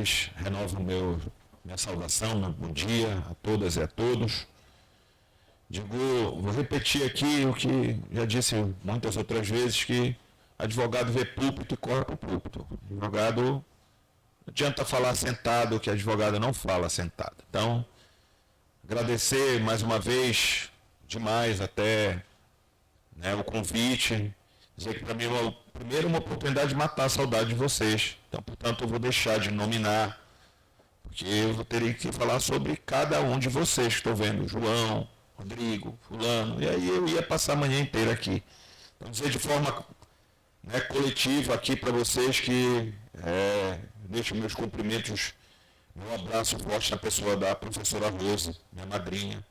vez renovo minha saudação, meu bom dia a todas e a todos. Vou repetir aqui o que já disse muitas outras vezes, que advogado vê púlpito e corre para o púlpito. Advogado, não adianta falar sentado, que advogado não fala sentado. Então, agradecer mais uma vez, demais até, né, o convite, dizer que para mim é primeiro uma oportunidade de matar a saudade de vocês. Então, portanto, eu vou deixar de nominar, porque eu teria que falar sobre cada um de vocês que estou vendo, João, Rodrigo, fulano, e aí eu ia passar a manhã inteira aqui. Então, dizer de forma, né, coletiva aqui para vocês que deixo meus cumprimentos, meu abraço forte na pessoa da professora Rosa, minha madrinha,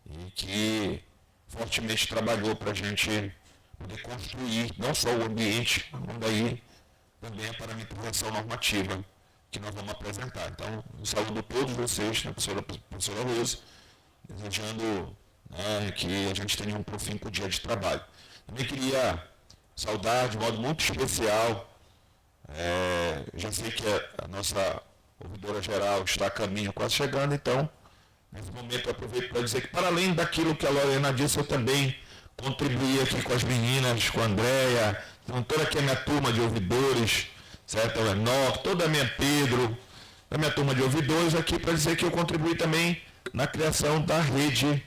e que fortemente trabalhou para a gente poder construir não só o ambiente, mas daí também a parametrização normativa que nós vamos apresentar. Então, eu saúdo todos vocês, né, professora Rosa, desejando, né, que a gente tenha um profícuo dia de trabalho. Também queria saudar de modo muito especial, já sei que a nossa ouvidora geral está a caminho, quase chegando, então, nesse momento eu aproveito para dizer que, para além daquilo que a Lorena disse, eu também contribuí aqui com as meninas, com a Andréia, com toda aqui a minha turma de ouvidores, certo? O Enoque, toda a minha Pedro, a minha turma de ouvidores aqui, para dizer que eu contribuí também na criação da rede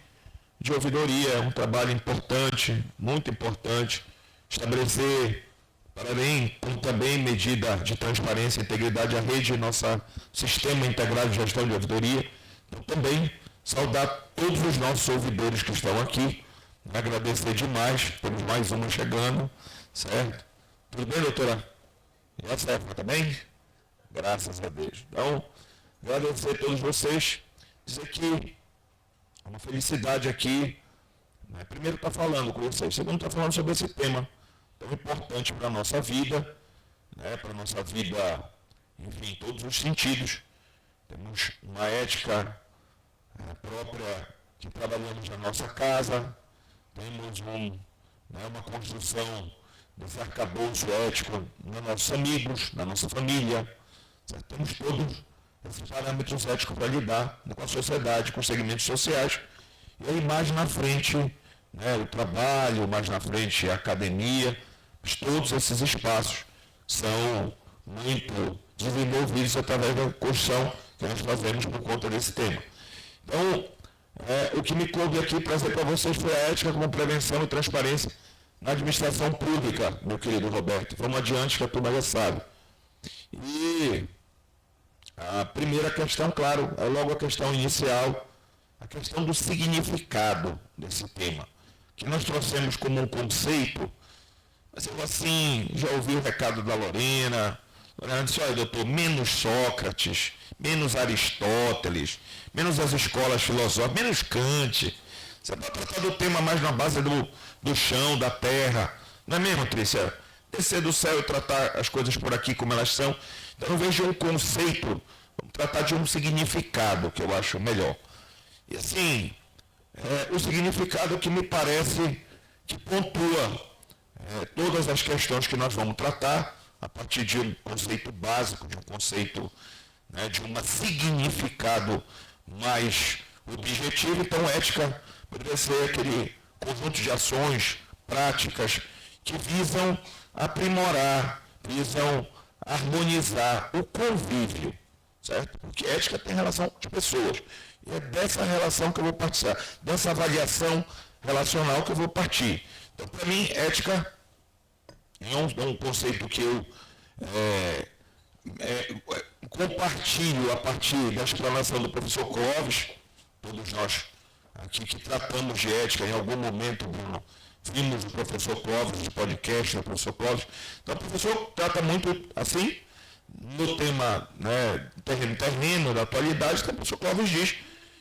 de ouvidoria, um trabalho importante, muito importante, estabelecer, para além, como também medida de transparência e integridade, a rede, nosso sistema integrado de gestão de ouvidoria. Então, também saudar todos os nossos ouvidores que estão aqui, agradecer demais, temos mais uma chegando, certo? Tudo bem, doutora? E a Stephanie também? Graças a Deus. Então, agradecer a todos vocês, dizer que é uma felicidade aqui, né? Primeiro estar falando com vocês, segundo estar falando sobre esse tema tão importante para a nossa vida, né? Para a nossa vida, enfim, em todos os sentidos. Temos uma ética própria que trabalhamos na nossa casa, temos uma construção desse arcabouço ético nos nossos amigos, na nossa família, certo? Temos todos esses parâmetros éticos para lidar com a sociedade, com os segmentos sociais, e aí mais na frente, né, o trabalho, mais na frente a academia, mas todos esses espaços são muito desenvolvidos através da construção que nós fazemos por conta desse tema. Então, o que me coube aqui trazer para vocês foi a ética como prevenção e transparência na administração pública, meu querido Roberto. Vamos adiante, que a turma já sabe. E a primeira questão, claro, é logo a questão inicial, a questão do significado desse tema, que nós trouxemos como um conceito, mas eu assim, já ouvi o recado da Lorena disse, olha, doutor, menos Sócrates, menos Aristóteles, menos as escolas filosóficas, menos Kant. Você pode tratar do tema mais na base do chão, da terra. Não é mesmo, Trícia? Descer do céu e tratar as coisas por aqui como elas são. Então eu vejo um conceito, vamos tratar de um significado, que eu acho melhor. E assim, o significado que me parece que pontua todas as questões que nós vamos tratar, a partir de um conceito básico, de um conceito, né, de um significado mais objetivo. Então, ética poderia ser aquele conjunto de ações, práticas, que visam aprimorar, visam harmonizar o convívio, certo? Porque ética tem relação de pessoas. E é dessa relação que eu vou participar, dessa avaliação relacional que eu vou partir. Então, para mim, ética é um conceito que eu compartilho a partir da explanação do professor Clóvis. Todos nós aqui que tratamos de ética, em algum momento, Bruno, vimos o professor Clóvis, de podcast do professor Clóvis. Então, o professor trata muito assim, no tema, né, terreno da atualidade. Então, o professor Clóvis diz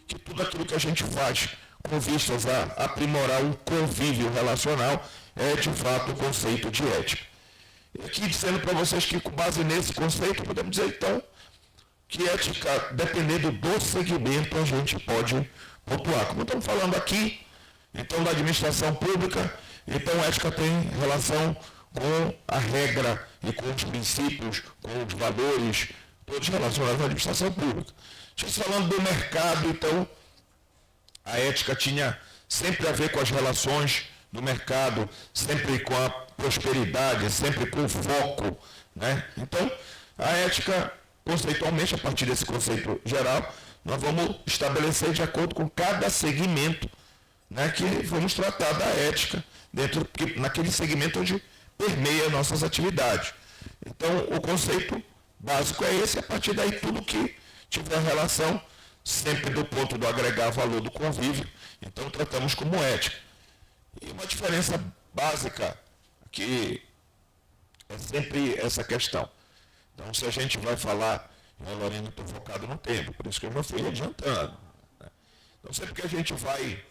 que tudo aquilo que a gente faz com vistas a aprimorar o convívio relacional é, de fato, o conceito de ética. E aqui, dizendo para vocês que, com base nesse conceito, podemos dizer, então, que ética, dependendo do segmento, a gente pode pontuar. Como estamos falando aqui, então, da administração pública, então, ética tem relação com a regra e com os princípios, com os valores, todos relacionados à administração pública. Falando do mercado, então, a ética tinha sempre a ver com as relações do mercado, sempre com a prosperidade, sempre com o foco, né? Então, a ética, conceitualmente, a partir desse conceito geral, nós vamos estabelecer de acordo com cada segmento, né, que vamos tratar da ética, naquele segmento onde permeia nossas atividades. Então, o conceito básico é esse, a partir daí tudo que tiver relação, sempre do ponto do agregar valor do convívio, então tratamos como ética. E uma diferença básica que é sempre essa questão. Então, se a gente vai falar, eu, Lorena, estou focado no tempo, por isso que eu já fui adiantando, né? Então, sempre que a gente vai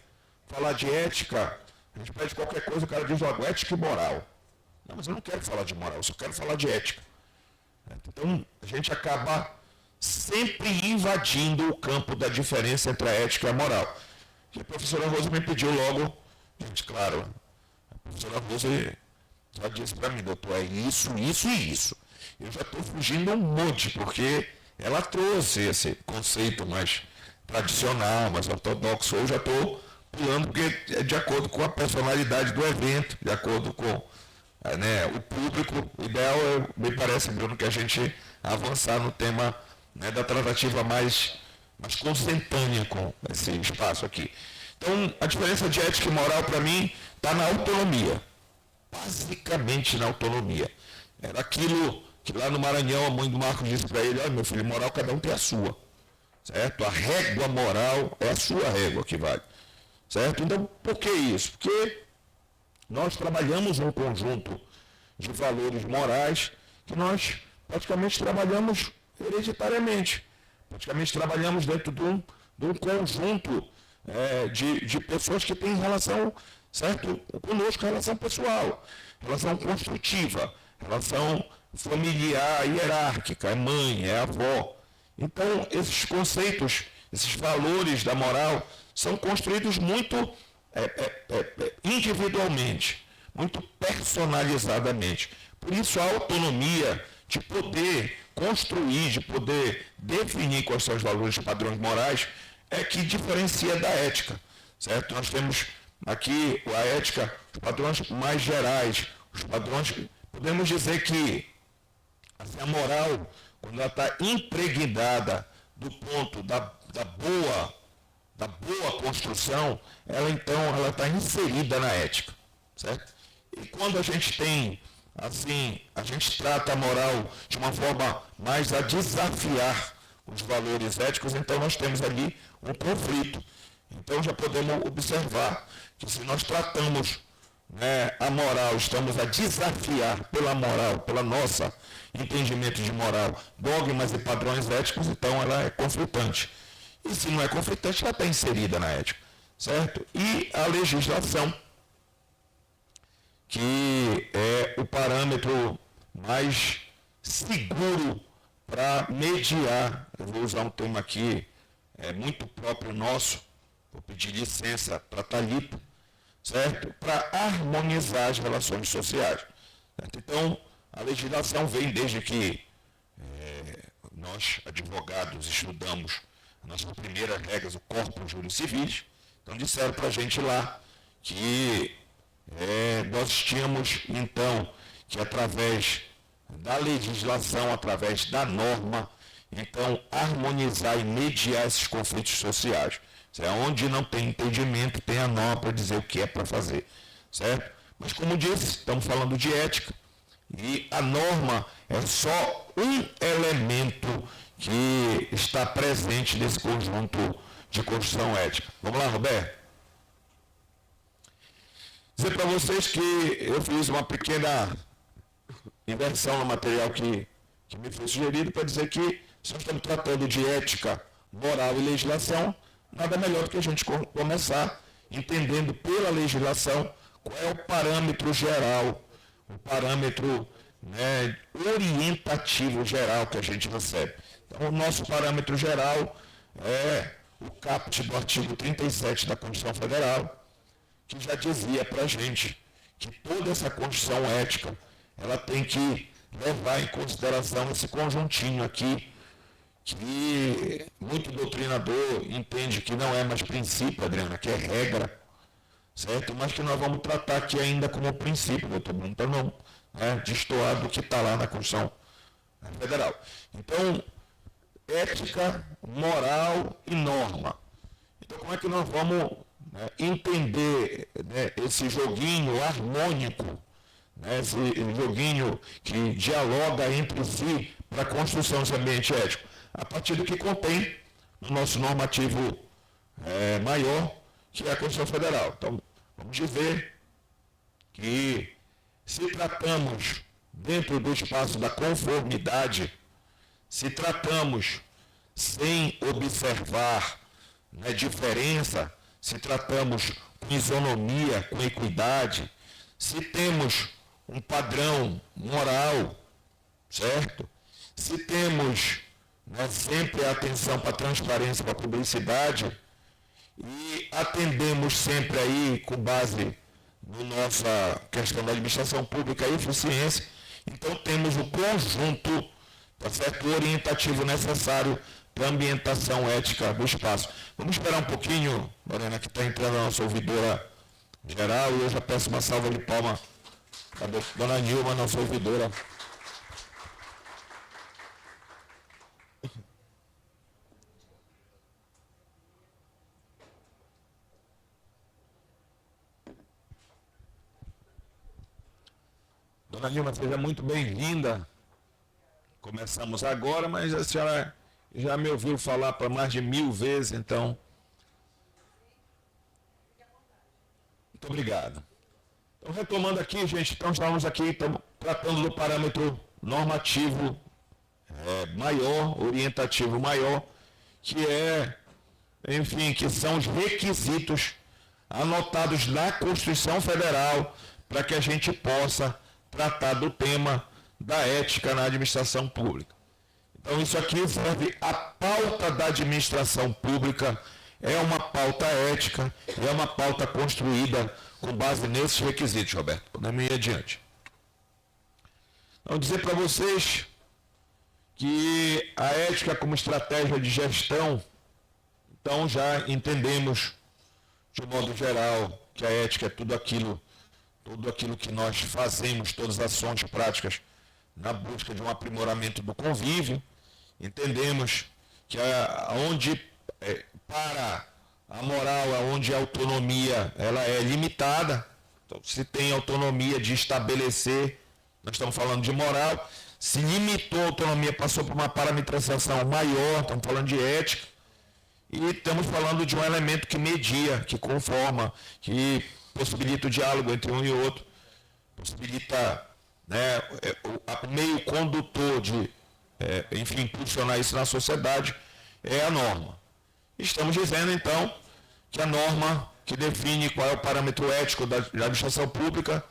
falar de ética, a gente pede qualquer coisa, o cara diz logo ética e moral. Não, mas eu não quero falar de moral, eu só quero falar de ética. Então, a gente acaba sempre invadindo o campo da diferença entre a ética e a moral. E a professora Rosa me pediu logo, gente, claro, a professora Rosa já disse para mim, doutor, é isso, isso e isso. Eu já estou fugindo um monte, porque ela trouxe esse conceito mais tradicional, mais ortodoxo. Eu já estou pulando, porque é de acordo com a personalidade do evento, de acordo com o público. O ideal, me parece, Bruno, que a gente avançar no tema, né, da tratativa mais consentânea com esse espaço aqui. Então, a diferença de ética e moral, para mim, está na autonomia. Basicamente na autonomia. Era aquilo que lá no Maranhão a mãe do Marcos disse para ele: olha, meu filho, moral cada um tem a sua. Certo? A régua moral é a sua régua que vale. Certo? Então, por que isso? Porque nós trabalhamos um conjunto de valores morais que nós praticamente trabalhamos hereditariamente. Praticamente trabalhamos dentro de um conjunto de pessoas que têm relação, certo, conosco, relação pessoal, relação construtiva, relação familiar, hierárquica, é mãe, é avó. Então, esses conceitos, esses valores da moral são construídos muito individualmente, muito personalizadamente. Por isso, a autonomia de poder construir, de poder definir quais são os valores e padrões morais é que diferencia da ética, certo? Nós temos aqui a ética, os padrões mais gerais, os padrões, podemos dizer que assim, a moral, quando ela está impregnada do ponto da boa construção, ela está inserida na ética, certo? E quando a gente tem, assim, a gente trata a moral de uma forma mais a desafiar os valores éticos, então nós temos ali um conflito. Então já podemos observar que se nós tratamos, né, a moral, estamos a desafiar pela moral, pela nossa entendimento de moral, dogmas e padrões éticos, então ela é conflitante. E se não é conflitante, ela está inserida na ética, certo? E a legislação, que é o parâmetro mais seguro para mediar, eu vou usar um termo aqui, muito próprio nosso, vou pedir licença para Thalita, certo? Para harmonizar as relações sociais. Certo? Então, a legislação vem desde que nós, advogados, estudamos as nossas primeiras regras, o Corpus Juris Civis. Então, disseram para a gente lá que nós tínhamos, então, que através da legislação, através da norma, então, harmonizar e mediar esses conflitos sociais. Onde não tem entendimento, tem a norma para dizer o que é para fazer, certo? Mas, como disse, estamos falando de ética, e a norma é só um elemento que está presente nesse conjunto de construção ética. Vamos lá, Roberto? Dizer para vocês que eu fiz uma pequena inversão no material que me foi sugerido para dizer que, se nós estamos tratando de ética, moral e legislação, nada melhor do que a gente começar entendendo pela legislação qual é o parâmetro geral, o parâmetro, né, orientativo geral que a gente recebe. Então, o nosso parâmetro geral é o caput do artigo 37 da Constituição Federal, que já dizia para a gente que toda essa construção ética, ela tem que levar em consideração esse conjuntinho aqui que muito doutrinador entende que não é mais princípio, Adriana, que é regra, certo? Mas que nós vamos tratar aqui ainda como princípio, doutor Bruno, para não destoar do que está lá na Constituição Federal. Então, ética, moral e norma. Então, como é que nós vamos entender esse joguinho harmônico, esse joguinho que dialoga entre si para a construção desse ambiente ético? A partir do que contém o nosso normativo maior, que é a Constituição Federal. Então, vamos dizer que se tratamos dentro do espaço da conformidade, se tratamos sem observar diferença, se tratamos com isonomia, com equidade, se temos um padrão moral, certo? Se temos sempre a atenção para a transparência, para a publicidade, e atendemos sempre aí com base na nossa questão da administração pública e eficiência, então temos o conjunto, tá certo, orientativo necessário para a ambientação ética do espaço. Vamos esperar um pouquinho, Lorena, que está entrando a nossa ouvidora geral, e eu já peço uma salva de palmas para a dona Nilma, nossa ouvidora. Dona Nilma, seja muito bem-vinda. Começamos agora, mas a senhora já me ouviu falar para mais de 1000 vezes, então. Muito obrigado. Então, retomando aqui, gente, então estamos tratando do parâmetro normativo maior, orientativo maior, que enfim, que são os requisitos anotados na Constituição Federal para que a gente possa tratar do tema da ética na administração pública. Então, isso aqui serve a pauta da administração pública, é uma pauta ética, é uma pauta construída com base nesses requisitos, Roberto. Podemos ir adiante. Então, dizer para vocês que a ética como estratégia de gestão, então já entendemos, de um modo geral, que a ética é tudo aquilo que nós fazemos, todas as ações práticas na busca de um aprimoramento do convívio. Entendemos que para a moral, onde a autonomia ela é limitada, então, se tem autonomia de estabelecer, nós estamos falando de moral, se limitou a autonomia, passou por uma parametrização maior, estamos falando de ética, e estamos falando de um elemento que media, que conforma, que possibilita o diálogo entre um e outro, possibilita o meio condutor de, enfim, impulsionar isso na sociedade, é a norma. Estamos dizendo, então, que a norma que define qual é o parâmetro ético da administração pública,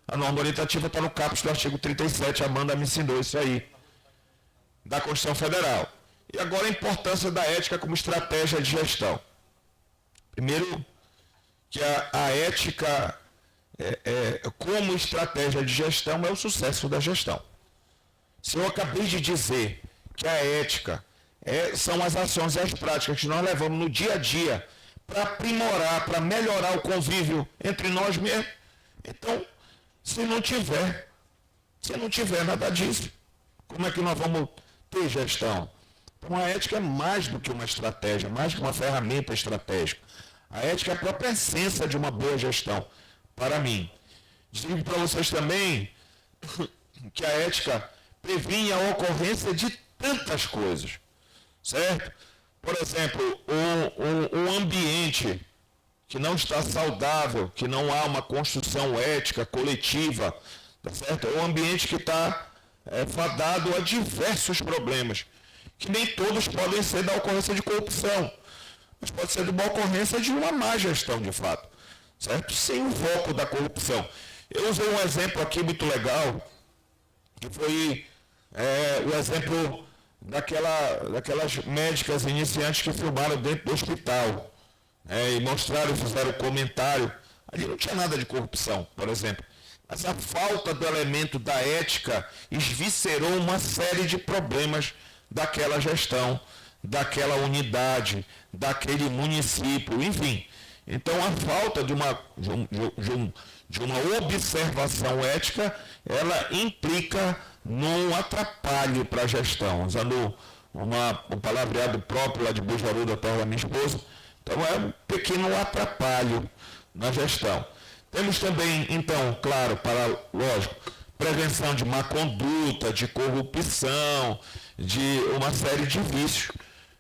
a norma orientativa está no caput do artigo 37, a Amanda me ensinou isso aí, da Constituição Federal. E agora a importância da ética como estratégia de gestão. Primeiro, que a ética como estratégia de gestão é o sucesso da gestão. Se eu acabei de dizer que a ética são as ações e as práticas que nós levamos no dia a dia para aprimorar, para melhorar o convívio entre nós mesmos, então, se não tiver nada disso, como é que nós vamos ter gestão? Então, a ética é mais do que uma estratégia, mais que uma ferramenta estratégica. A ética é a própria essência de uma boa gestão, para mim. Digo para vocês também que a ética previne a ocorrência de tantas coisas, certo? Por exemplo, um ambiente que não está saudável, que não há uma construção ética coletiva, tá certo? É um ambiente que está fadado a diversos problemas, que nem todos podem ser da ocorrência de corrupção, mas pode ser de uma ocorrência de uma má gestão, de fato, certo? Sem o foco da corrupção. Eu usei um exemplo aqui muito legal, que foi o exemplo daquelas médicas iniciantes que filmaram dentro do hospital, e mostraram, fizeram comentário. Ali não tinha nada de corrupção, por exemplo. Mas a falta do elemento da ética esviscerou uma série de problemas daquela gestão, daquela unidade, daquele município, enfim. Então, a falta de uma observação ética, ela implica num atrapalho para a gestão, usando um palavreado próprio lá de Bujaru, da terra da minha esposa. Então, é um pequeno atrapalho na gestão. Temos também, então, claro, lógico, prevenção de má conduta, de corrupção, de uma série de vícios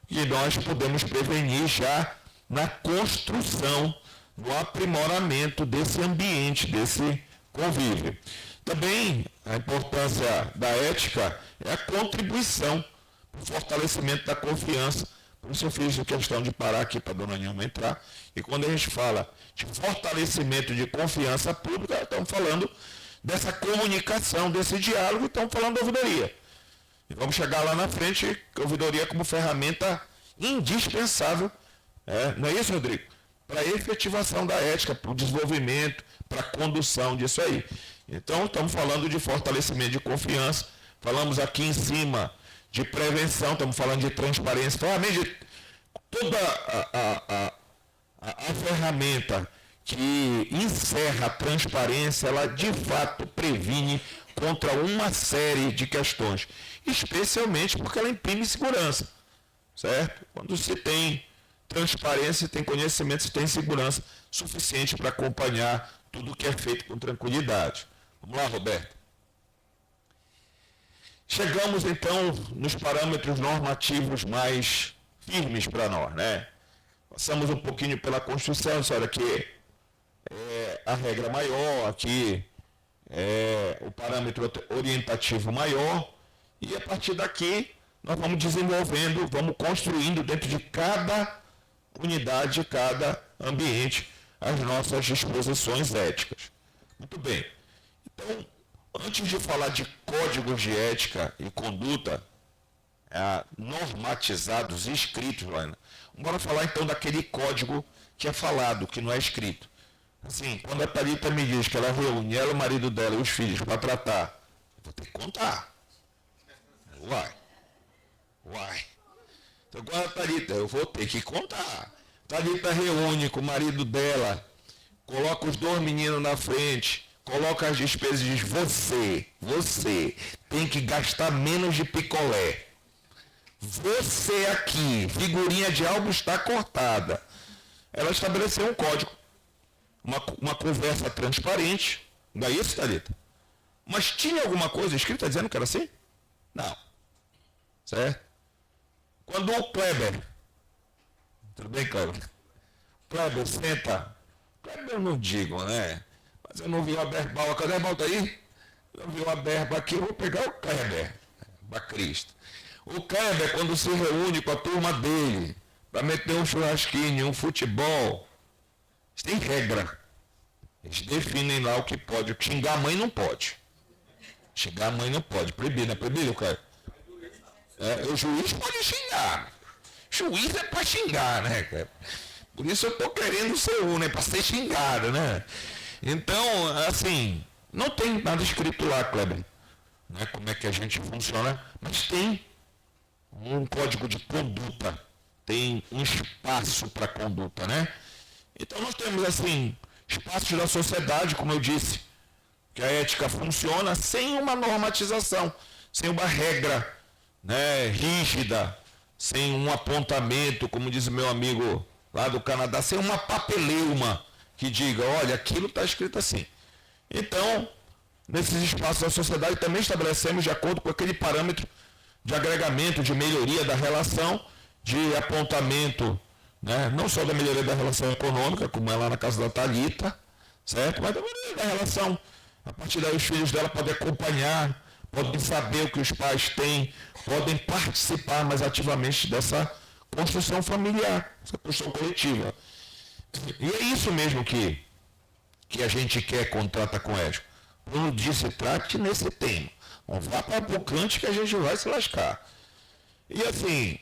que nós podemos prevenir já na construção, no aprimoramento desse ambiente, desse convívio. Também a importância da ética é a contribuição para o fortalecimento da confiança. Por isso eu fiz a questão de parar aqui para a dona Nilma entrar. E quando a gente fala de fortalecimento de confiança pública, estamos falando dessa comunicação, desse diálogo, estamos falando da ouvidoria. E vamos chegar lá na frente, a ouvidoria como ferramenta indispensável, não é isso, Rodrigo? Para a efetivação da ética, para o desenvolvimento, para a condução disso aí. Então, estamos falando de fortalecimento de confiança, falamos aqui em cima de prevenção, estamos falando de transparência, falamos de toda a ferramenta que encerra a transparência, ela de fato previne contra uma série de questões, especialmente porque ela imprime segurança, certo? Quando se tem transparência, tem conhecimento, se tem segurança suficiente para acompanhar tudo o que é feito com tranquilidade. Vamos lá, Roberto. Chegamos, então, nos parâmetros normativos mais firmes para nós, né? Passamos um pouquinho pela Constituição, isso aqui é a regra maior, aqui é o parâmetro orientativo maior, e a partir daqui nós vamos desenvolvendo, vamos construindo dentro de cada unidade, cada ambiente, as nossas disposições éticas. Muito bem. Então, antes de falar de códigos de ética e conduta normatizados e escritos, Lana, vamos falar então daquele código que é falado, que não é escrito. Assim, quando a Thalita me diz que ela reúne ela, o marido dela e os filhos para tratar, eu vou ter que contar. Uai. Então, quando a Thalita, eu vou ter que contar. Thalita reúne com o marido dela, coloca os dois meninos na frente, coloca as despesas e diz, você tem que gastar menos de picolé. Você aqui, figurinha de álbum está cortada. Ela estabeleceu um código, uma conversa transparente, não é isso, Thalita? Mas tinha alguma coisa escrita dizendo que era assim? Não. Certo? Quando o Kleber, tudo bem, Kleber? Kleber senta, Kleber eu não digo, né? Mas eu não vi o Aberbal, cadê a Aberbal tá aí? Eu não vi o Aberbal aqui, eu vou pegar o Kleber, para Cristo. O Kleber, quando se reúne com a turma dele, para meter um churrasquinho, um futebol, tem regra. Eles definem lá o que pode. Xingar a mãe não pode. Xingar a mãe não pode. Proibido, não é proibido, Kleber? O juiz pode xingar. Juiz é para xingar, né, Kleber? Por isso eu estou querendo ser um, né? Para ser xingado, né? Então, assim, não tem nada escrito lá, Kleber, né? Como é que a gente funciona, mas tem um código de conduta, tem um espaço para conduta, né? Então nós temos, assim, espaços da sociedade, como eu disse, que a ética funciona sem uma normatização, sem uma regra, né, rígida, sem um apontamento, como diz o meu amigo lá do Canadá, sem uma papeleuma que diga, olha, aquilo está escrito assim. Então, nesses espaços da sociedade também estabelecemos de acordo com aquele parâmetro de agregamento, de melhoria da relação, de apontamento, né, não só da melhoria da relação econômica, como é lá na casa da Thalita, certo? Mas também da relação, a partir daí os filhos dela podem acompanhar, podem saber o que os pais têm, podem participar mais ativamente dessa construção familiar, essa construção coletiva. E é isso mesmo que a gente quer quando trata com ético. Bruno disse, trate nesse tema. Não vá para o cante que a gente vai se lascar. E assim,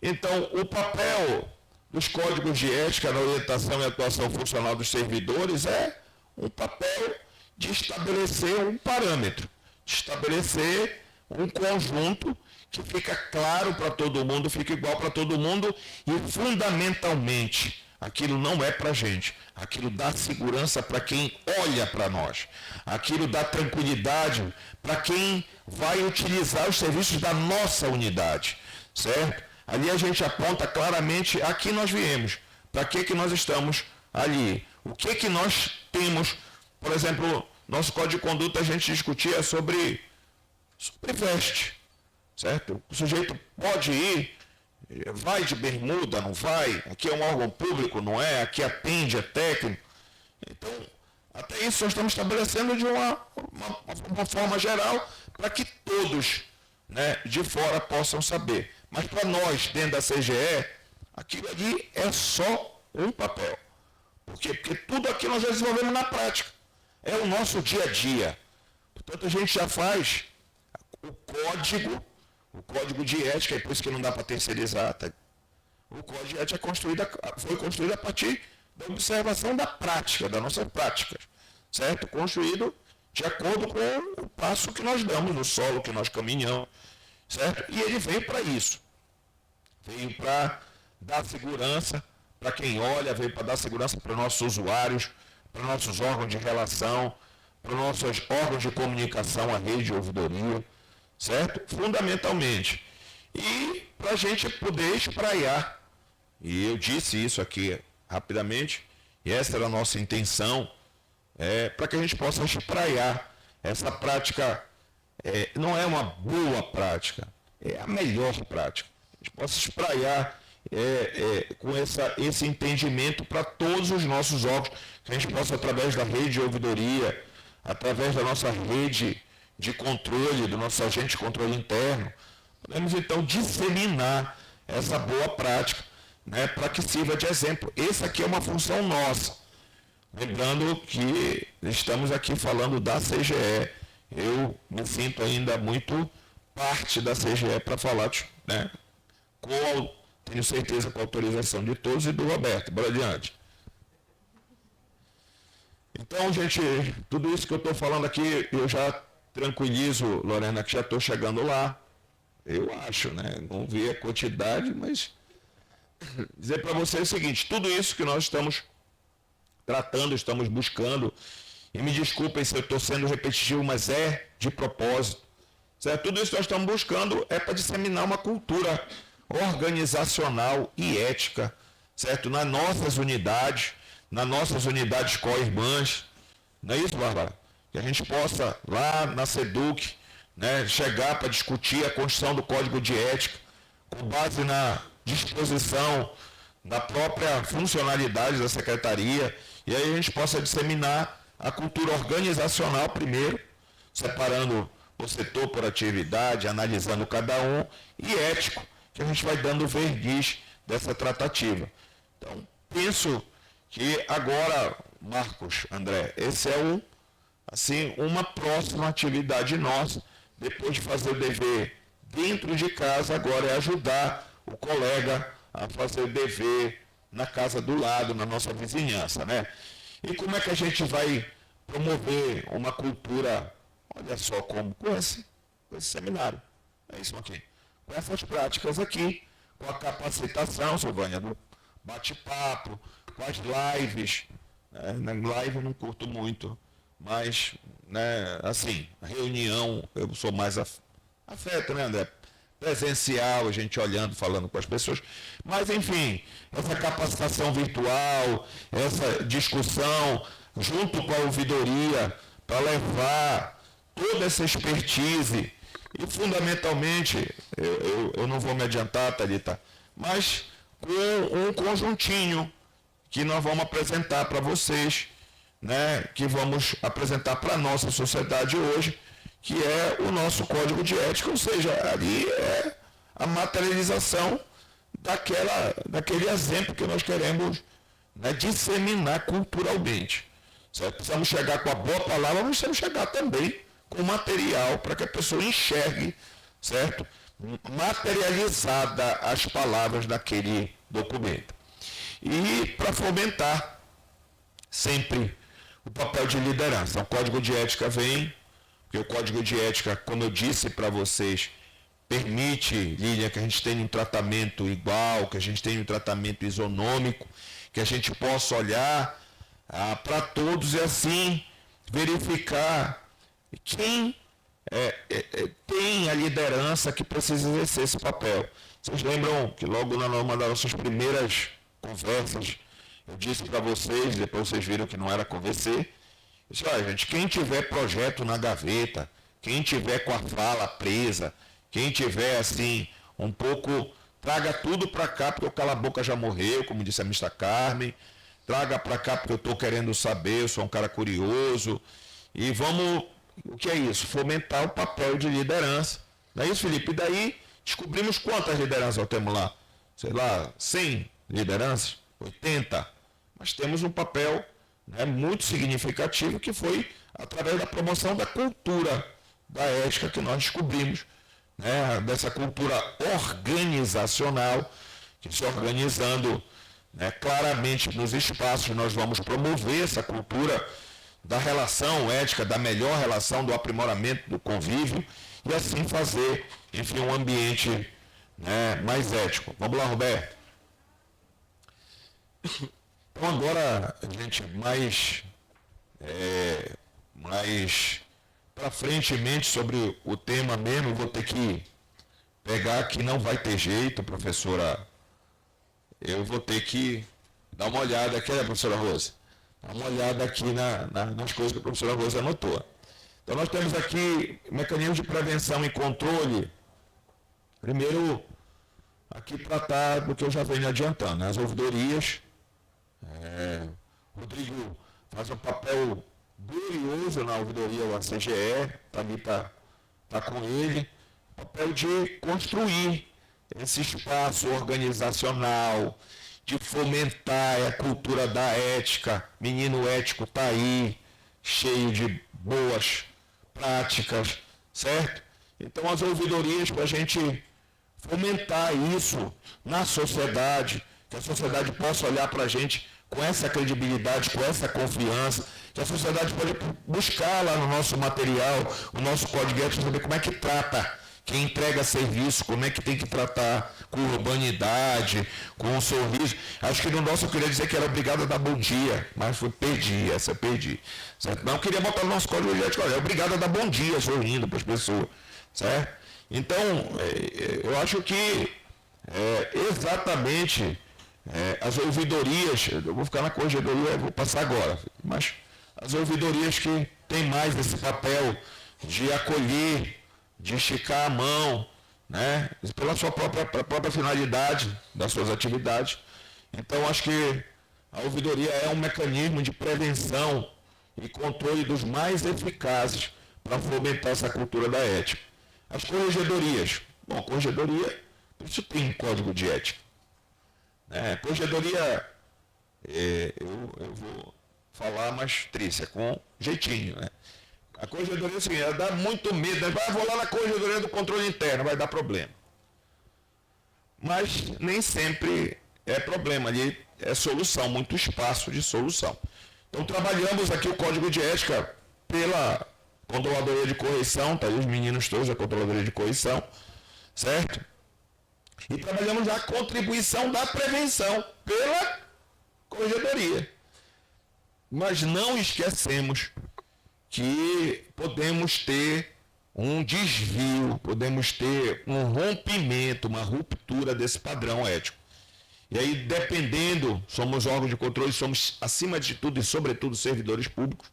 então o papel dos códigos de ética na orientação e atuação funcional dos servidores é um papel de estabelecer um parâmetro, de estabelecer um conjunto que fica claro para todo mundo, fica igual para todo mundo e, fundamentalmente, aquilo não é para a gente, aquilo dá segurança para quem olha para nós, aquilo dá tranquilidade para quem vai utilizar os serviços da nossa unidade, certo? Ali a gente aponta claramente a que nós viemos, para que nós estamos ali, o que nós temos. Por exemplo, nosso código de conduta a gente discutia sobre veste, certo? O sujeito pode ir, vai de bermuda, não vai, aqui é um órgão público, não é, aqui atende, é técnico. Então, até isso nós estamos estabelecendo de uma forma geral para que todos, né, de fora possam saber. Mas para nós, dentro da CGE, aquilo ali é só um papel. Por quê? Porque tudo aqui nós já desenvolvemos na prática. É o nosso dia a dia. Portanto, a gente já faz o código de ética, é por isso que não dá para terceirizar. Tá? O código de ética foi construído a partir da observação da prática, das nossas práticas. Certo? Construído de acordo com o passo que nós damos no solo, que nós caminhamos. Certo? E ele veio para isso. Veio para dar segurança para quem olha, veio para dar segurança para nossos usuários, para nossos órgãos de relação, para nossos órgãos de comunicação, a rede de ouvidoria, certo? Fundamentalmente. E para a gente poder espraiar. E eu disse isso aqui rapidamente, e essa era a nossa intenção, para que a gente possa espraiar essa prática. Não é uma boa prática, é a melhor prática. A gente possa espraiar com esse entendimento para todos os nossos órgãos, que a gente possa, através da rede de ouvidoria, através da nossa rede de controle, do nosso agente de controle interno, podemos então disseminar essa boa prática, né, para que sirva de exemplo. Essa aqui é uma função nossa. Lembrando que estamos aqui falando da CGE, eu me sinto ainda muito parte da CGE para falar, né, tenho certeza com a autorização de todos e do Roberto. Bora adiante. Então, gente, tudo isso que eu estou falando aqui, eu já tranquilizo, Lorena, que já estou chegando lá. Eu acho, né? Não vi a quantidade, mas dizer para vocês o seguinte, tudo isso que nós estamos tratando, estamos buscando, e me desculpem se eu estou sendo repetitivo, mas é de propósito. Certo? Tudo isso que nós estamos buscando é para disseminar uma cultura organizacional e ética, certo? Nas nossas unidades co-irmãs, não é isso, Bárbara? Que a gente possa, lá na SEDUC, né, chegar para discutir a construção do Código de Ética, com base na disposição da própria funcionalidade da Secretaria, e aí a gente possa disseminar a cultura organizacional primeiro, separando o setor por atividade, analisando cada um, e ético, que a gente vai dando verniz dessa tratativa. Então, penso que agora, Marcos, André, esse é uma próxima atividade nossa, depois de fazer o dever dentro de casa, agora é ajudar o colega a fazer o dever na casa do lado, na nossa vizinhança, né? E como é que a gente vai promover uma cultura, olha só como, com esse seminário, é isso aqui. Com essas práticas aqui, com a capacitação, Silvânia, do bate-papo, com as lives. Na live eu não curto muito, mas, né, assim, a reunião, eu sou mais afeto, né, André? Presencial, a gente olhando, falando com as pessoas. Mas, enfim, essa capacitação virtual, essa discussão, junto com a ouvidoria, para levar toda essa expertise. E, fundamentalmente, eu não vou me adiantar, Thalita, mas com um conjuntinho que nós vamos apresentar para vocês, né, que vamos apresentar para a nossa sociedade hoje, que é o nosso Código de Ética, ou seja, ali é a materialização daquele exemplo que nós queremos, né, disseminar culturalmente. Certo? Precisamos chegar com a boa palavra, mas precisamos chegar também com material para que a pessoa enxergue, certo? Materializada as palavras daquele documento. E para fomentar sempre o papel de liderança. O Código de Ética vem, porque o Código de Ética, como eu disse para vocês, permite, Lilian, que a gente tenha um tratamento igual, que a gente tenha um tratamento isonômico, que a gente possa olhar para todos e assim verificar quem tem a liderança que precisa exercer esse papel. Vocês lembram que logo numa das nossas primeiras conversas, eu disse para vocês, depois vocês viram que não era convencer, eu disse, olha gente, quem tiver projeto na gaveta, quem tiver com a fala presa, quem tiver assim, um pouco, traga tudo para cá, porque o cala-boca já morreu, como disse a Mista Carmen, traga para cá porque eu estou querendo saber, eu sou um cara curioso, e vamos, o que é isso? Fomentar o papel de liderança. Não é isso, Felipe? E daí descobrimos quantas lideranças nós temos lá? Sei lá, 100 lideranças? 80? Mas temos um papel, né, muito significativo que foi através da promoção da cultura da ética que nós descobrimos, né, dessa cultura organizacional, que se organizando, né, claramente nos espaços nós vamos promover essa cultura da relação ética, da melhor relação, do aprimoramento do convívio e assim fazer, enfim, um ambiente, né, mais ético. Vamos lá, Roberto. Então agora, gente, mais para frentemente sobre o tema mesmo, eu vou ter que pegar que não vai ter jeito, professora. Eu vou ter que dar uma olhada aqui, né, professora Rosa? Dar uma olhada aqui nas coisas que a professora Rosa anotou. Então nós temos aqui mecanismos de prevenção e controle. Primeiro, aqui tratar do que eu já venho adiantando, né? As ouvidorias. Rodrigo faz um papel glorioso na ouvidoria, o ACGE, ali está com ele, papel de construir esse espaço organizacional, de fomentar a cultura da ética. Menino ético está aí, cheio de boas práticas, certo? Então as ouvidorias para a gente fomentar isso na sociedade, que a sociedade possa olhar para a gente com essa credibilidade, com essa confiança, que a sociedade pode buscar lá no nosso material, o nosso código ético, saber como é que trata quem entrega serviço, como é que tem que tratar com urbanidade, com um sorriso. Acho que no nosso eu queria dizer que era obrigado a dar bom dia, mas perdi, essa eu perdi. Certo? Não, eu queria botar no nosso código ético, olha, é obrigado a dar bom dia, sorrindo para as pessoas. Certo? Então, eu acho que exatamente as ouvidorias, eu vou ficar na corregedoria, vou passar agora, mas as ouvidorias que têm mais esse papel de acolher, de esticar a mão, né, pela sua própria finalidade das suas atividades. Então, acho que a ouvidoria é um mecanismo de prevenção e controle dos mais eficazes para fomentar essa cultura da ética. As corregedorias. Bom, corregedoria, isso tem um código de ética. Corregedoria, eu vou falar mais triste, com jeitinho, né? A corregedoria é o seguinte, ela dá muito medo, né? Vou lá na corregedoria do controle interno, vai dar problema. Mas nem sempre é problema, ali é solução, muito espaço de solução. Então trabalhamos aqui o código de ética pela controladoria de correição, tá aí os meninos todos da controladoria de correição, certo? E trabalhamos a contribuição da prevenção pela corregedoria. Mas não esquecemos que podemos ter um desvio, podemos ter um rompimento, uma ruptura desse padrão ético. E aí, dependendo, somos órgãos de controle, somos, acima de tudo e sobretudo, servidores públicos.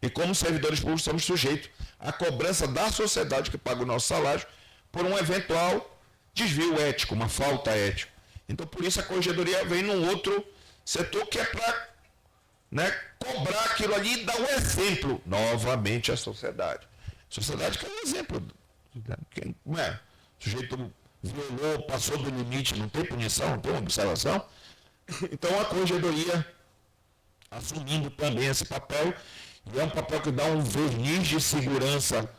E como servidores públicos, somos sujeitos à cobrança da sociedade que paga o nosso salário por um eventual desvio ético, uma falta ética. Então, por isso, a corregedoria vem num outro setor que é para, né, cobrar aquilo ali e dar um exemplo novamente à sociedade. A sociedade quer um exemplo. Não é? O sujeito violou, passou do limite, não tem punição, não tem observação. Então, a corregedoria assumindo também esse papel, e é um papel que dá um verniz de segurança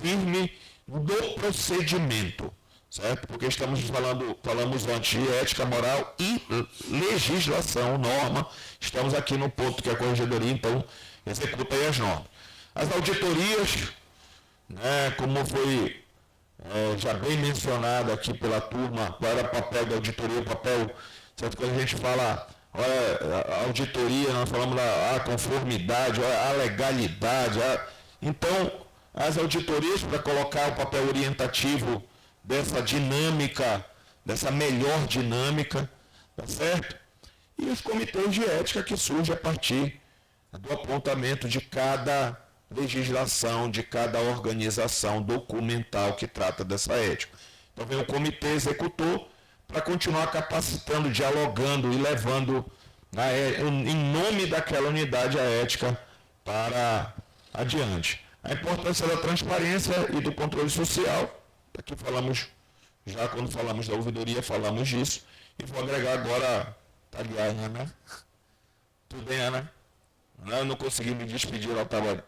firme do procedimento, certo? Porque falamos antes de ética, moral e legislação, norma. Estamos aqui no ponto que a corregedoria, então, executa aí as normas. As auditorias, né, como foi já bem mencionado aqui pela turma, qual era o papel da auditoria, o papel, certo? Quando a gente fala, olha, a auditoria, nós falamos da conformidade, a legalidade. Então, as auditorias, para colocar o papel orientativo dessa dinâmica, dessa melhor dinâmica, tá certo? E os comitês de ética que surgem a partir do apontamento de cada legislação, de cada organização documental que trata dessa ética. Então vem o comitê executor para continuar capacitando, dialogando e levando em nome daquela unidade a ética para adiante. A importância da transparência e do controle social, aqui falamos, já quando falamos da ouvidoria, falamos disso, e vou agregar agora, tá ali a Ana. Tudo bem, Ana? Eu não consegui me despedir, ela estava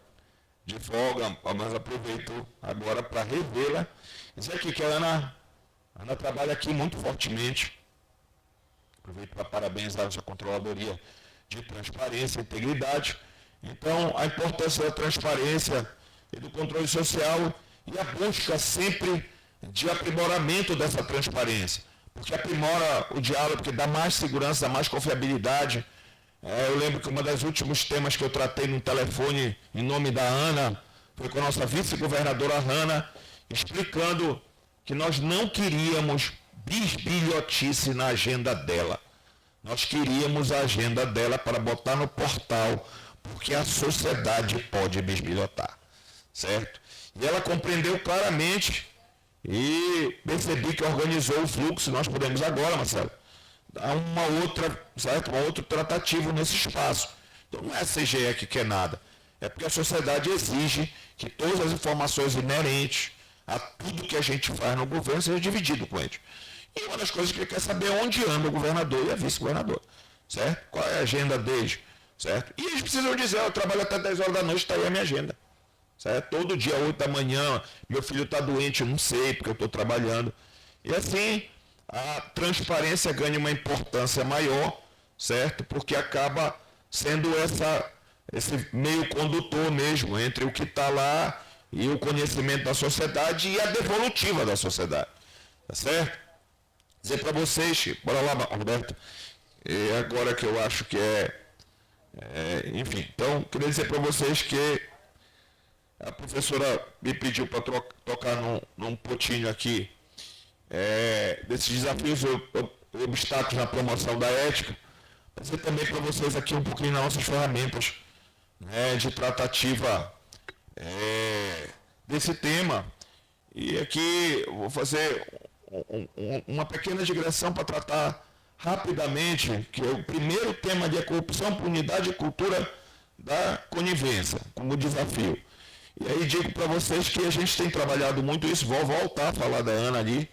de folga, mas aproveito agora para revê-la. Dizer aqui que a Ana trabalha aqui muito fortemente. Aproveito para parabenizar a sua controladoria de transparência e integridade. Então, a importância da transparência e do controle social e a busca sempre de aprimoramento dessa transparência, porque aprimora o diálogo, porque dá mais segurança, dá mais confiabilidade. Eu lembro que um dos últimos temas que eu tratei no telefone em nome da Ana foi com a nossa vice-governadora Hanna, explicando que nós não queríamos bisbilhotice na agenda dela. Nós queríamos a agenda dela para botar no portal, porque a sociedade pode bisbilhotar, certo? E ela compreendeu claramente e percebi que organizou o fluxo. Nós podemos agora, Marcelo, dar uma outra tratativa nesse espaço. Então não é a CGE que quer nada, é porque a sociedade exige que todas as informações inerentes a tudo que a gente faz no governo seja dividido com eles. E uma das coisas que ele quer saber é onde anda o governador e a vice-governadora, certo? Qual é a agenda deles, certo? E eles precisam dizer, eu trabalho até 10 horas da noite, está aí a minha agenda, certo? Todo dia, 8 da manhã, meu filho está doente, eu não sei, porque eu estou trabalhando. E assim, a transparência ganha uma importância maior, certo? Porque acaba sendo esse meio condutor mesmo entre o que está lá e o conhecimento da sociedade e a devolutiva da sociedade, tá certo? Dizer para vocês, bora lá, Roberto, agora que eu acho que enfim, então, queria dizer para vocês que a professora me pediu para tocar num potinho aqui, desses desafios e obstáculos na promoção da ética, mas dizer também para vocês aqui um pouquinho das nossas ferramentas de tratativa desse tema. E aqui eu vou fazer uma pequena digressão para tratar rapidamente, que é o primeiro tema de corrupção, unidade e cultura da conivência, como desafio. E aí digo para vocês que a gente tem trabalhado muito isso, vou voltar a falar da Ana ali,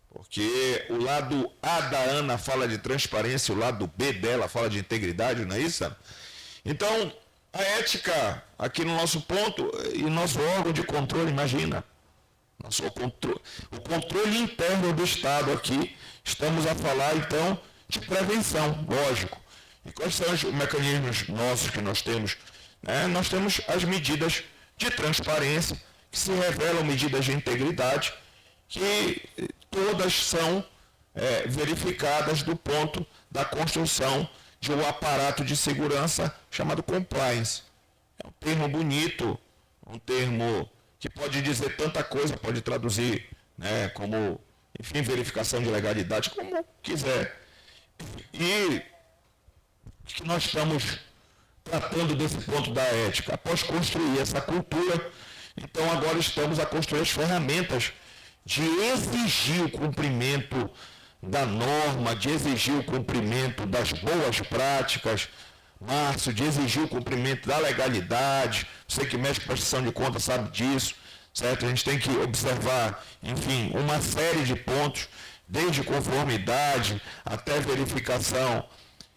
porque o lado A da Ana fala de transparência, o lado B dela fala de integridade, não é isso, Ana? Então, a ética, aqui no nosso ponto, e nosso órgão de controle, imagina, o controle interno do Estado aqui, estamos a falar então de prevenção, lógico. E quais são os mecanismos nossos que nós temos? Nós temos as medidas de transparência, que se revelam medidas de integridade, que todas são verificadas do ponto da construção de um aparato de segurança chamado compliance. É um termo bonito, um termo que pode dizer tanta coisa, pode traduzir como, enfim, verificação de legalidade, como quiser. E que nós estamos tratando desse ponto da ética. Após construir essa cultura, então agora estamos a construir as ferramentas de exigir o cumprimento da norma, de exigir o cumprimento das boas práticas, Márcio, de exigir o cumprimento da legalidade. Você que mexe com prestação de contas sabe disso, certo? A gente tem que observar, enfim, uma série de pontos, desde conformidade até verificação,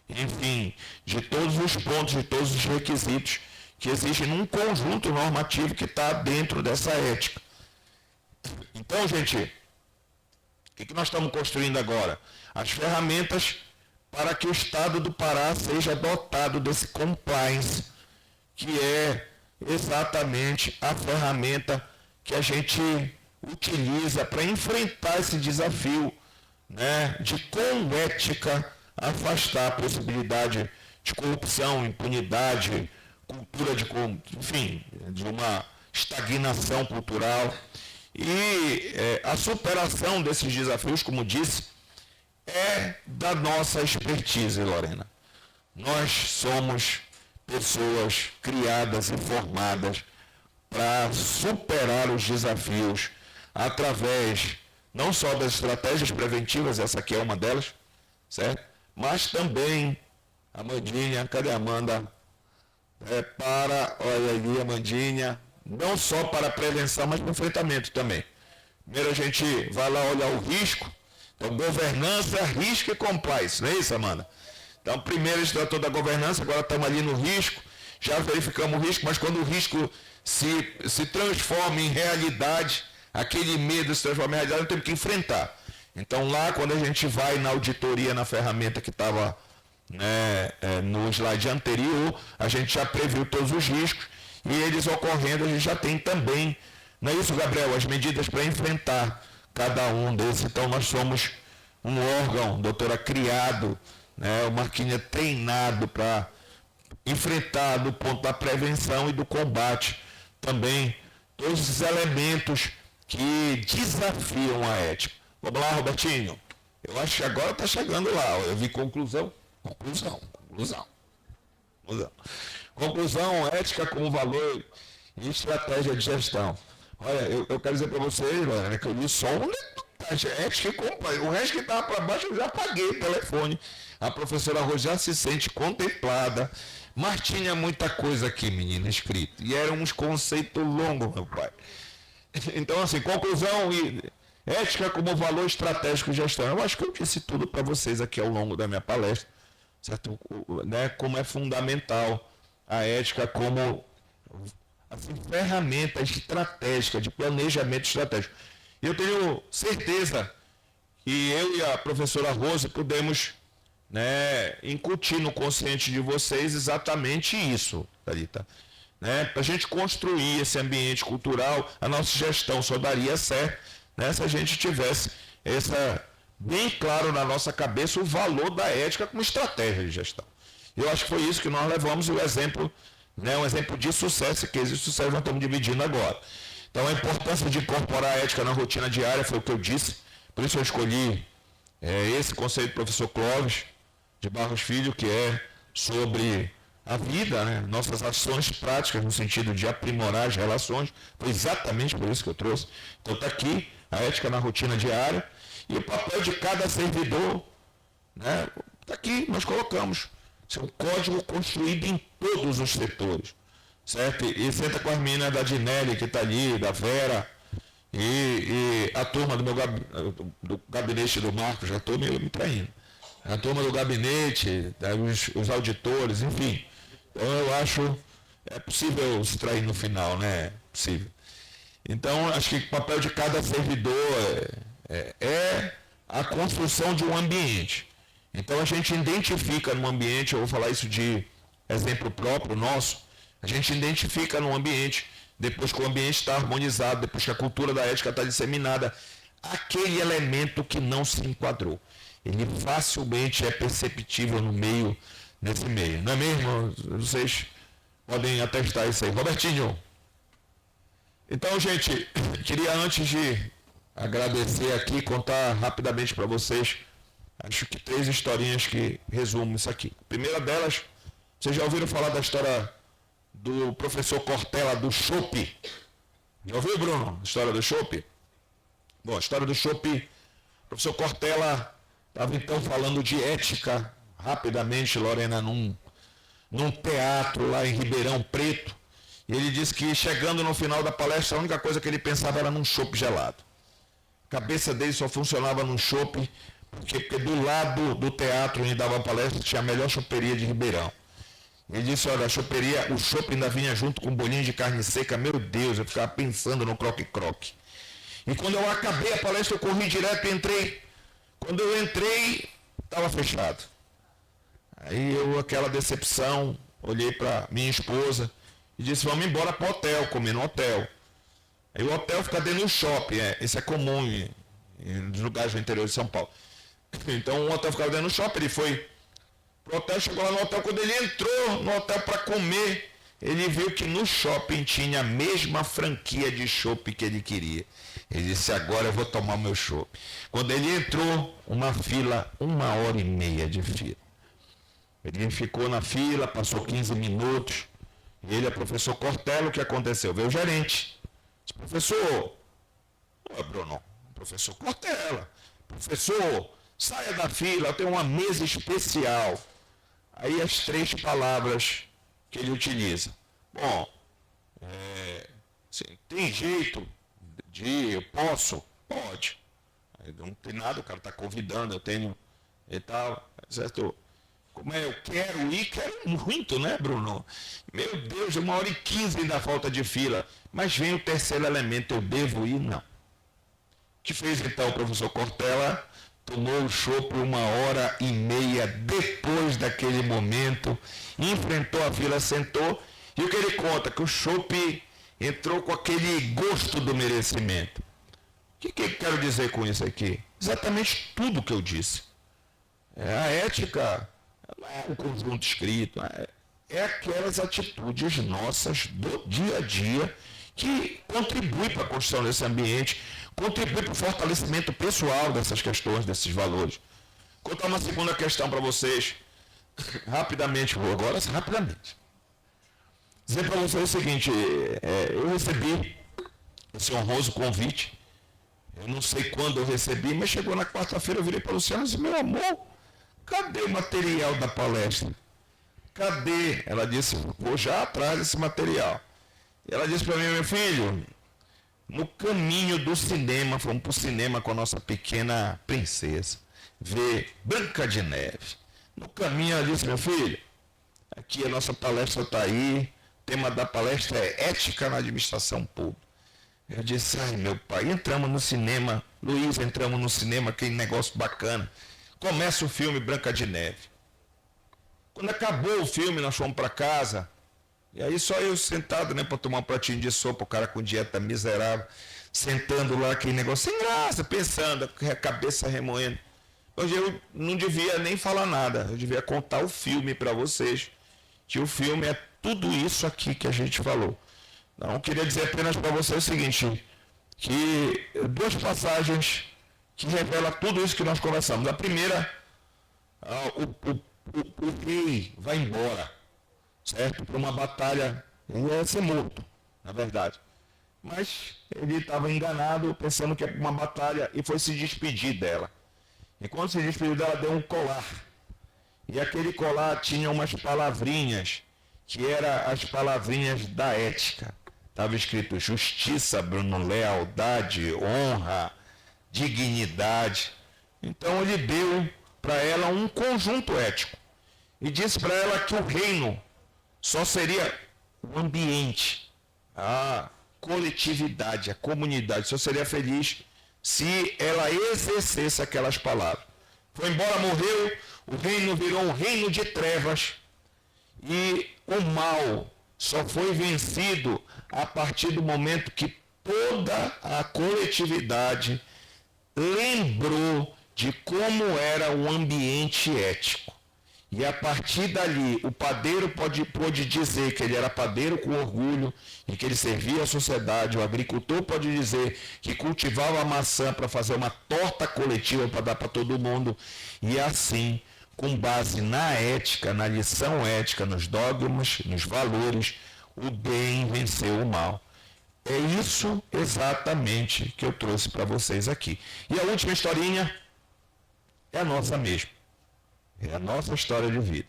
enfim, de todos os pontos, de todos os requisitos que existem num conjunto normativo que está dentro dessa ética. Então, gente, o que nós estamos construindo agora? As ferramentas para que o Estado do Pará seja dotado desse compliance, que é exatamente a ferramenta que a gente utiliza para enfrentar esse desafio, né, de com ética afastar a possibilidade de corrupção, impunidade, cultura de, enfim, de uma estagnação cultural. E a superação desses desafios, como disse, é da nossa expertise, Lorena. Nós somos pessoas criadas e formadas para superar os desafios através não só das estratégias preventivas, essa aqui é uma delas, certo? Mas também, Amandinha, cadê a Amanda? Olha ali, Amandinha, não só para prevenção, mas para enfrentamento também. Primeiro a gente vai lá olhar o risco, então governança, risco e compliance, não é isso, Amanda? Então primeiro a gente tratou da governança, agora estamos ali no risco, já verificamos o risco, mas quando o risco se transforma em realidade, aquele medo se transforma em realidade, nós temos que enfrentar. Então lá, quando a gente vai na auditoria, na ferramenta que estava no slide anterior, a gente já previu todos os riscos e eles ocorrendo, a gente já tem também, não é isso, Gabriel, as medidas para enfrentar cada um desses. Então nós somos um órgão, doutora, criado, o Marquinhos treinado para enfrentar do ponto da prevenção e do combate também todos esses elementos que desafiam a ética. Vamos lá, Robertinho. Eu acho que agora está chegando lá. Eu vi conclusão. Conclusão, ética como valor e estratégia de gestão. Olha, eu quero dizer para vocês, Lorena, que eu li só um detalhe, ética e compliance. O resto que estava para baixo eu já apaguei o telefone. A professora Rose já se sente contemplada. Mas tinha muita coisa aqui, menina, escrito. E eram uns conceitos longos, meu pai. Então, assim, conclusão e ética como valor estratégico de gestão. Eu acho que eu disse tudo para vocês aqui ao longo da minha palestra, certo? Como é fundamental a ética como assim, ferramenta estratégica, de planejamento estratégico. Eu tenho certeza que eu e a professora Rose pudemos incutir no consciente de vocês exatamente isso, Thalita. Para a gente construir esse ambiente cultural, a nossa gestão só daria certo se a gente tivesse bem claro na nossa cabeça o valor da ética como estratégia de gestão. Eu acho que foi isso que nós levamos o exemplo, um exemplo de sucesso, que esse sucesso nós estamos dividindo agora. Então a importância de incorporar a ética na rotina diária foi o que eu disse, por isso eu escolhi esse conceito do professor Clóvis de Barros Filho, que é sobre a vida, nossas ações práticas no sentido de aprimorar as relações. Foi exatamente por isso que eu trouxe. Então está aqui a ética na rotina diária e o papel de cada servidor, está aqui, nós colocamos. Isso é um código construído em todos os setores, certo? E senta com as meninas da Dinelli, que está ali, da Vera, e a turma do gabinete do Marcos, já estou me traindo. A turma do gabinete, os auditores, enfim. Então eu acho é possível se trair no final, né? Possível. Então acho que o papel de cada servidor é a construção de um ambiente. Então a gente identifica no ambiente, eu vou falar isso de exemplo próprio nosso, a gente identifica no ambiente, depois que o ambiente está harmonizado, depois que a cultura da ética está disseminada, aquele elemento que não se enquadrou. Ele facilmente é perceptível nesse meio. Não é mesmo? Vocês podem atestar isso aí. Robertinho. Então, gente, queria antes de agradecer aqui, contar rapidamente para vocês, acho que 3 historinhas que resumem isso aqui. A primeira delas, vocês já ouviram falar da história do professor Cortella do chopp? Já ouviu, Bruno? A história do chopp? Bom, a história do chopp, o professor Cortella estava então falando de ética, rapidamente, Lorena, num teatro lá em Ribeirão Preto, e ele disse que chegando no final da palestra, a única coisa que ele pensava era num chopp gelado. A cabeça dele só funcionava num chopp, porque do lado do teatro onde dava a palestra tinha a melhor choperia de Ribeirão. Ele disse, olha, o chopp ainda vinha junto com um bolinho de carne seca, meu Deus, eu ficava pensando no croque-croque. E quando eu acabei a palestra, eu corri direto e entrei. Quando eu entrei, estava fechado. Aí aquela decepção, olhei para minha esposa e disse, vamos embora para o hotel, comer no hotel. Aí o hotel fica dentro do shopping, isso é comum nos lugares do interior de São Paulo. Então o hotel ficava dentro do shopping, ele foi pro hotel, chegou lá no hotel, quando ele entrou no hotel para comer, ele viu que no shopping tinha a mesma franquia de chopp que ele queria. Ele disse, agora eu vou tomar o meu chopp. Quando ele entrou, uma fila, 1h30 de fila. Ele ficou na fila, passou 15 minutos. Ele é professor Cortella, o que aconteceu? Veio o gerente. Disse, professor, Bruno, professor Cortella, professor, saia da fila, eu tenho uma mesa especial. Aí as 3 palavras que ele utiliza. Bom, assim, tem jeito de eu posso? Pode. Aí não tem nada, o cara está convidando, eu tenho e tal, certo? Como eu quero ir, quero muito, né, Bruno? Meu Deus, 1h15 ainda falta de fila. Mas vem o terceiro elemento, eu devo ir? Não. O que fez então o professor Cortella? Tomou o chopp 1h30 depois daquele momento, enfrentou a fila, sentou, e o que ele conta? Que o chopp entrou com aquele gosto do merecimento. O que eu quero dizer com isso aqui? Exatamente tudo que eu disse. A ética não é um conjunto escrito, é aquelas atitudes nossas do dia a dia que contribuem para a construção desse ambiente, contribui para o fortalecimento pessoal dessas questões, desses valores. Vou contar uma segunda questão para vocês, rapidamente, rapidamente. Dizer para vocês o seguinte, eu recebi esse honroso convite, eu não sei quando eu recebi, mas chegou na quarta-feira, eu virei para a Luciana e disse, meu amor, cadê o material da palestra? Cadê? Ela disse, vou já atrás desse material. E ela disse para mim, meu filho, no caminho do cinema, fomos para o cinema com a nossa pequena princesa, ver Branca de Neve. No caminho ela disse, meu filho, aqui a nossa palestra está aí, o tema da palestra é ética na administração pública. Eu disse, ai meu pai, entramos no cinema, Luiz, entramos no cinema, aquele negócio bacana. Começa o filme Branca de Neve. Quando acabou o filme, nós fomos para casa. E aí só eu sentado, né, para tomar um pratinho de sopa, o cara com dieta miserável, sentando lá, aquele negócio sem graça, pensando, a cabeça remoendo. Hoje eu não devia nem falar nada, eu devia contar o filme para vocês, que o filme é tudo isso aqui que a gente falou. Então, eu queria dizer apenas para vocês o seguinte, que 2 passagens que revelam tudo isso que nós conversamos. A primeira, o rei vai embora, certo? Para uma batalha, ele ia ser morto, na verdade. Mas ele estava enganado, pensando que era uma batalha, e foi se despedir dela. E quando se despediu dela, deu um colar. E aquele colar tinha umas palavrinhas, que eram as palavrinhas da ética. Estava escrito justiça, Bruno, lealdade, honra, dignidade. Então ele deu para ela um conjunto ético. E disse para ela que o reino só seria o ambiente, a coletividade, a comunidade, só seria feliz se ela exercesse aquelas palavras. Foi embora, morreu, o reino virou um reino de trevas e o mal só foi vencido a partir do momento que toda a coletividade lembrou de como era o ambiente ético. E a partir dali, o padeiro pode dizer que ele era padeiro com orgulho e que ele servia a sociedade. O agricultor pode dizer que cultivava a maçã para fazer uma torta coletiva para dar para todo mundo. E assim, com base na ética, na lição ética, nos dogmas, nos valores, o bem venceu o mal. É isso exatamente que eu trouxe para vocês aqui. E a última historinha é a nossa mesmo. É a nossa história de vida.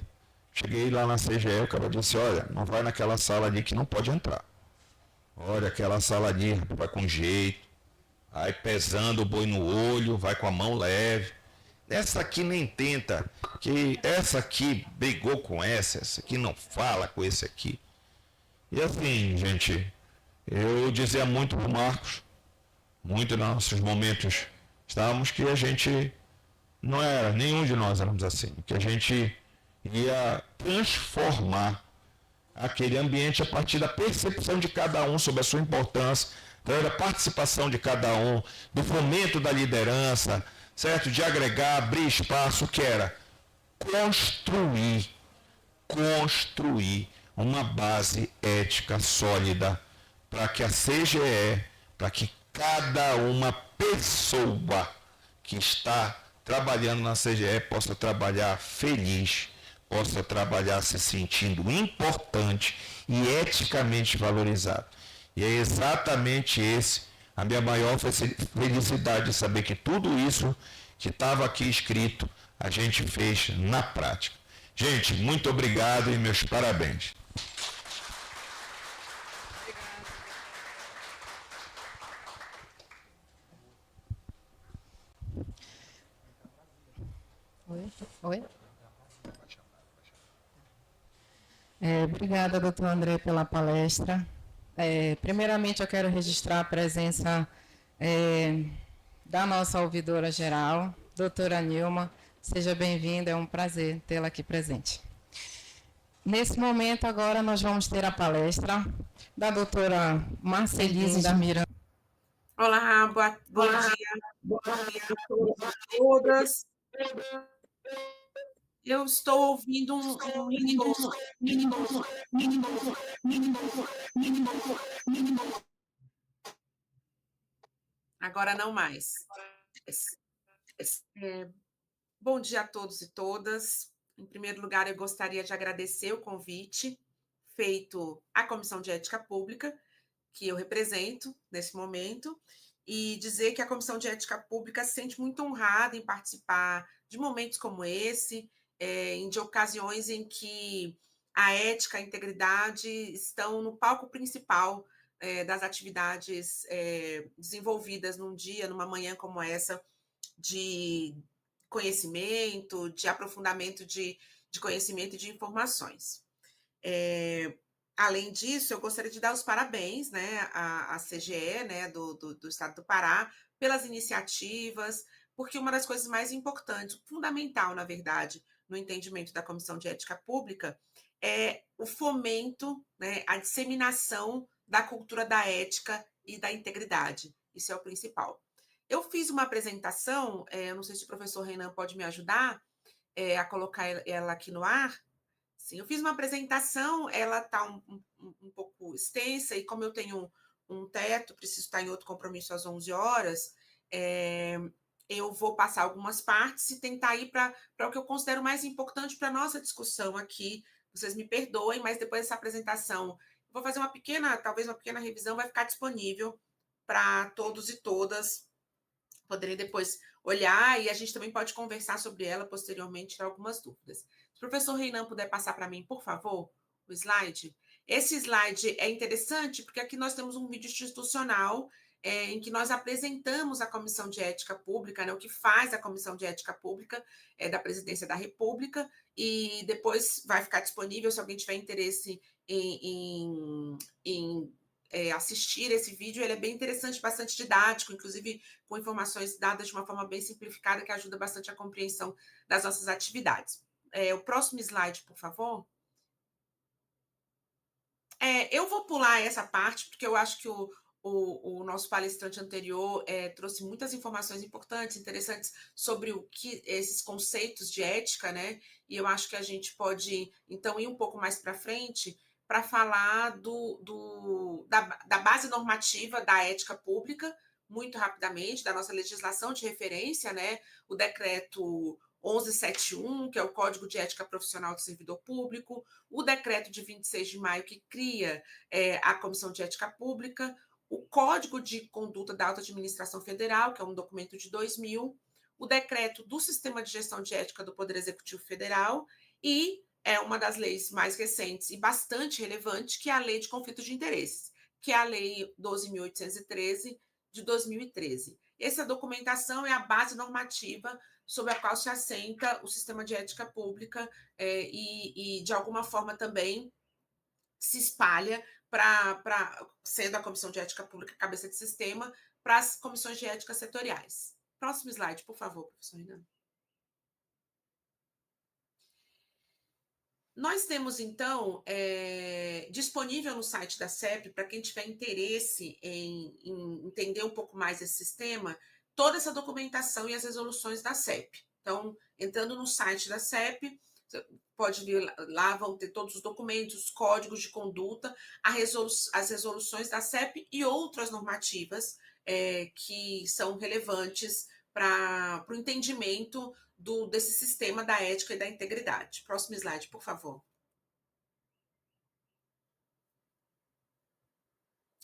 Cheguei lá na CGE, o cara disse, olha, não vai naquela sala ali que não pode entrar. Olha, aquela sala ali, vai com jeito, vai pesando o boi no olho, vai com a mão leve. Essa aqui nem tenta, que essa aqui brigou com essa aqui não fala com esse aqui. E assim, gente, eu dizia muito para o Marcos, muito nos nossos momentos, estávamos que a gente não era, nenhum de nós éramos assim, que a gente ia transformar aquele ambiente a partir da percepção de cada um sobre a sua importância, da participação de cada um, do fomento da liderança, certo? De agregar, abrir espaço, que era construir uma base ética sólida para que a CGE, para que cada uma pessoa que está trabalhando na CGE possa trabalhar feliz, possa trabalhar se sentindo importante e eticamente valorizado. E é exatamente esse a minha maior felicidade de saber que tudo isso que estava aqui escrito a gente fez na prática. Gente, muito obrigado e meus parabéns. Oi? Obrigada, doutor André, pela palestra. Primeiramente, eu quero registrar a presença da nossa ouvidora geral, doutora Nilma. Seja bem-vinda, é um prazer tê-la aqui presente. Nesse momento, agora, nós vamos ter a palestra da doutora Marcelise de Miranda. Olá, bom dia a todos e todas. Eu estou ouvindo um mínimo. Agora não mais. Bom dia a todos e todas. Em primeiro lugar, eu gostaria de agradecer o convite feito à Comissão de Ética Pública, que eu represento nesse momento, e dizer que a Comissão de Ética Pública se sente muito honrada em participar de momentos como esse, de ocasiões em que a ética, a integridade estão no palco principal das atividades desenvolvidas num dia, numa manhã como essa, de conhecimento, de aprofundamento de conhecimento e de informações. Além disso, eu gostaria de dar os parabéns, né, à CGE, né, do Estado do Pará, pelas iniciativas, porque uma das coisas mais importantes, fundamental, na verdade, no entendimento da Comissão de Ética Pública, é o fomento, né, a disseminação da cultura da ética e da integridade. Isso é o principal. Eu fiz uma apresentação, não sei se o professor Renan pode me ajudar a colocar ela aqui no ar. Sim, eu fiz uma apresentação, ela está um pouco extensa, e como eu tenho um teto, preciso estar em outro compromisso às 11 horas, eu vou passar algumas partes e tentar ir para o que eu considero mais importante para a nossa discussão aqui. Vocês me perdoem, mas depois dessa apresentação, eu vou fazer talvez uma pequena revisão, vai ficar disponível para todos e todas poderem depois olhar, e a gente também pode conversar sobre ela posteriormente, tirar algumas dúvidas. Se o professor Reinan puder passar para mim, por favor, o slide. Esse slide é interessante porque aqui nós temos um vídeo institucional em que nós apresentamos a Comissão de Ética Pública, né, o que faz a Comissão de Ética Pública da Presidência da República, e depois vai ficar disponível se alguém tiver interesse em assistir esse vídeo. Ele é bem interessante, bastante didático, inclusive com informações dadas de uma forma bem simplificada, que ajuda bastante a compreensão das nossas atividades. O próximo slide, por favor. Eu vou pular essa parte, porque eu acho que o nosso palestrante anterior trouxe muitas informações importantes, interessantes sobre esses conceitos de ética, né? E eu acho que a gente pode, então, ir um pouco mais para frente para falar da base normativa da ética pública, muito rapidamente, da nossa legislação de referência, né? O decreto 1171, que é o Código de Ética Profissional do Servidor Público, o decreto de 26 de maio, que cria a Comissão de Ética Pública, o Código de Conduta da Alta Administração Federal, que é um documento de 2000, o decreto do Sistema de Gestão de Ética do Poder Executivo Federal, e uma das leis mais recentes e bastante relevante, que é a Lei de Conflitos de Interesses, que é a Lei 12.813 de 2013. Essa documentação é a base normativa sobre a qual se assenta o sistema de ética pública e de alguma forma, também se espalha sendo a Comissão de Ética Pública cabeça de sistema, para as comissões de ética setoriais. Próximo slide, por favor, professor Renan. Nós temos, então, disponível no site da CEP, para quem tiver interesse em entender um pouco mais esse sistema, toda essa documentação e as resoluções da CEP. Então, entrando no site da CEP, você pode vir lá, vão ter todos os documentos, os códigos de conduta, as resoluções da CEP e outras normativas que são relevantes para o entendimento desse sistema da ética e da integridade. Próximo slide, por favor.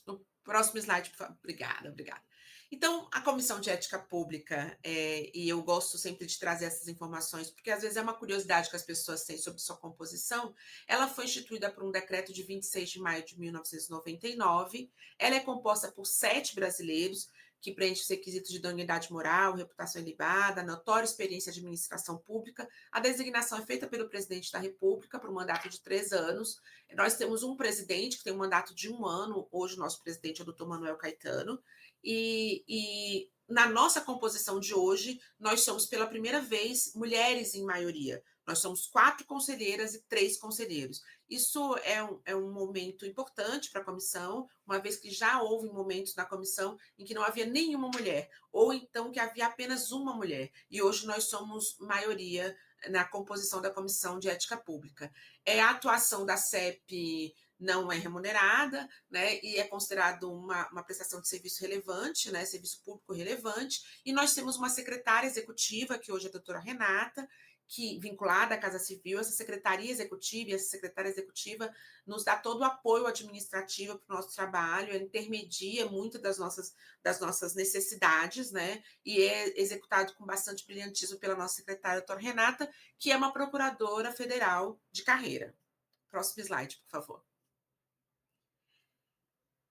No próximo slide, por favor. Obrigada, obrigada. Então, a Comissão de Ética Pública, e eu gosto sempre de trazer essas informações, porque às vezes é uma curiosidade que as pessoas têm sobre sua composição, ela foi instituída por um decreto de 26 de maio de 1999, ela é composta por 7 brasileiros, que preenche os requisitos de idoneidade moral, reputação ilibada, notória experiência de administração pública. A designação é feita pelo presidente da República por um mandato de 3 anos. Nós temos um presidente que tem um mandato de 1 ano, hoje o nosso presidente é o doutor Manuel Caetano, e na nossa composição de hoje, nós somos pela primeira vez mulheres em maioria. Nós somos 4 conselheiras e 3 conselheiros. Isso é um momento importante para a comissão, uma vez que já houve momentos na comissão em que não havia nenhuma mulher, ou então que havia apenas uma mulher. E hoje nós somos maioria na composição da Comissão de Ética Pública. A atuação da CEP não é remunerada, né, e é considerado uma prestação de serviço relevante, né, serviço público relevante, e nós temos uma secretária executiva, que hoje é a doutora Renata, que vinculada à Casa Civil, essa secretaria executiva e essa secretária executiva nos dá todo o apoio administrativo para o nosso trabalho, intermedia muito das nossas necessidades, né? E é executado com bastante brilhantismo pela nossa secretária, doutora Renata, que é uma procuradora federal de carreira. Próximo slide, por favor.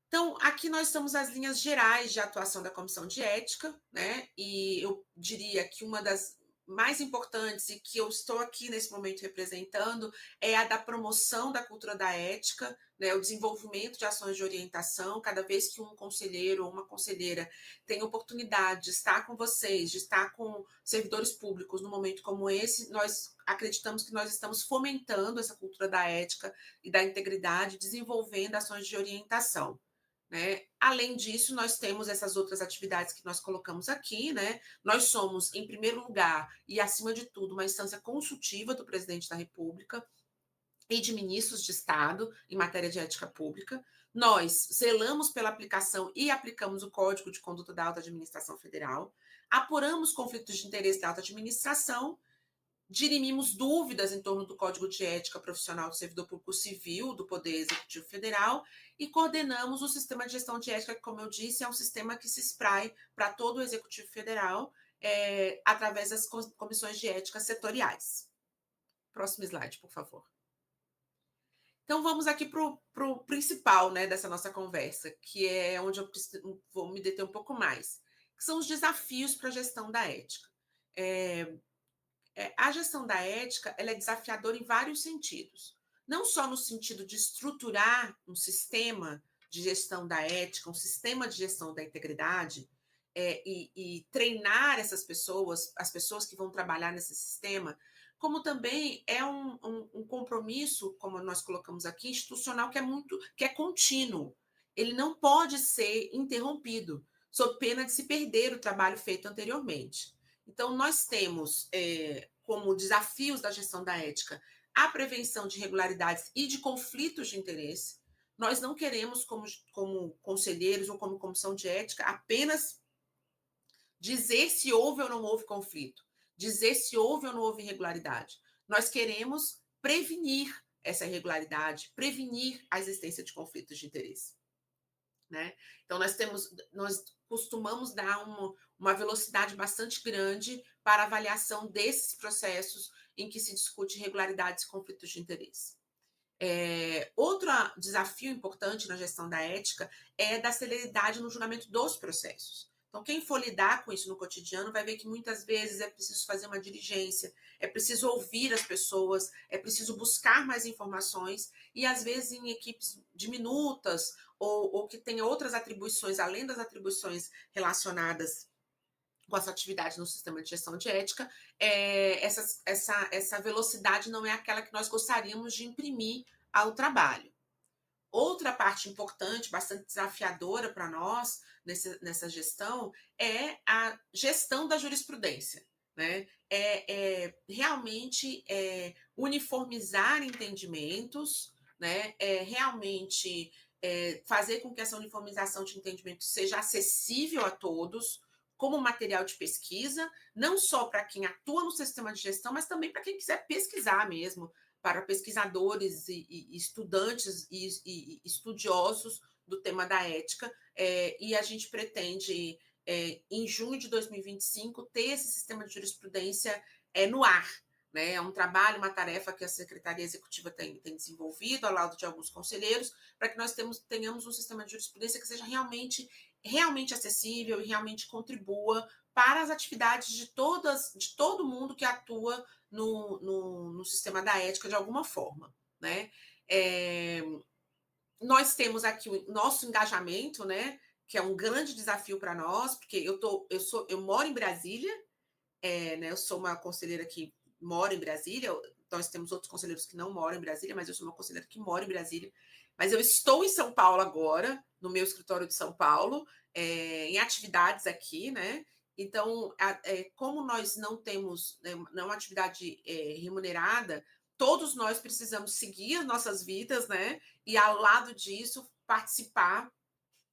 Então, aqui nós temos as linhas gerais de atuação da Comissão de Ética, né? E eu diria que uma das mais importantes e que eu estou aqui nesse momento representando é a da promoção da cultura da ética, né? O desenvolvimento de ações de orientação. Cada vez que um conselheiro ou uma conselheira tem oportunidade de estar com vocês, de estar com servidores públicos num momento como esse, nós acreditamos que nós estamos fomentando essa cultura da ética e da integridade, desenvolvendo ações de orientação. Né? Além disso, nós temos essas outras atividades que nós colocamos aqui, né? Nós somos, em primeiro lugar, e acima de tudo, uma instância consultiva do presidente da República e de ministros de Estado em matéria de ética pública. Nós zelamos pela aplicação e aplicamos o Código de Conduta da Alta Administração Federal, apuramos conflitos de interesse da alta administração, dirimimos dúvidas em torno do Código de Ética Profissional do Servidor Público Civil do Poder Executivo Federal e coordenamos o sistema de gestão de ética, que, como eu disse, é um sistema que se espraia para todo o Executivo Federal através das comissões de ética setoriais. Próximo slide, por favor. Então, vamos aqui para o principal, né, dessa nossa conversa, que é onde eu vou me deter um pouco mais, que são os desafios para a gestão da ética. A gestão da ética ela é desafiadora em vários sentidos. Não só no sentido de estruturar um sistema de gestão da ética, um sistema de gestão da integridade, e treinar essas pessoas, as pessoas que vão trabalhar nesse sistema, como também é um compromisso, como nós colocamos aqui, institucional, que é contínuo. Ele não pode ser interrompido, sob pena de se perder o trabalho feito anteriormente. Então, nós temos como desafios da gestão da ética a prevenção de irregularidades e de conflitos de interesse. Nós não queremos, como conselheiros ou como comissão de ética, apenas dizer se houve ou não houve conflito, dizer se houve ou não houve irregularidade. Nós queremos prevenir essa irregularidade, prevenir a existência de conflitos de interesse. Né? Então, nós costumamos dar uma velocidade bastante grande para a avaliação desses processos em que se discute irregularidades e conflitos de interesse. Outro desafio importante na gestão da ética é da celeridade no julgamento dos processos. Então, quem for lidar com isso no cotidiano vai ver que muitas vezes é preciso fazer uma diligência, é preciso ouvir as pessoas, é preciso buscar mais informações, e às vezes em equipes diminutas ou que tenha outras atribuições, além das atribuições relacionadas com essa atividade no sistema de gestão de ética, essa velocidade não é aquela que nós gostaríamos de imprimir ao trabalho. Outra parte importante, bastante desafiadora para nós nessa gestão, é a gestão da jurisprudência. Né? Realmente uniformizar entendimentos, né? Realmente fazer com que essa uniformização de entendimento seja acessível a todos, como material de pesquisa, não só para quem atua no sistema de gestão, mas também para quem quiser pesquisar mesmo, para pesquisadores e estudantes e estudiosos do tema da ética, e a gente pretende, em junho de 2025, ter esse sistema de jurisprudência no ar. Né? É um trabalho, uma tarefa que a Secretaria Executiva tem desenvolvido, ao lado de alguns conselheiros, para que nós tenhamos um sistema de jurisprudência que seja realmente acessível e realmente contribua para as atividades de todo mundo que atua no sistema da ética de alguma forma. Né? Nós temos aqui o nosso engajamento, né, que é um grande desafio para nós, porque eu moro em Brasília, né, eu sou uma conselheira que mora em Brasília, nós temos outros conselheiros que não moram em Brasília, mas eu sou uma conselheira que mora em Brasília. Mas eu estou em São Paulo agora, no meu escritório de São Paulo, em atividades aqui, né? Então, como nós não temos uma atividade remunerada, todos nós precisamos seguir as nossas vidas, né? E, ao lado disso, participar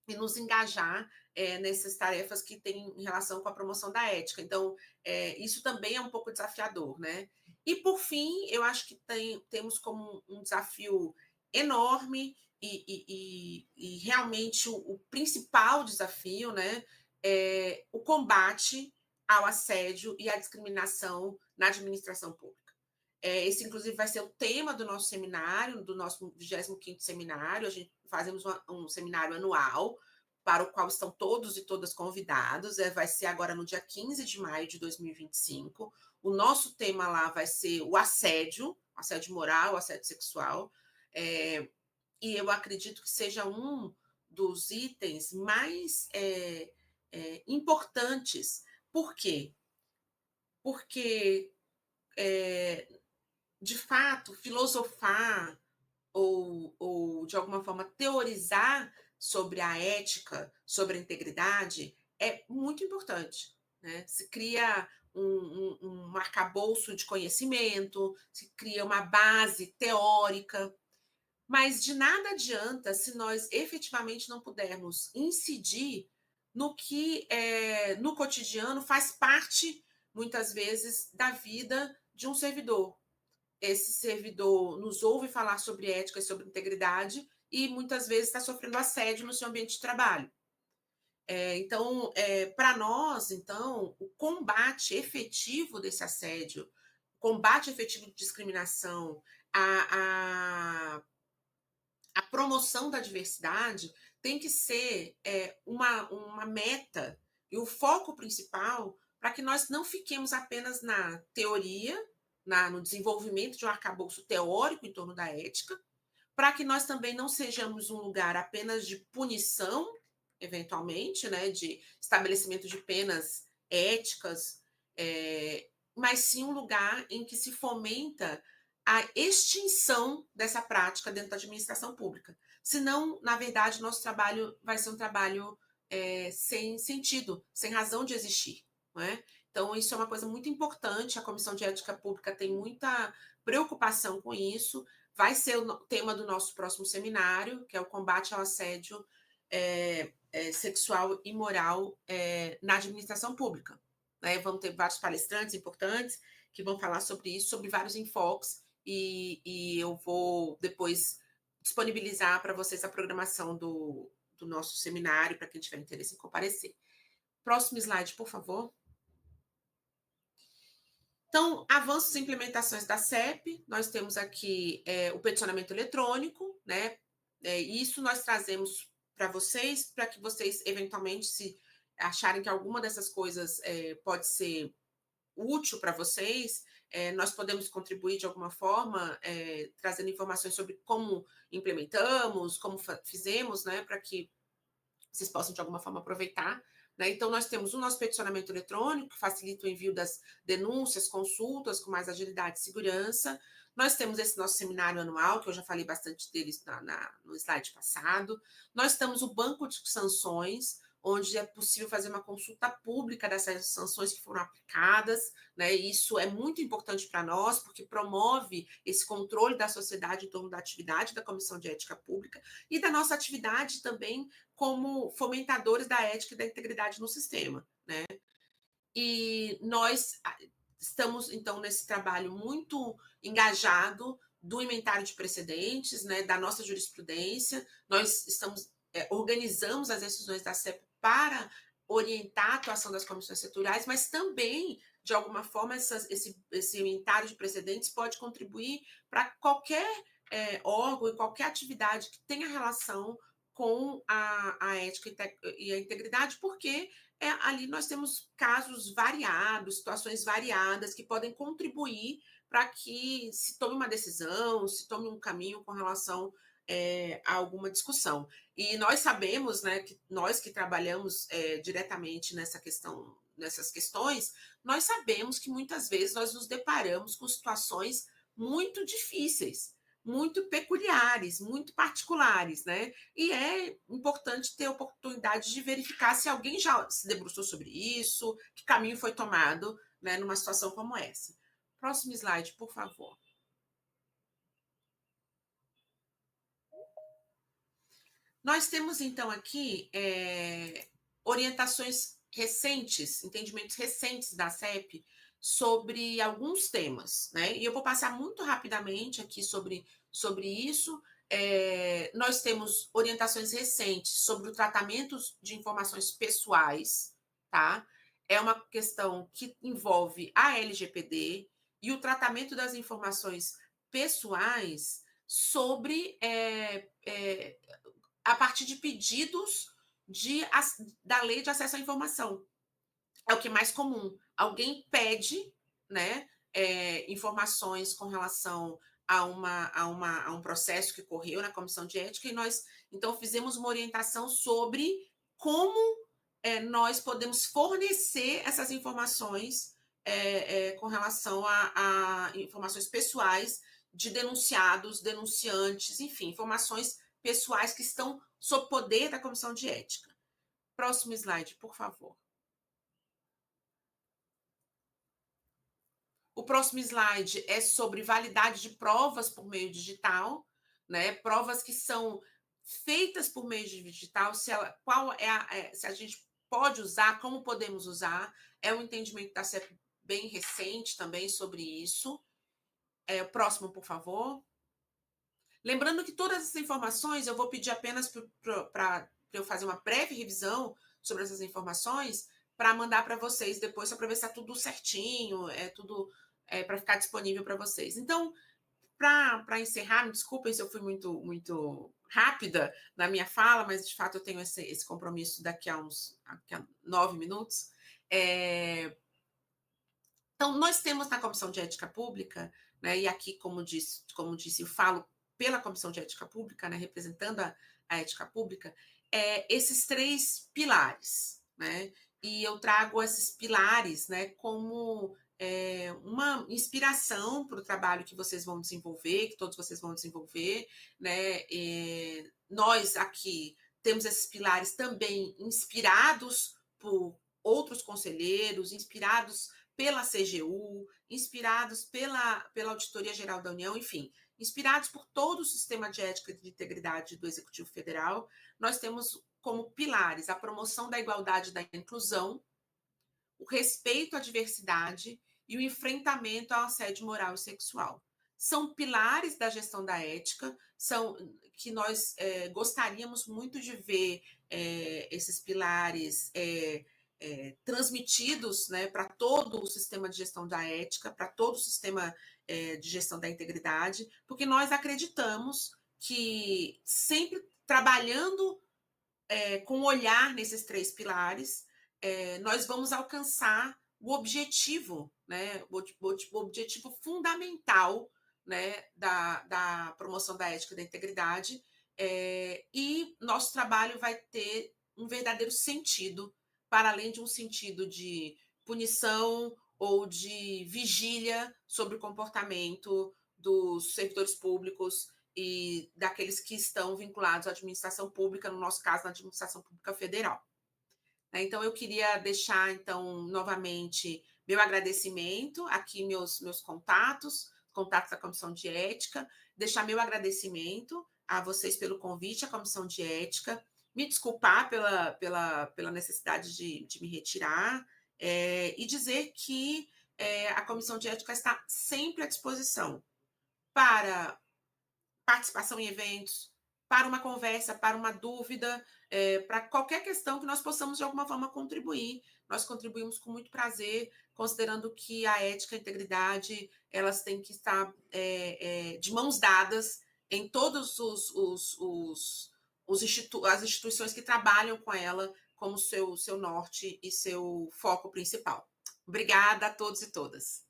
e nos engajar nessas tarefas que têm relação com a promoção da ética. Então, isso também é um pouco desafiador, né? E, por fim, eu acho que temos como um desafio enorme e realmente o principal desafio, né, é o combate ao assédio e à discriminação na administração pública. Esse, inclusive, vai ser o tema do nosso seminário, do nosso 25º seminário. A gente fazemos um seminário anual, para o qual estão todos e todas convidados. Vai ser agora no dia 15 de maio de 2025. O nosso tema lá vai ser o assédio moral, assédio sexual. E eu acredito que seja um dos itens mais importantes. Por quê? Porque, de fato, filosofar ou, de alguma forma, teorizar sobre a ética, sobre a integridade, é muito importante. Né? Se cria um arcabouço de conhecimento, se cria uma base teórica, mas de nada adianta se nós efetivamente não pudermos incidir no que no cotidiano faz parte, muitas vezes, da vida de um servidor. Esse servidor nos ouve falar sobre ética e sobre integridade e muitas vezes está sofrendo assédio no seu ambiente de trabalho. Então, para nós, então, o combate efetivo desse assédio, o combate efetivo de discriminação, a promoção da diversidade tem que ser uma meta e o foco principal para que nós não fiquemos apenas na teoria, no desenvolvimento de um arcabouço teórico em torno da ética, para que nós também não sejamos um lugar apenas de punição, eventualmente, né, de estabelecimento de penas éticas, mas sim um lugar em que se fomenta a extinção dessa prática dentro da administração pública. Senão, na verdade, nosso trabalho vai ser um trabalho sem sentido, sem razão de existir. Não é? Então, isso é uma coisa muito importante. A Comissão de Ética Pública tem muita preocupação com isso. Vai ser o tema do nosso próximo seminário, que é o combate ao assédio sexual e moral na administração pública. Né? Vamos ter vários palestrantes importantes que vão falar sobre isso, sobre vários enfoques, e eu vou depois disponibilizar para vocês a programação do nosso seminário, para quem tiver interesse em comparecer. Próximo slide, por favor. Então, avanços e implementações da CEP, nós temos aqui o peticionamento eletrônico, né? Isso nós trazemos para vocês, para que vocês, eventualmente, se acharem que alguma dessas coisas pode ser útil para vocês, nós podemos contribuir de alguma forma, trazendo informações sobre como implementamos, como fizemos, né? Para que vocês possam, de alguma forma, aproveitar né? Então, nós temos o nosso peticionamento eletrônico, que facilita o envio das denúncias, consultas com mais agilidade e segurança. Nós temos esse nosso seminário anual, que eu já falei bastante deles no slide passado. Nós temos o banco de sanções, onde é possível fazer uma consulta pública dessas sanções que foram aplicadas, né? Isso é muito importante para nós, porque promove esse controle da sociedade em torno da atividade da Comissão de Ética Pública e da nossa atividade também como fomentadores da ética e da integridade no sistema, né? E nós estamos, então, nesse trabalho muito engajado do inventário de precedentes, né, da nossa jurisprudência. Nós organizamos as decisões da CEP para orientar a atuação das comissões setoriais, mas também, de alguma forma, esse inventário de precedentes pode contribuir para qualquer órgão e qualquer atividade que tenha relação com a ética e a integridade, porque ali nós temos casos variados, situações variadas que podem contribuir para que se tome uma decisão, se tome um caminho com relação a alguma discussão. E nós sabemos, né, que nós que trabalhamos diretamente nessas questões, nós sabemos que muitas vezes nós nos deparamos com situações muito difíceis, muito peculiares, muito particulares, né? E é importante ter a oportunidade de verificar se alguém já se debruçou sobre isso, que caminho foi tomado, né, numa situação como essa. Próximo slide, por favor. Nós temos, então, aqui orientações recentes, entendimentos recentes da CEP sobre alguns temas, né? E eu vou passar muito rapidamente aqui sobre isso. Nós temos orientações recentes sobre o tratamento de informações pessoais, tá? É uma questão que envolve a LGPD e o tratamento das informações pessoais sobre a partir de pedidos da lei de acesso à informação. É o que é mais comum. Alguém pede, né, informações com relação a um processo que ocorreu na comissão de ética e nós, então, fizemos uma orientação sobre como nós podemos fornecer essas informações com relação a informações pessoais de denunciados, denunciantes, enfim, informações pessoais que estão sob poder da comissão de ética. Próximo slide, por favor. O próximo slide é sobre validade de provas por meio digital, né? Provas que são feitas por meio digital, se a gente pode usar, como podemos usar. É um entendimento da CEP bem recente também sobre isso. O próximo, por favor. Lembrando que todas essas informações eu vou pedir apenas para eu fazer uma breve revisão sobre essas informações para mandar para vocês depois, só para ver se está tudo certinho, tudo para ficar disponível para vocês. Então, para encerrar, me desculpem se eu fui muito rápida na minha fala, mas de fato eu tenho esse compromisso daqui a 9 minutos. Então, nós temos na Comissão de Ética Pública, né, e aqui, como disse, eu falo pela Comissão de Ética Pública, né, representando a ética pública, esses 3 pilares, né? E eu trago esses pilares, né, como uma inspiração para o trabalho que vocês vão desenvolver, que todos vocês vão desenvolver, né? Nós aqui temos esses pilares também inspirados por outros conselheiros, inspirados pela CGU, inspirados pela Auditoria Geral da União, enfim, inspirados por todo o sistema de ética e de integridade do Executivo Federal. Nós temos como pilares a promoção da igualdade e da inclusão, o respeito à diversidade e o enfrentamento ao assédio moral e sexual. São pilares da gestão da ética, que nós gostaríamos muito de ver esses pilares transmitidos, né, para todo o sistema de gestão da ética, para todo o sistema de gestão da integridade, porque nós acreditamos que sempre trabalhando com olhar nesses 3 pilares, nós vamos alcançar o objetivo, né, o objetivo fundamental, né, da promoção da ética e da integridade, e nosso trabalho vai ter um verdadeiro sentido, para além de um sentido de punição ou de vigília sobre o comportamento dos servidores públicos e daqueles que estão vinculados à administração pública, no nosso caso, na administração pública federal. Então, eu queria deixar, então, novamente, meu agradecimento, aqui meus contatos da Comissão de Ética, deixar meu agradecimento a vocês pelo convite à Comissão de Ética, me desculpar pela necessidade de me retirar, e dizer que a Comissão de Ética está sempre à disposição para participação em eventos, para uma conversa, para uma dúvida, para qualquer questão que nós possamos, de alguma forma, contribuir. Nós contribuímos com muito prazer, considerando que a ética e a integridade, elas têm que estar de mãos dadas em todas as instituições que trabalham com ela como seu norte e seu foco principal. Obrigada a todos e todas.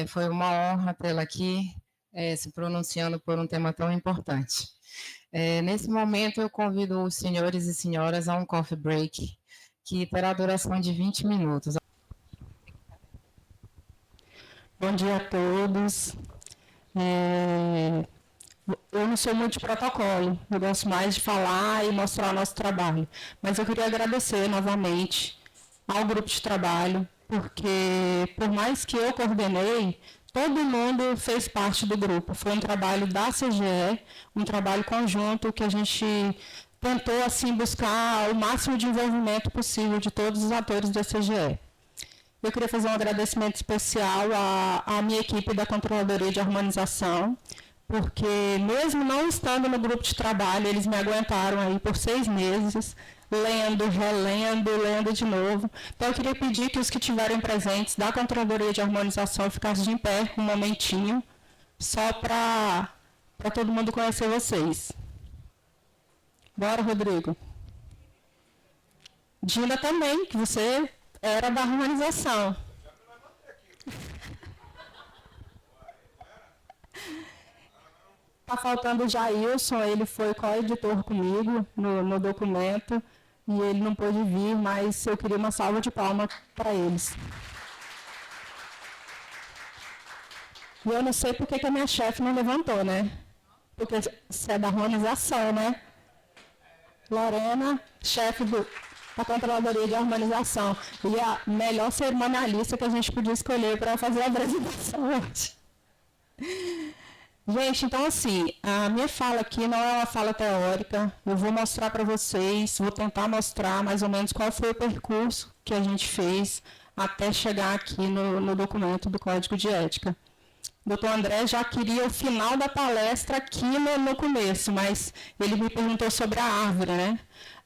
Foi uma honra tê-la aqui, se pronunciando por um tema tão importante. Nesse momento, eu convido os senhores e senhoras a um coffee break, que terá duração de 20 minutos. Bom dia a todos. Eu não sou muito de protocolo, eu gosto mais de falar e mostrar o nosso trabalho, mas eu queria agradecer novamente ao grupo de trabalho, porque por mais que eu coordenei, todo mundo fez parte do grupo. Foi um trabalho da CGE, um trabalho conjunto que a gente tentou assim buscar o máximo de envolvimento possível de todos os atores da CGE. Eu queria fazer um agradecimento especial à minha equipe da Controladoria de Harmonização, porque mesmo não estando no grupo de trabalho, eles me aguentaram aí por 6 meses, lendo, relendo, lendo de novo. Então, eu queria pedir que os que estiverem presentes da Controladoria de Harmonização ficassem de pé um momentinho, só para todo mundo conhecer vocês. Bora, Rodrigo. Dina também, que você era da harmonização. Está faltando o Jailson, ele foi co-editor comigo no documento, e ele não pôde vir, mas eu queria uma salva de palmas para eles. E eu não sei por que a minha chefe não levantou, né? Porque você é da harmonização, né? Lorena, chefe da Controladoria de Harmonização. E a melhor cerimonialista que a gente podia escolher para fazer a apresentação hoje. Gente, então assim, a minha fala aqui não é uma fala teórica, eu vou mostrar para vocês, vou tentar mostrar mais ou menos qual foi o percurso que a gente fez até chegar aqui no documento do Código de Ética. O doutor André já queria o final da palestra aqui no começo, mas ele me perguntou sobre a árvore, né?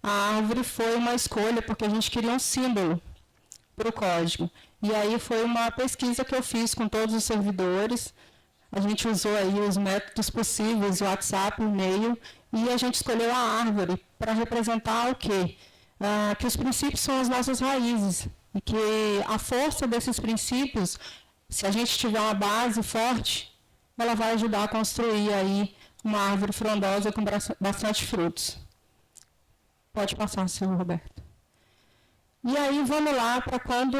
A árvore foi uma escolha porque a gente queria um símbolo para o código. E aí foi uma pesquisa que eu fiz com todos os servidores. A gente usou aí os métodos possíveis, o WhatsApp, o e-mail, e a gente escolheu a árvore para representar o quê? Que os princípios são as nossas raízes, e que a força desses princípios, se a gente tiver uma base forte, ela vai ajudar a construir aí uma árvore frondosa com bastante frutos. Pode passar, senhor Roberto. E aí vamos lá para quando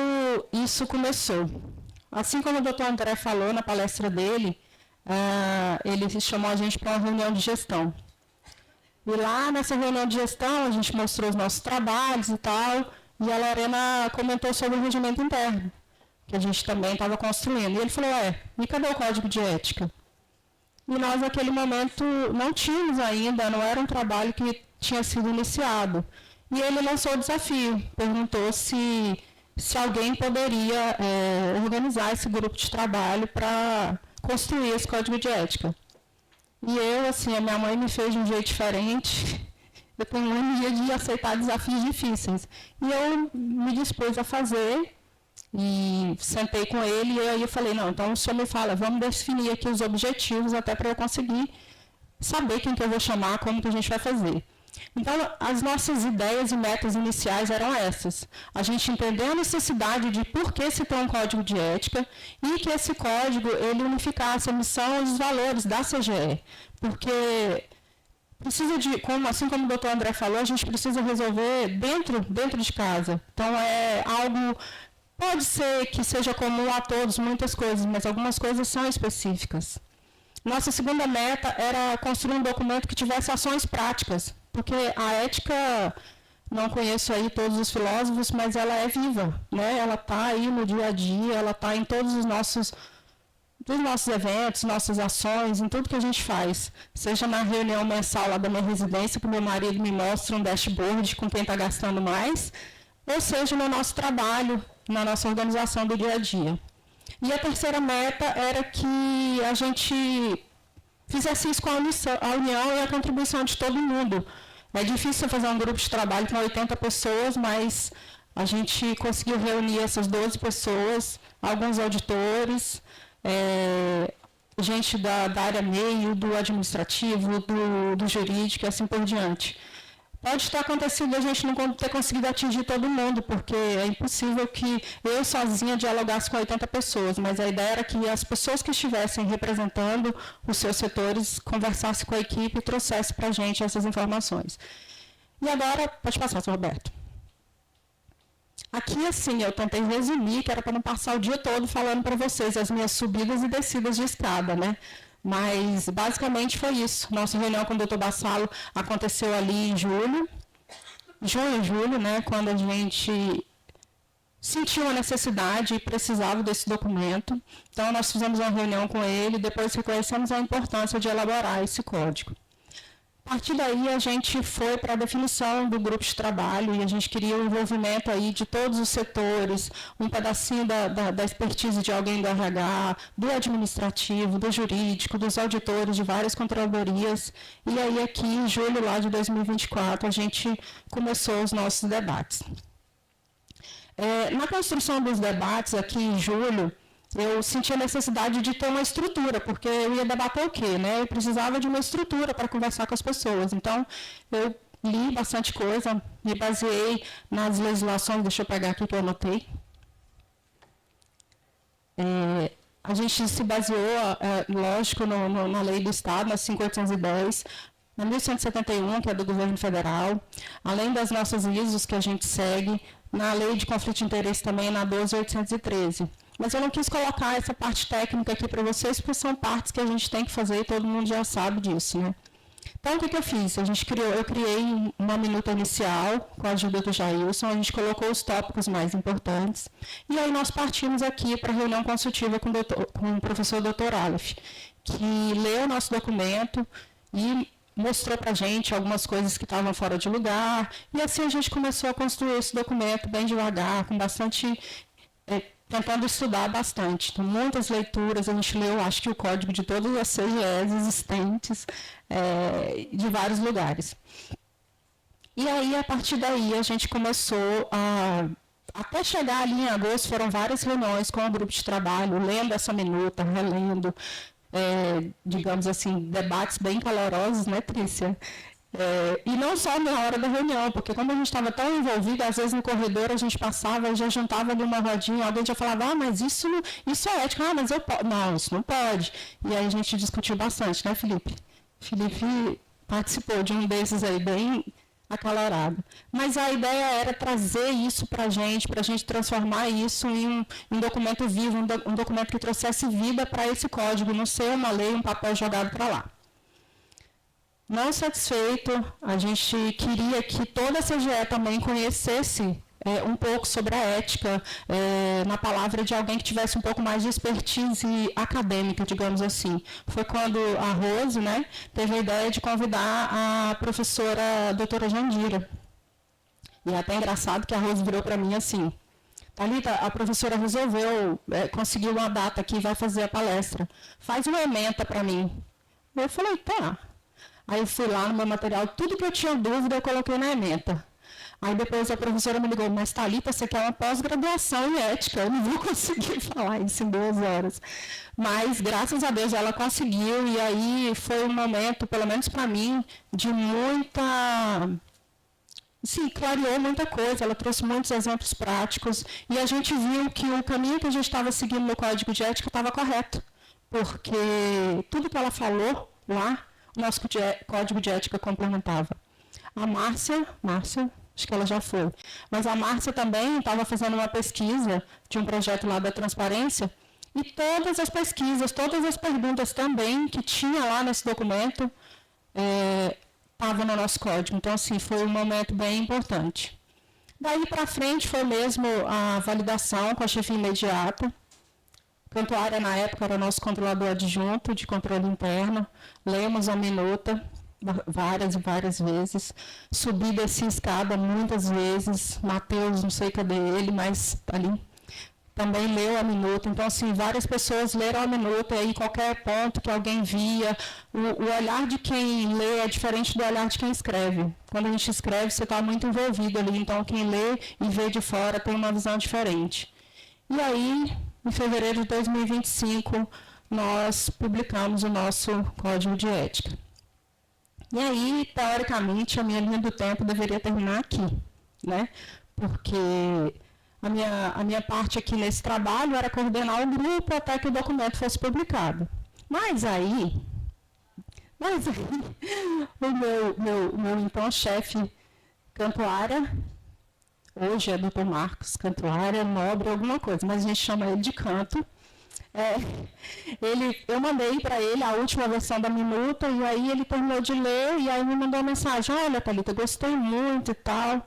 isso começou. Assim como o doutor André falou na palestra dele, ele chamou a gente para uma reunião de gestão. E lá nessa reunião de gestão, a gente mostrou os nossos trabalhos e tal, e a Lorena comentou sobre o regimento interno, que a gente também estava construindo. E ele falou, e cadê o código de ética? E nós, naquele momento, não tínhamos ainda, não era um trabalho que tinha sido iniciado. E ele lançou o desafio, perguntou se alguém poderia organizar esse grupo de trabalho para construir esse código de ética. E eu, assim, a minha mãe me fez de um jeito diferente. Eu tenho um dia de aceitar desafios difíceis. E eu me dispus a fazer, e sentei com ele, e aí eu falei, não, então o senhor me fala, vamos definir aqui os objetivos, até para eu conseguir saber quem que eu vou chamar, como que a gente vai fazer. Então, as nossas ideias e metas iniciais eram essas. A gente entender a necessidade de por que se tem um código de ética e que esse código ele unificasse a missão e os valores da CGE. Porque precisa de, assim como o doutor André falou, a gente precisa resolver dentro de casa. Então, é algo, pode ser que seja comum a todos, muitas coisas, mas algumas coisas são específicas. Nossa segunda meta era construir um documento que tivesse ações práticas, porque a ética, não conheço aí todos os filósofos, mas ela é viva, né? Ela está aí no dia a dia, ela está em todos os nossos eventos, nossas ações, em tudo que a gente faz. Seja na reunião mensal lá da minha residência, que o meu marido me mostra um dashboard com quem está gastando mais, ou seja no nosso trabalho, na nossa organização do dia a dia. E a terceira meta era que a gente fizesse isso com a união e a contribuição de todo mundo. É difícil fazer um grupo de trabalho com 80 pessoas, mas a gente conseguiu reunir essas 12 pessoas, alguns auditores, gente da área meio, do administrativo, do jurídico e assim por diante. Pode ter acontecido a gente não ter conseguido atingir todo mundo, porque é impossível que eu sozinha dialogasse com 80 pessoas, mas a ideia era que as pessoas que estivessem representando os seus setores conversassem com a equipe e trouxessem para a gente essas informações. E agora, pode passar, Sr. Roberto. Aqui, assim, eu tentei resumir, que era para não passar o dia todo falando para vocês as minhas subidas e descidas de escada, né? Mas, basicamente, foi isso. Nossa reunião com o Dr. Bassalo aconteceu ali em junho e julho, né, quando a gente sentiu a necessidade e precisava desse documento. Então, nós fizemos uma reunião com ele, depois reconhecemos a importância de elaborar esse código. A partir daí, a gente foi para a definição do grupo de trabalho e a gente queria o envolvimento aí de todos os setores, um pedacinho da expertise de alguém do RH, do administrativo, do jurídico, dos auditores de várias controladorias. E aí, aqui, em julho lá de 2024, a gente começou os nossos debates. Na construção dos debates, aqui em julho, eu senti a necessidade de ter uma estrutura, porque eu ia debater o quê, né? Eu precisava de uma estrutura para conversar com as pessoas. Então, eu li bastante coisa, me baseei nas legislações, deixa eu pegar aqui que eu anotei. A gente se baseou, lógico, na lei do Estado, na 5.810, na 1.171, que é do governo federal, além das nossas ISOs que a gente segue, na lei de conflito de interesse também, na 12.813. Mas eu não quis colocar essa parte técnica aqui para vocês, porque são partes que a gente tem que fazer e todo mundo já sabe disso, né? Então, o que eu fiz? Eu criei uma minuta inicial com a ajuda do Jailson, a gente colocou os tópicos mais importantes, e aí nós partimos aqui para a reunião consultiva com o professor Dr. Aleph, que leu o nosso documento e mostrou para a gente algumas coisas que estavam fora de lugar, e assim a gente começou a construir esse documento bem devagar, com bastante... tentando estudar bastante. Então, muitas leituras, a gente leu, acho que o código de todas as CGEs existentes de vários lugares. E aí, a partir daí, a gente começou a... Até chegar ali em agosto, foram várias reuniões com o grupo de trabalho, lendo essa minuta, relendo, digamos assim, debates bem calorosos, né, Trícia? E não só na hora da reunião, porque quando a gente estava tão envolvido, às vezes no corredor a gente passava e já juntava ali uma rodinha, alguém já falava, mas isso é ético, mas eu posso. Não, isso não pode. E aí a gente discutiu bastante, né, Felipe? Felipe participou de um desses aí, bem acalorado. Mas a ideia era trazer isso para a gente transformar isso em um documento vivo, um documento que trouxesse vida para esse código, não ser uma lei, um papel jogado para lá. Não satisfeito, a gente queria que toda a CGE também conhecesse um pouco sobre a ética, na palavra de alguém que tivesse um pouco mais de expertise acadêmica, digamos assim. Foi quando a Rose, né, teve a ideia de convidar a professora doutora Jandira. E é até engraçado que a Rose virou para mim assim, Thalita, a professora resolveu, conseguiu uma data aqui, vai fazer a palestra. Faz uma ementa para mim. Eu falei, tá. Aí eu fui lá no meu material, tudo que eu tinha dúvida eu coloquei na ementa. Aí depois a professora me ligou, mas Thalita, você quer uma pós-graduação em ética, eu não vou conseguir falar isso em 2 horas. Mas, graças a Deus, ela conseguiu, e aí foi um momento, pelo menos para mim, de muita... Sim, clareou muita coisa, ela trouxe muitos exemplos práticos, e a gente viu que o caminho que a gente estava seguindo no Código de Ética estava correto, porque tudo que ela falou lá, o nosso Código de Ética complementava. A Márcia, acho que ela já foi, mas a Márcia também estava fazendo uma pesquisa de um projeto lá da transparência, e todas as pesquisas, todas as perguntas também que tinha lá nesse documento estavam no nosso código. Então, assim, foi um momento bem importante. Daí para frente foi mesmo a validação com a chefia imediata. Cantuária, na época, era nosso controlador adjunto de controle interno. Lemos a minuta várias e várias vezes. Subi e desci a escada muitas vezes. Matheus, não sei cadê ele, mas ali também leu a minuta. Então, assim, várias pessoas leram a minuta, e aí qualquer ponto que alguém via, o olhar de quem lê é diferente do olhar de quem escreve. Quando a gente escreve, você está muito envolvido ali, então quem lê e vê de fora tem uma visão diferente. E aí, em fevereiro de 2025, nós publicamos o nosso Código de Ética. E aí, teoricamente, a minha linha do tempo deveria terminar aqui, né? Porque a minha parte aqui nesse trabalho era coordenar o grupo até que o documento fosse publicado. Mas aí o meu então chefe Cantuária, hoje é Dr. Marcos Cantuária, Nobre, alguma coisa, mas a gente chama ele de Canto. Eu mandei para ele a última versão da minuta, e aí ele terminou de ler, e aí me mandou uma mensagem: olha, Thalita, gostei muito e tal,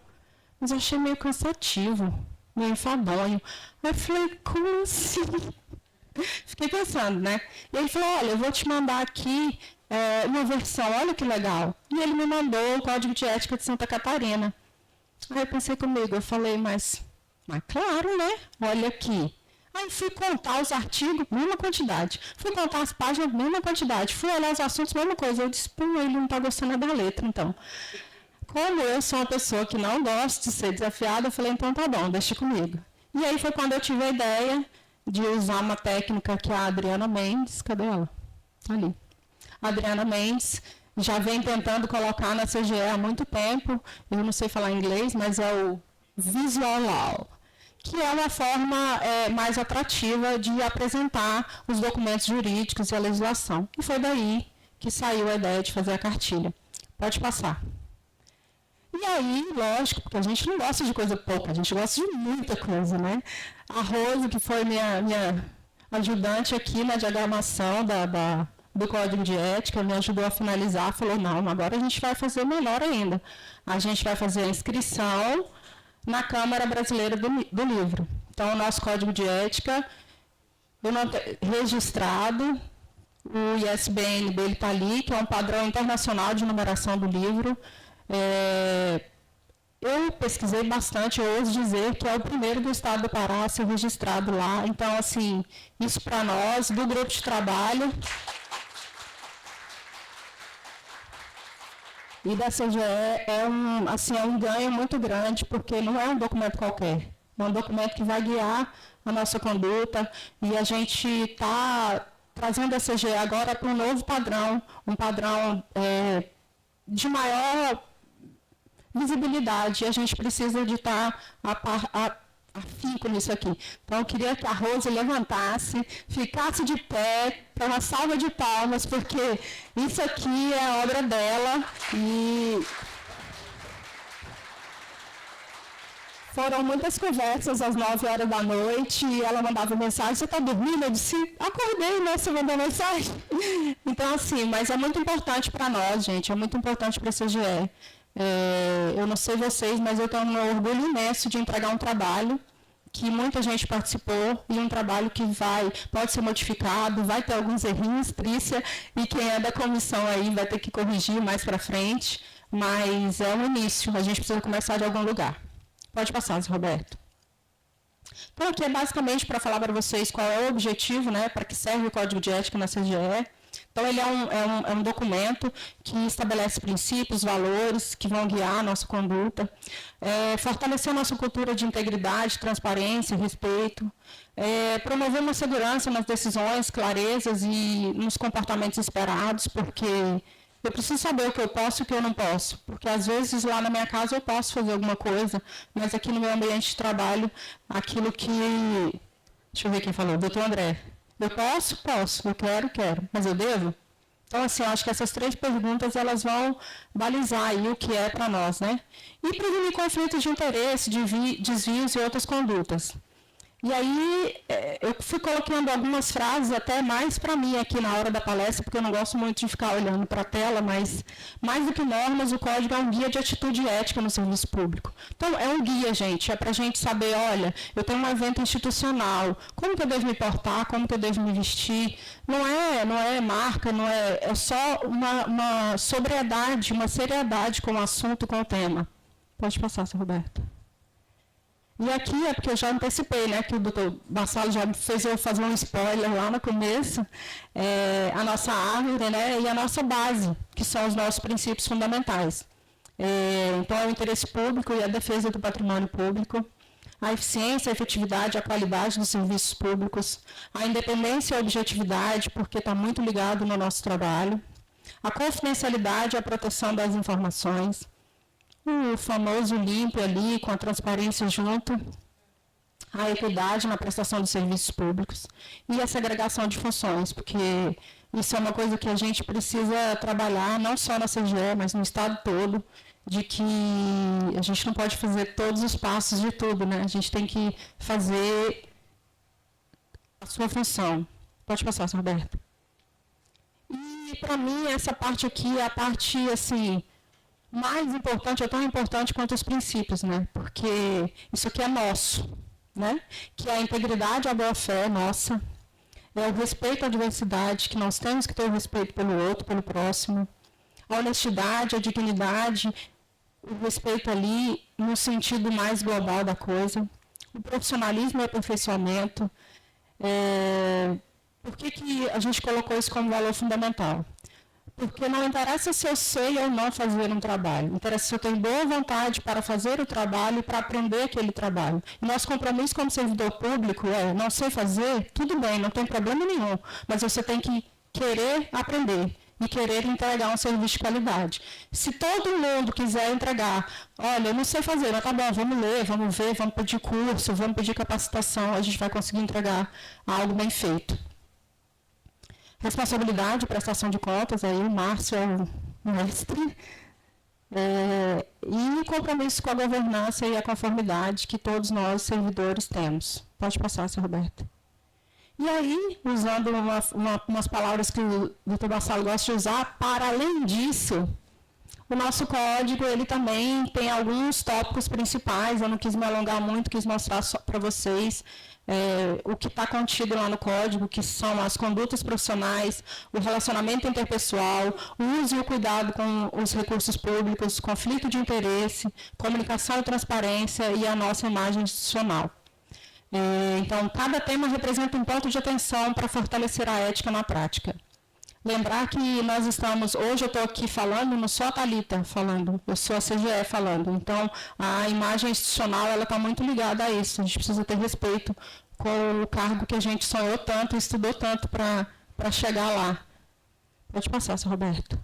mas eu achei meio cansativo, meio enfadonho. Aí eu falei, como assim? Fiquei pensando, né? E ele falou, olha, eu vou te mandar aqui uma versão, olha que legal. E ele me mandou o Código de Ética de Santa Catarina. Aí eu pensei comigo, eu falei, mas claro, né? Olha aqui. Aí fui contar os artigos, mesma quantidade. Fui contar as páginas, mesma quantidade. Fui olhar os assuntos, mesma coisa. Eu disse, ele não está gostando da letra, então. Como eu sou uma pessoa que não gosta de ser desafiada, eu falei, então tá bom, deixa comigo. E aí foi quando eu tive a ideia de usar uma técnica que a Adriana Mendes, cadê ela? Ali. A Adriana Mendes já vem tentando colocar na CGE há muito tempo, eu não sei falar inglês, mas é o Visual Law, que é uma forma mais atrativa de apresentar os documentos jurídicos e a legislação. E foi daí que saiu a ideia de fazer a cartilha. Pode passar. E aí, lógico, porque a gente não gosta de coisa pouca, a gente gosta de muita coisa, né? A Rose, que foi minha ajudante aqui na diagramação do Código de Ética, me ajudou a finalizar, falou, não, agora a gente vai fazer melhor ainda. A gente vai fazer a inscrição na Câmara Brasileira do Livro. Então, o nosso Código de Ética, registrado, o ISBN dele está ali, que é um padrão internacional de numeração do livro. Eu pesquisei bastante, eu ouso dizer que é o primeiro do estado do Pará a ser registrado lá. Então, assim, isso para nós, do grupo de trabalho e da CGE, é um ganho muito grande, porque não é um documento qualquer. É um documento que vai guiar a nossa conduta, e a gente está trazendo a CGE agora para um novo padrão, um padrão de maior visibilidade, e a gente precisa de estar afinco nisso aqui. Então, eu queria que a Rose levantasse, ficasse de pé, para uma salva de palmas, porque isso aqui é a obra dela, e foram muitas conversas às 9 horas da noite, e ela mandava mensagem, você está dormindo? Eu disse, acordei, né, você mandou mensagem. Então, assim, mas é muito importante para nós, gente, é muito importante para a CGE. Eu não sei vocês, mas eu tenho um orgulho imenso de entregar um trabalho que muita gente participou, e um trabalho que pode ser modificado, vai ter alguns errinhos, Trícia, e quem é da comissão aí vai ter que corrigir mais para frente, mas é um início, a gente precisa começar de algum lugar. Pode passar, Zé Roberto. Então, aqui é basicamente para falar para vocês qual é o objetivo, né, para que serve o Código de Ética na CGE. Então, ele é um documento que estabelece princípios, valores que vão guiar a nossa conduta, fortalecer a nossa cultura de integridade, transparência, respeito, promover uma segurança nas decisões, clarezas e nos comportamentos esperados, porque eu preciso saber o que eu posso e o que eu não posso, porque às vezes lá na minha casa eu posso fazer alguma coisa, mas aqui no meu ambiente de trabalho, aquilo que... Deixa eu ver quem falou, doutor André. Eu posso, eu quero, mas eu devo? Então, assim, eu acho que essas 3 perguntas, elas vão balizar aí o que é para nós, né? E prevenir conflitos de interesse, desvios e outras condutas. E aí, eu fui colocando algumas frases até mais para mim aqui na hora da palestra, porque eu não gosto muito de ficar olhando para a tela, mas mais do que normas, o código é um guia de atitude ética no serviço público. Então, é um guia, gente, é para a gente saber, olha, eu tenho um evento institucional, como que eu devo me portar, como que eu devo me vestir. Não é marca, é só uma sobriedade, uma seriedade com o assunto, com o tema. Pode passar, seu Roberto. E aqui é porque eu já antecipei, né, que o doutor Bassalo já fez eu fazer um spoiler lá no começo, a nossa árvore, né, e a nossa base, que são os nossos princípios fundamentais. Então, é o interesse público e a defesa do patrimônio público, a eficiência, a efetividade, a qualidade dos serviços públicos, a independência e a objetividade, porque está muito ligado no nosso trabalho, a confidencialidade e a proteção das informações, o famoso limpo ali, com a transparência junto, a equidade na prestação de serviços públicos e a segregação de funções, porque isso é uma coisa que a gente precisa trabalhar, não só na CGE, mas no Estado todo, de que a gente não pode fazer todos os passos de tudo, né? A gente tem que fazer a sua função. Pode passar, senhor Roberto. E, para mim, essa parte aqui é a parte, assim... mais importante, é tão importante quanto os princípios, né? Porque isso aqui é nosso, né? Que é a integridade, a boa-fé nossa, é o respeito à diversidade, que nós temos que ter o respeito pelo outro, pelo próximo, a honestidade, a dignidade, o respeito ali no sentido mais global da coisa, o profissionalismo e o aperfeiçoamento. Por que a gente colocou isso como valor fundamental? Porque não interessa se eu sei ou não fazer um trabalho, interessa se eu tenho boa vontade para fazer o trabalho e para aprender aquele trabalho. E nosso compromisso como servidor público não sei fazer, tudo bem, não tem problema nenhum, mas você tem que querer aprender e querer entregar um serviço de qualidade. Se todo mundo quiser entregar, olha, eu não sei fazer, mas tá bom, vamos ler, vamos ver, vamos pedir curso, vamos pedir capacitação, a gente vai conseguir entregar algo bem feito. Responsabilidade, prestação de contas, aí o Márcio é o mestre, e compromisso com a governança e a conformidade que todos nós, servidores, temos. Pode passar, senhor Roberto. E aí, usando umas palavras que o doutor Bassalo gosta de usar, para além disso, o nosso código, ele também tem alguns tópicos principais, eu não quis me alongar muito, quis mostrar só para vocês o que está contido lá no código, que são as condutas profissionais, o relacionamento interpessoal, o uso e o cuidado com os recursos públicos, conflito de interesse, comunicação e transparência e a nossa imagem institucional. Então, cada tema representa um ponto de atenção para fortalecer a ética na prática. Lembrar que nós estamos, hoje eu estou aqui falando, não sou a Thalita falando, eu sou a CGE falando, então a imagem institucional está muito ligada a isso, a gente precisa ter respeito com o cargo que a gente sonhou tanto e estudou tanto para chegar lá. Pode passar, senhor Roberto.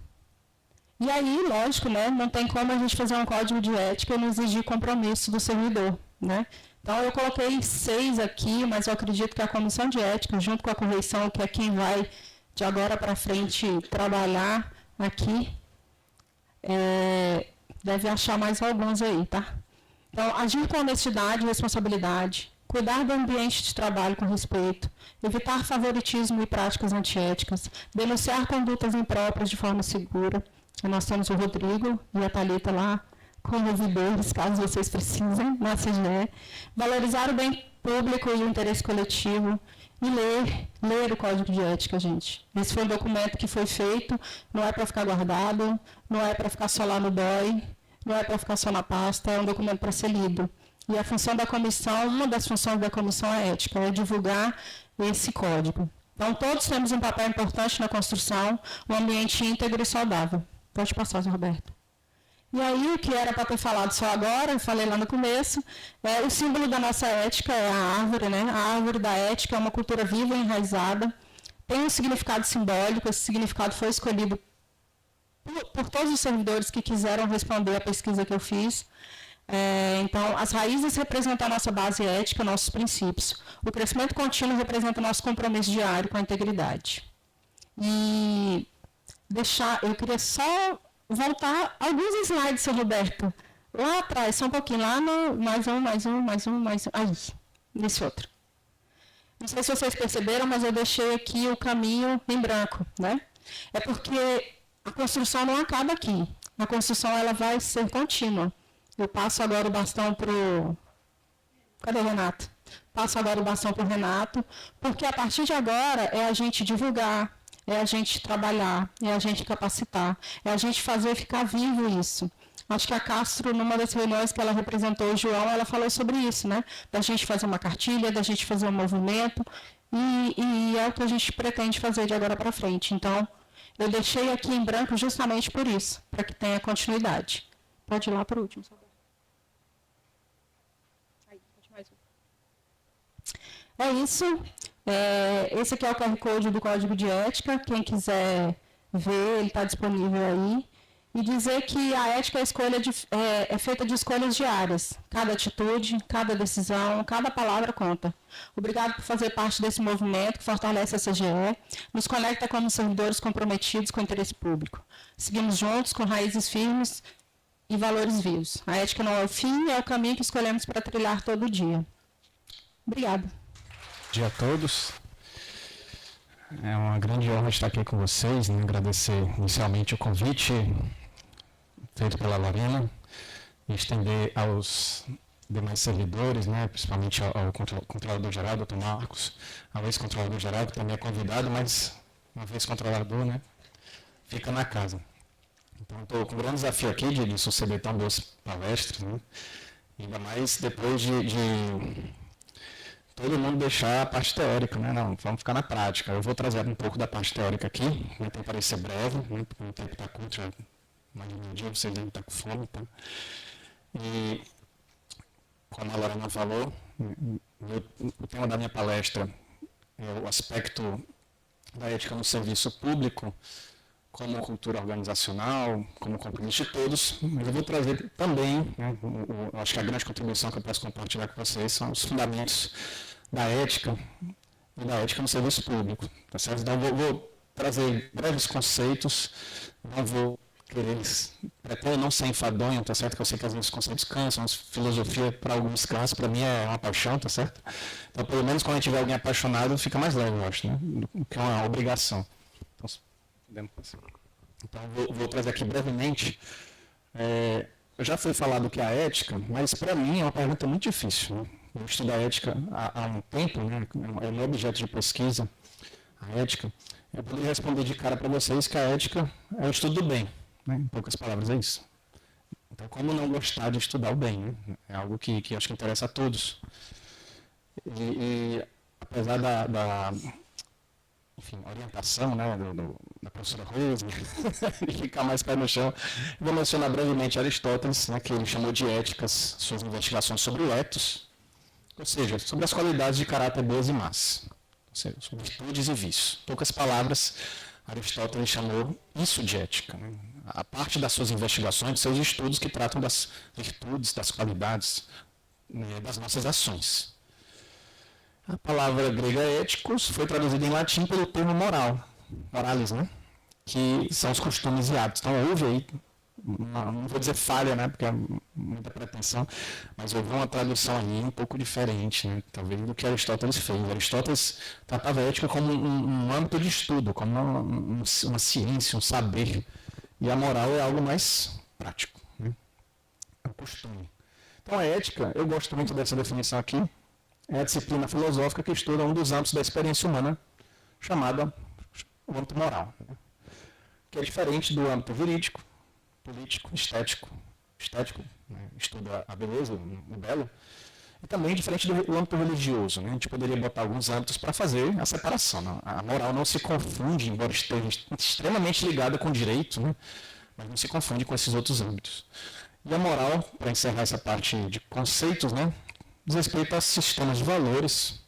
E aí, lógico, né, não tem como a gente fazer um código de ética e não exigir compromisso do servidor, né? Então, eu coloquei 6 aqui, mas eu acredito que a comissão de ética, junto com a correição, que é quem vai de agora para frente trabalhar aqui, deve achar mais alguns aí, tá? Então, agir com honestidade e responsabilidade, cuidar do ambiente de trabalho com respeito, evitar favoritismo e práticas antiéticas, denunciar condutas impróprias de forma segura. Nós temos o Rodrigo e a Thalita lá como ouvidores, caso vocês precisem, na CGE. Valorizar o bem público e o interesse coletivo. E ler o Código de Ética, gente. Esse foi um documento que foi feito, não é para ficar guardado, não é para ficar só lá no DOI, não é para ficar só na pasta, é um documento para ser lido. E a função da comissão, uma das funções da comissão é ética, é divulgar esse código. Então, todos temos um papel importante na construção, um ambiente íntegro e saudável. Pode passar, Zé Roberto. E aí, o que era para ter falado só agora, eu falei lá no começo, o símbolo da nossa ética é a árvore, né? A árvore da ética é uma cultura viva e enraizada, tem um significado simbólico, esse significado foi escolhido por todos os servidores que quiseram responder à pesquisa que eu fiz. Então, as raízes representam a nossa base ética, nossos princípios. O crescimento contínuo representa o nosso compromisso diário com a integridade. E eu queria só voltar alguns slides, seu Roberto. Lá atrás, só um pouquinho, lá no mais um. Aí, nesse outro. Não sei se vocês perceberam, mas eu deixei aqui o caminho em branco, né? É porque a construção não acaba aqui. A construção ela vai ser contínua. Eu passo agora o bastão para o... Cadê o Renato? Passo agora o bastão para o Renato, porque a partir de agora é a gente divulgar, é a gente trabalhar, é a gente capacitar, é a gente fazer ficar vivo isso. Acho que a Castro, numa das reuniões que ela representou o João, ela falou sobre isso, né? Da gente fazer uma cartilha, da gente fazer um movimento, e é o que a gente pretende fazer de agora para frente. Então, eu deixei aqui em branco justamente por isso, para que tenha continuidade. Pode ir lá para o último. É isso. Esse aqui é o QR Code do Código de Ética. Quem quiser ver, ele está disponível aí. E dizer que a ética é feita de escolhas diárias. Cada atitude, cada decisão, cada palavra conta. Obrigado por fazer parte desse movimento que fortalece a CGE, nos conecta como servidores comprometidos com o interesse público. Seguimos juntos com raízes firmes e valores vivos. A ética não é o fim, é o caminho que escolhemos para trilhar todo dia. Obrigada. Bom dia a todos. É uma grande honra estar aqui com vocês, né? Agradecer inicialmente o convite feito pela Lorena e estender aos demais servidores, né? Principalmente ao controlador-geral, Dr. Marcos, ao ex-controlador-geral, que também é convidado, mas uma vez controlador, né? Fica na casa. Então, estou com um grande desafio aqui de suceder tão boas palestras, né? Ainda mais depois de todo mundo deixar a parte teórica, né? Não, vamos ficar na prática. Eu vou trazer um pouco da parte teórica aqui, vou tentar parecer breve, né? Porque o tempo está curto, já mais de um dia, vocês devem estar com fome, tá? E, como a Lorena falou, o tema da minha palestra é o aspecto da ética no serviço público, como cultura organizacional, como compromisso de todos, mas eu vou trazer também, né, acho que a grande contribuição que eu posso compartilhar com vocês são os fundamentos da ética e da ética no serviço público, tá certo? Então eu vou trazer breves conceitos, não vou pretendo não ser enfadonho, tá certo? Que eu sei que às vezes os conceitos cansam, filosofia para alguns cansa, para mim é uma paixão, tá certo? Então pelo menos quando tiver alguém apaixonado fica mais leve, eu acho, né? O que é uma obrigação. Então, vou trazer aqui brevemente. Eu já fui falado que é a ética, mas para mim é uma pergunta muito difícil. Né? Eu estudo a ética há um tempo, né? É meu objeto de pesquisa, a ética. Eu poderia responder de cara para vocês que a ética é o estudo do bem. Né? Em poucas palavras, é isso. Então, como não gostar de estudar o bem? Né? É algo que acho que interessa a todos. E apesar enfim, orientação, né, da professora Rose, de ficar mais pé no chão, vou mencionar brevemente Aristóteles, né, que ele chamou de éticas, suas investigações sobre o ethos, ou seja, sobre as qualidades de caráter boas e más, ou seja, sobre virtudes e vícios. Em poucas palavras, Aristóteles chamou isso de ética, né, a parte das suas investigações, dos seus estudos que tratam das virtudes, das qualidades, né, das nossas ações. A palavra grega éticos foi traduzida em latim pelo termo moral, moralis, né? Que são os costumes e hábitos. Então houve aí, não vou dizer falha, né? Porque é muita pretensão, mas houve uma tradução aí um pouco diferente, né? Talvez do que Aristóteles fez. Aristóteles tratava a ética como um âmbito de estudo, como uma ciência, um saber. E a moral é algo mais prático, né? É o costume. Então a ética, eu gosto muito dessa definição aqui, é a disciplina filosófica que estuda um dos âmbitos da experiência humana, chamada o âmbito moral, né? Que é diferente do âmbito jurídico, político, estético, né? Estuda a beleza, o belo, E também diferente do âmbito religioso, né? A gente poderia botar alguns âmbitos para fazer a separação. Não? A moral não se confunde, embora esteja extremamente ligada com o direito, né? Mas não se confunde com esses outros âmbitos. E a moral, para encerrar essa parte de conceitos, né? Diz respeito a sistemas de valores,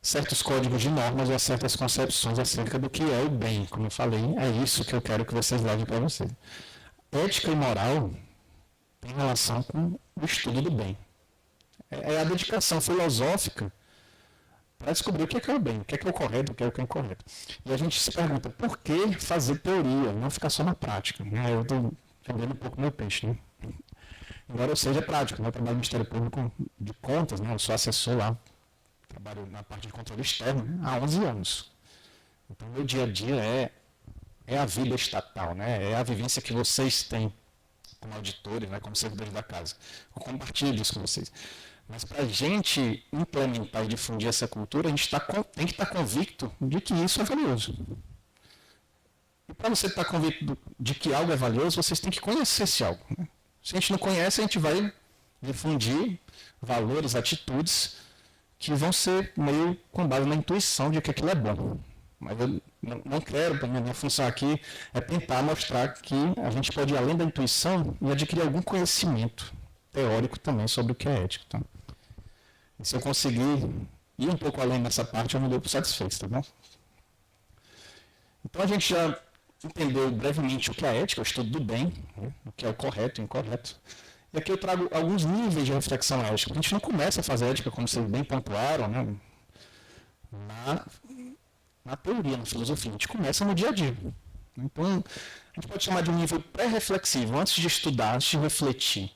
certos códigos de normas ou a certas concepções acerca do que é o bem. Como eu falei, é isso que eu quero que vocês levem para vocês. Ética e moral tem relação com o estudo do bem. É a dedicação filosófica para descobrir o que é o bem, o que é o correto, o que é o incorreto. E a gente se pergunta, por que fazer teoria, não ficar só na prática? Né? Eu estou vendendo um pouco meu peixe, né? Embora eu seja prático, né? Eu trabalho no Ministério Público de Contas, né? Eu sou assessor lá, trabalho na parte de controle externo, né? Há 11 anos. Então, meu dia a dia é a vida estatal, né? É a vivência que vocês têm como auditores, né? Como servidores da casa. Eu compartilho isso com vocês. Mas para a gente implementar e difundir essa cultura, a gente tem que estar convicto de que isso é valioso. E para você estar convicto de que algo é valioso, vocês têm que conhecer esse algo. Né? Se a gente não conhece, a gente vai difundir valores, atitudes que vão ser meio com base na intuição de que aquilo é bom. Mas eu não quero, a minha função aqui é tentar mostrar que a gente pode ir além da intuição e adquirir algum conhecimento teórico também sobre o que é ético. Tá? E se eu conseguir ir um pouco além nessa parte, eu me dou por satisfeito, tá bom? Então a gente já entendeu brevemente o que é ética, o estudo do bem, né? O que é o correto e o incorreto. E aqui eu trago alguns níveis de reflexão ética. A gente não começa a fazer ética, como vocês bem pontuaram, né? Na teoria, na filosofia. A gente começa no dia a dia. Então, a gente pode chamar de um nível pré-reflexivo, antes de estudar, antes de refletir.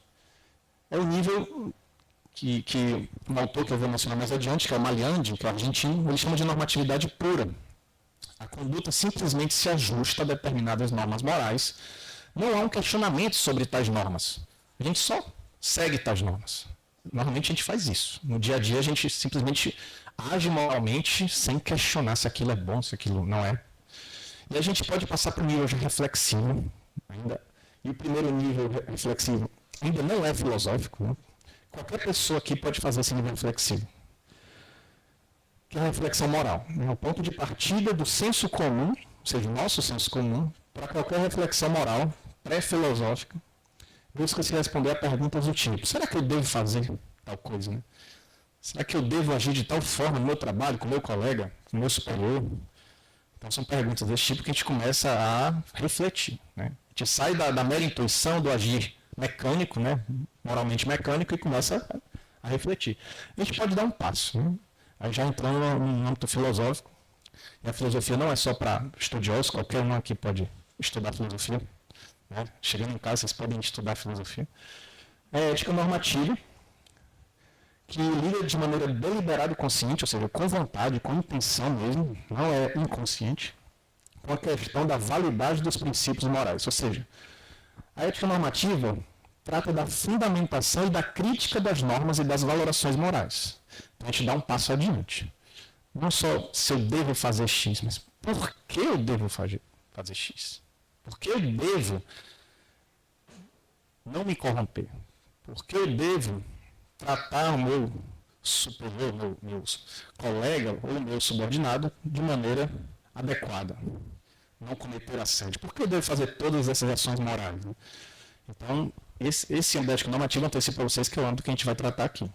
É o nível que um autor que eu vou mencionar mais adiante, que é o Magliandi, que é argentino, ele chama de normatividade pura. A conduta simplesmente se ajusta a determinadas normas morais. Não há um questionamento sobre tais normas. A gente só segue tais normas. Normalmente a gente faz isso. No dia a dia a gente simplesmente age moralmente sem questionar se aquilo é bom, se aquilo não é. E a gente pode passar para o nível reflexivo ainda. E o primeiro nível reflexivo ainda não é filosófico. Né? Qualquer pessoa aqui pode fazer esse nível reflexivo. Que é a reflexão moral. É o ponto de partida do senso comum, ou seja, o nosso senso comum, para qualquer reflexão moral pré-filosófica, busca-se responder a perguntas do tipo: será que eu devo fazer tal coisa? Né? Será que eu devo agir de tal forma no meu trabalho, com o meu colega, com o meu superior? Então são perguntas desse tipo que a gente começa a refletir. Né? A gente sai da mera intuição do agir mecânico, né? Moralmente mecânico, e começa a refletir. A gente pode dar um passo. Né? Aí já entrando no âmbito filosófico, e a filosofia não é só para estudiosos, qualquer um aqui pode estudar filosofia. Né? Chegando em casa, vocês podem estudar filosofia. É a ética normativa, que lida de maneira deliberada e consciente, ou seja, com vontade, com intenção mesmo, não é inconsciente, com a questão da validade dos princípios morais. Ou seja, a ética normativa trata da fundamentação e da crítica das normas e das valorações morais. Então a gente dá um passo adiante. Não só se eu devo fazer X, mas por que eu devo fazer X? Por que eu devo não me corromper? Por que eu devo tratar o meu superior, meu colega ou meu subordinado de maneira adequada? Não cometer assédio. Por que eu devo fazer todas essas ações morais? Né? Então, esse âmbito ético normativo, antecipo para vocês que é o âmbito que a gente vai tratar aqui.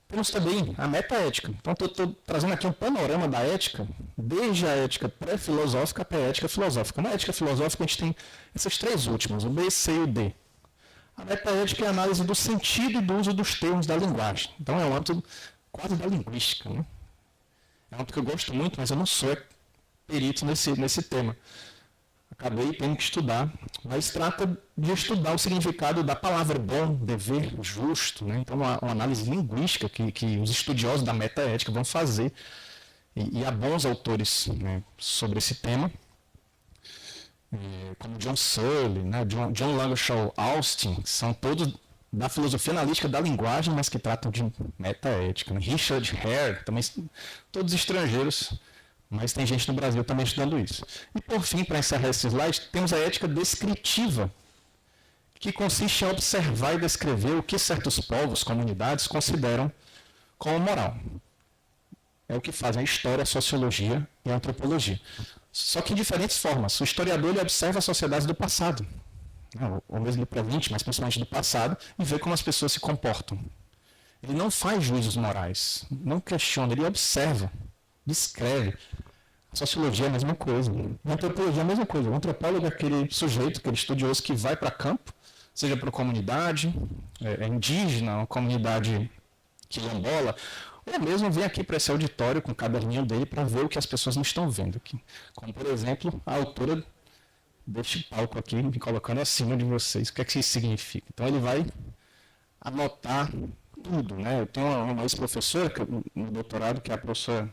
Temos também a metaética. Então, estou trazendo aqui um panorama da ética, desde a ética pré-filosófica até a ética filosófica. Na ética filosófica, a gente tem essas três últimas, o B, C e o D. A metaética é a análise do sentido e do uso dos termos da linguagem. Então, é um âmbito quase da linguística. Né? É um âmbito que eu gosto muito, mas eu não sou perito nesse tema. Acabei tendo que estudar, mas trata de estudar o significado da palavra bom, dever, justo. Né? Então, uma análise linguística que os estudiosos da metaética vão fazer, e há bons autores, né, sobre esse tema, como John Searle, né, John Langershaw Austin, que são todos da filosofia analítica da linguagem, mas que tratam de metaética. Né? Richard Hare, também todos estrangeiros, mas tem gente no Brasil também estudando isso. E por fim, para encerrar esse slide, temos a ética descritiva, que consiste em observar e descrever o que certos povos, comunidades, consideram como moral. É o que fazem a história, a sociologia e a antropologia. Só que em diferentes formas. O historiador ele observa as sociedades do passado, ou mesmo do presente, mas principalmente do passado, e vê como as pessoas se comportam. Ele não faz juízos morais, não questiona, ele observa, descreve. A sociologia é a mesma coisa. A antropologia é a mesma coisa. O antropólogo é aquele sujeito, aquele estudioso que vai para campo, seja para uma comunidade indígena, uma comunidade quilombola, ou mesmo vem aqui para esse auditório com o caderninho dele para ver o que as pessoas não estão vendo aqui. Como, por exemplo, a autora deste palco aqui, me colocando acima de vocês. O que é que isso significa? Então ele vai anotar tudo, né? Eu tenho uma ex-professora no doutorado, que é a professora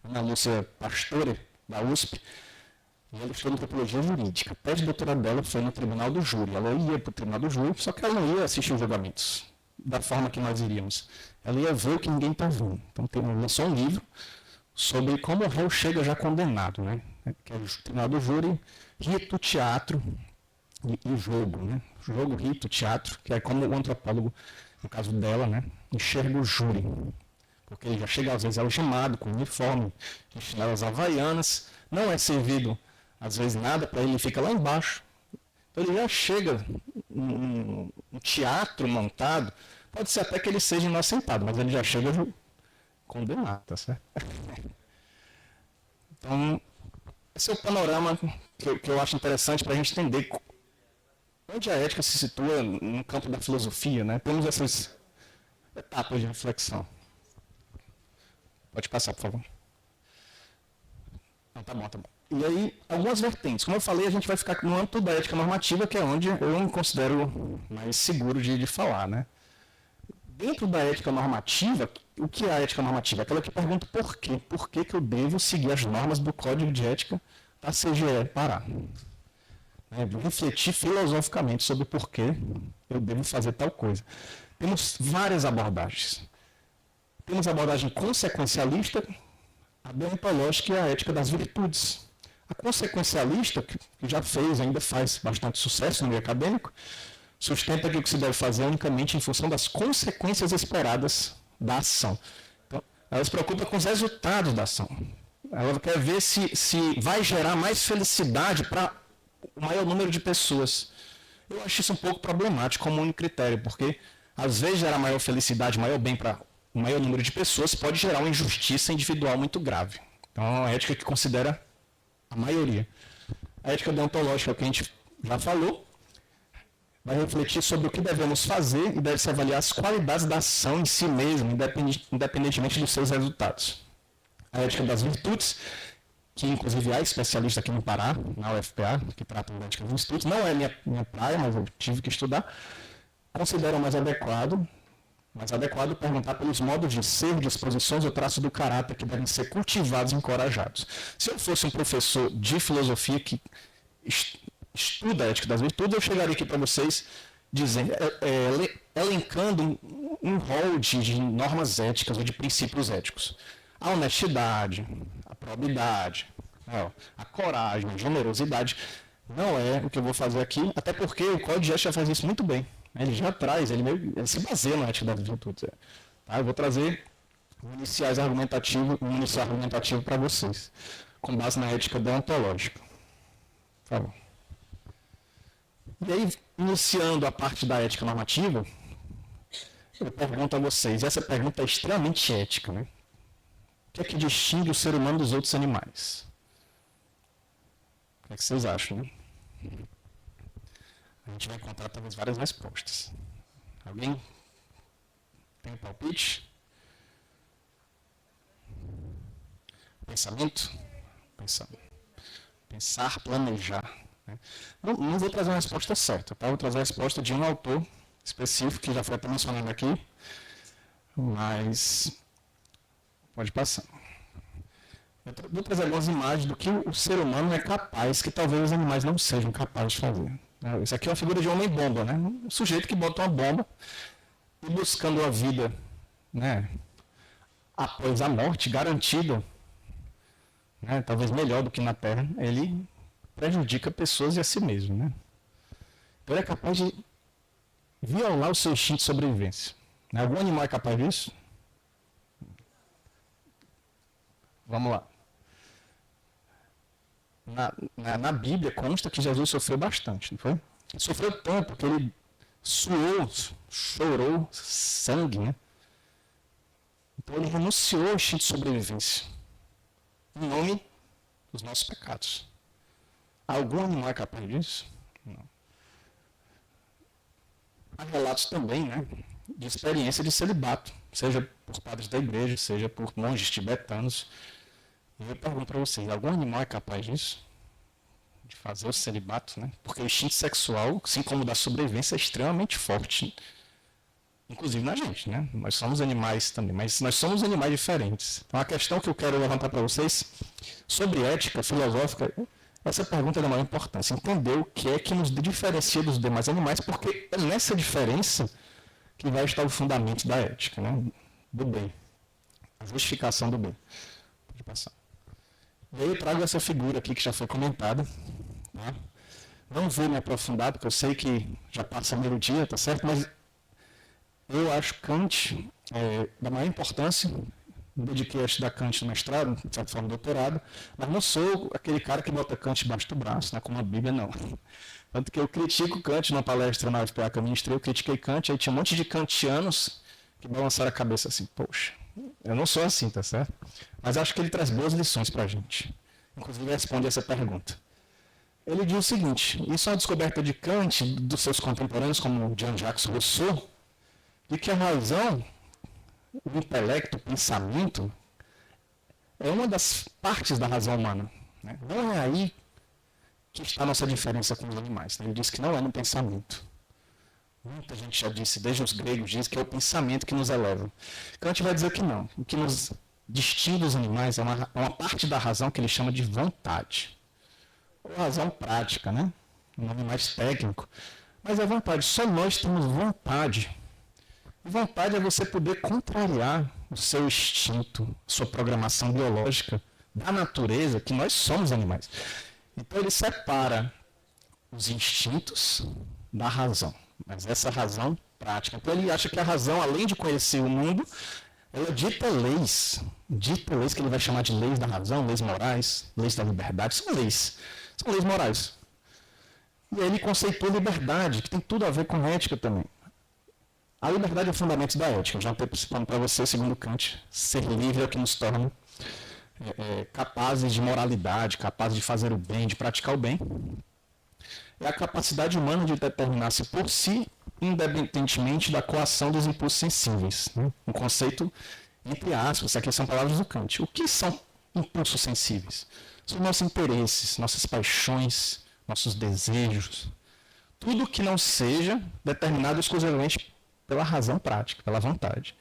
Ana Lúcia Pastore, da USP, e ela estudou antropologia jurídica. A tese de doutorado dela foi no tribunal do júri. Ela ia para o tribunal do júri, só que ela não ia assistir os julgamentos da forma que nós iríamos. Ela ia ver o que ninguém está vendo. Então lançou um livro sobre como o réu chega já condenado, né? Que é o tribunal do júri, rito, teatro e jogo, né? Jogo, rito, teatro, que é como o antropólogo, no caso dela, né, enxerga o júri. Porque ele já chega, às vezes, algemado, com uniforme, com chinelas havaianas, não é servido, às vezes, nada para ele, ele fica lá embaixo. Então ele já chega um teatro montado, pode ser até que ele seja inocentado, mas ele já chega condenado, tá certo? Então, esse é o panorama que eu acho interessante para a gente entender onde a ética se situa no campo da filosofia, né? Temos essas etapas de reflexão. Pode passar, por favor. Não, tá bom, tá bom. E aí, algumas vertentes. Como eu falei, a gente vai ficar no âmbito da ética normativa, que é onde eu me considero mais seguro de falar, né? Dentro da ética normativa, o que é a ética normativa? Aquela que pergunta por quê. Por que eu devo seguir as normas do Código de Ética da CGE Pará? Refletir filosoficamente sobre por que eu devo fazer tal coisa. Temos várias abordagens. Temos a abordagem consequencialista, a deontológica e a ética das virtudes. A consequencialista, que já fez, ainda faz bastante sucesso no meio acadêmico, sustenta que o que se deve fazer é unicamente em função das consequências esperadas da ação. Então, ela se preocupa com os resultados da ação. Ela quer ver se vai gerar mais felicidade para o maior número de pessoas. Eu acho isso um pouco problemático como único critério, porque às vezes gerar maior felicidade, maior bem para o maior número de pessoas pode gerar uma injustiça individual muito grave. Então, é uma ética que considera a maioria. A ética deontológica, que a gente já falou, vai refletir sobre o que devemos fazer e deve-se avaliar as qualidades da ação em si mesmo, independentemente dos seus resultados. A ética das virtudes, que inclusive há especialista aqui no Pará, na UFPA, que trata da ética dos virtudes, não é minha praia, mas eu tive que estudar, considero mais adequado perguntar pelos modos de ser, disposições ou traços do caráter que devem ser cultivados e encorajados. Se eu fosse um professor de filosofia que estuda a ética das virtudes, eu chegaria aqui para vocês dizendo, elencando um rol de normas éticas ou de princípios éticos. A honestidade, a probidade, a coragem, a generosidade. Não é o que eu vou fazer aqui, até porque o Código de Ética já faz isso muito bem. Ele já traz, ele se baseia na ética das virtudes. Tá? Eu vou trazer um inicial argumentativo para vocês, com base na ética deontológica. Por favor. E aí, iniciando a parte da ética normativa, eu pergunto a vocês, essa pergunta é extremamente ética, né? O que é que distingue o ser humano dos outros animais? O que vocês acham, né? A gente vai encontrar talvez várias respostas. Alguém tem um palpite? Pensamento? Pensar, planejar. Né? Não vou trazer uma resposta certa, tá? Vou trazer a resposta de um autor específico, que já foi até mencionado aqui, mas pode passar. Eu vou trazer algumas imagens do que o ser humano é capaz, que talvez os animais não sejam capazes de fazer. Isso aqui é uma figura de homem-bomba, né? Um sujeito que bota uma bomba e buscando a vida, né, após a morte, garantida, né, talvez melhor do que na Terra, ele prejudica pessoas e a si mesmo, né? Então ele é capaz de violar o seu instinto de sobrevivência. Algum animal é capaz disso? Vamos lá. Na Bíblia consta que Jesus sofreu bastante, não foi? Ele sofreu tanto que ele suou, chorou sangue, né? Então ele renunciou ao instinto de sobrevivência em nome dos nossos pecados. Algum animal é capaz disso? Não. Há relatos também, né, de experiência de celibato, seja por padres da igreja, seja por monges tibetanos. E eu pergunto para vocês, algum animal é capaz disso? De fazer o celibato, né? Porque o instinto sexual, assim como o da sobrevivência, é extremamente forte. Inclusive na gente, né? Nós somos animais também, mas nós somos animais diferentes. Então a questão que eu quero levantar para vocês, sobre ética filosófica, essa pergunta é da maior importância. Entender o que é que nos diferencia dos demais animais, porque é nessa diferença que vai estar o fundamento da ética, né? Do bem. A justificação do bem. Pode passar. E aí eu trago essa figura aqui que já foi comentada. Tá? Não vou me aprofundar, porque eu sei que já passa meio dia, tá certo? Mas eu acho Kant da maior importância. Me dediquei a estudar Kant no mestrado, de certa forma doutorado, mas não sou aquele cara que bota Kant debaixo do braço, né, como a Bíblia, não. Tanto que eu critico Kant numa palestra na UFPA que eu ministrei, eu critiquei Kant, aí tinha um monte de kantianos que balançaram a cabeça assim, poxa, eu não sou assim, tá certo? Mas acho que ele traz boas lições pra gente. Inclusive responde essa pergunta. Ele diz o seguinte, isso é uma descoberta de Kant, dos seus contemporâneos, como Jean-Jacques Rousseau, de que a razão, o intelecto, o pensamento, é uma das partes da razão humana. Né? Não é aí que está a nossa diferença com os animais. Né? Ele diz que não é no pensamento. Muita gente já disse, desde os gregos, diz que é o pensamento que nos eleva. Kant vai dizer que não. O que nos distingue dos animais é uma parte da razão que ele chama de vontade. Ou razão prática, né? Um nome mais técnico. Mas é vontade. Só nós temos vontade. Vontade é você poder contrariar o seu instinto, sua programação biológica da natureza, que nós somos animais. Então ele separa os instintos da razão, mas essa razão prática. Então ele acha que a razão, além de conhecer o mundo, ela dita leis que ele vai chamar de leis da razão, leis morais, leis da liberdade, são leis morais. E aí ele conceitua liberdade, que tem tudo a ver com ética também. A liberdade é o fundamento da ética. Já antecipando para você, segundo Kant, ser livre é o que nos torna capazes de moralidade, capazes de fazer o bem, de praticar o bem. É a capacidade humana de determinar-se por si, independentemente da coação dos impulsos sensíveis. Né? Um conceito, entre aspas, aqui são palavras do Kant. O que são impulsos sensíveis? São nossos interesses, nossas paixões, nossos desejos. Tudo que não seja determinado exclusivamente pela razão prática, pela vontade.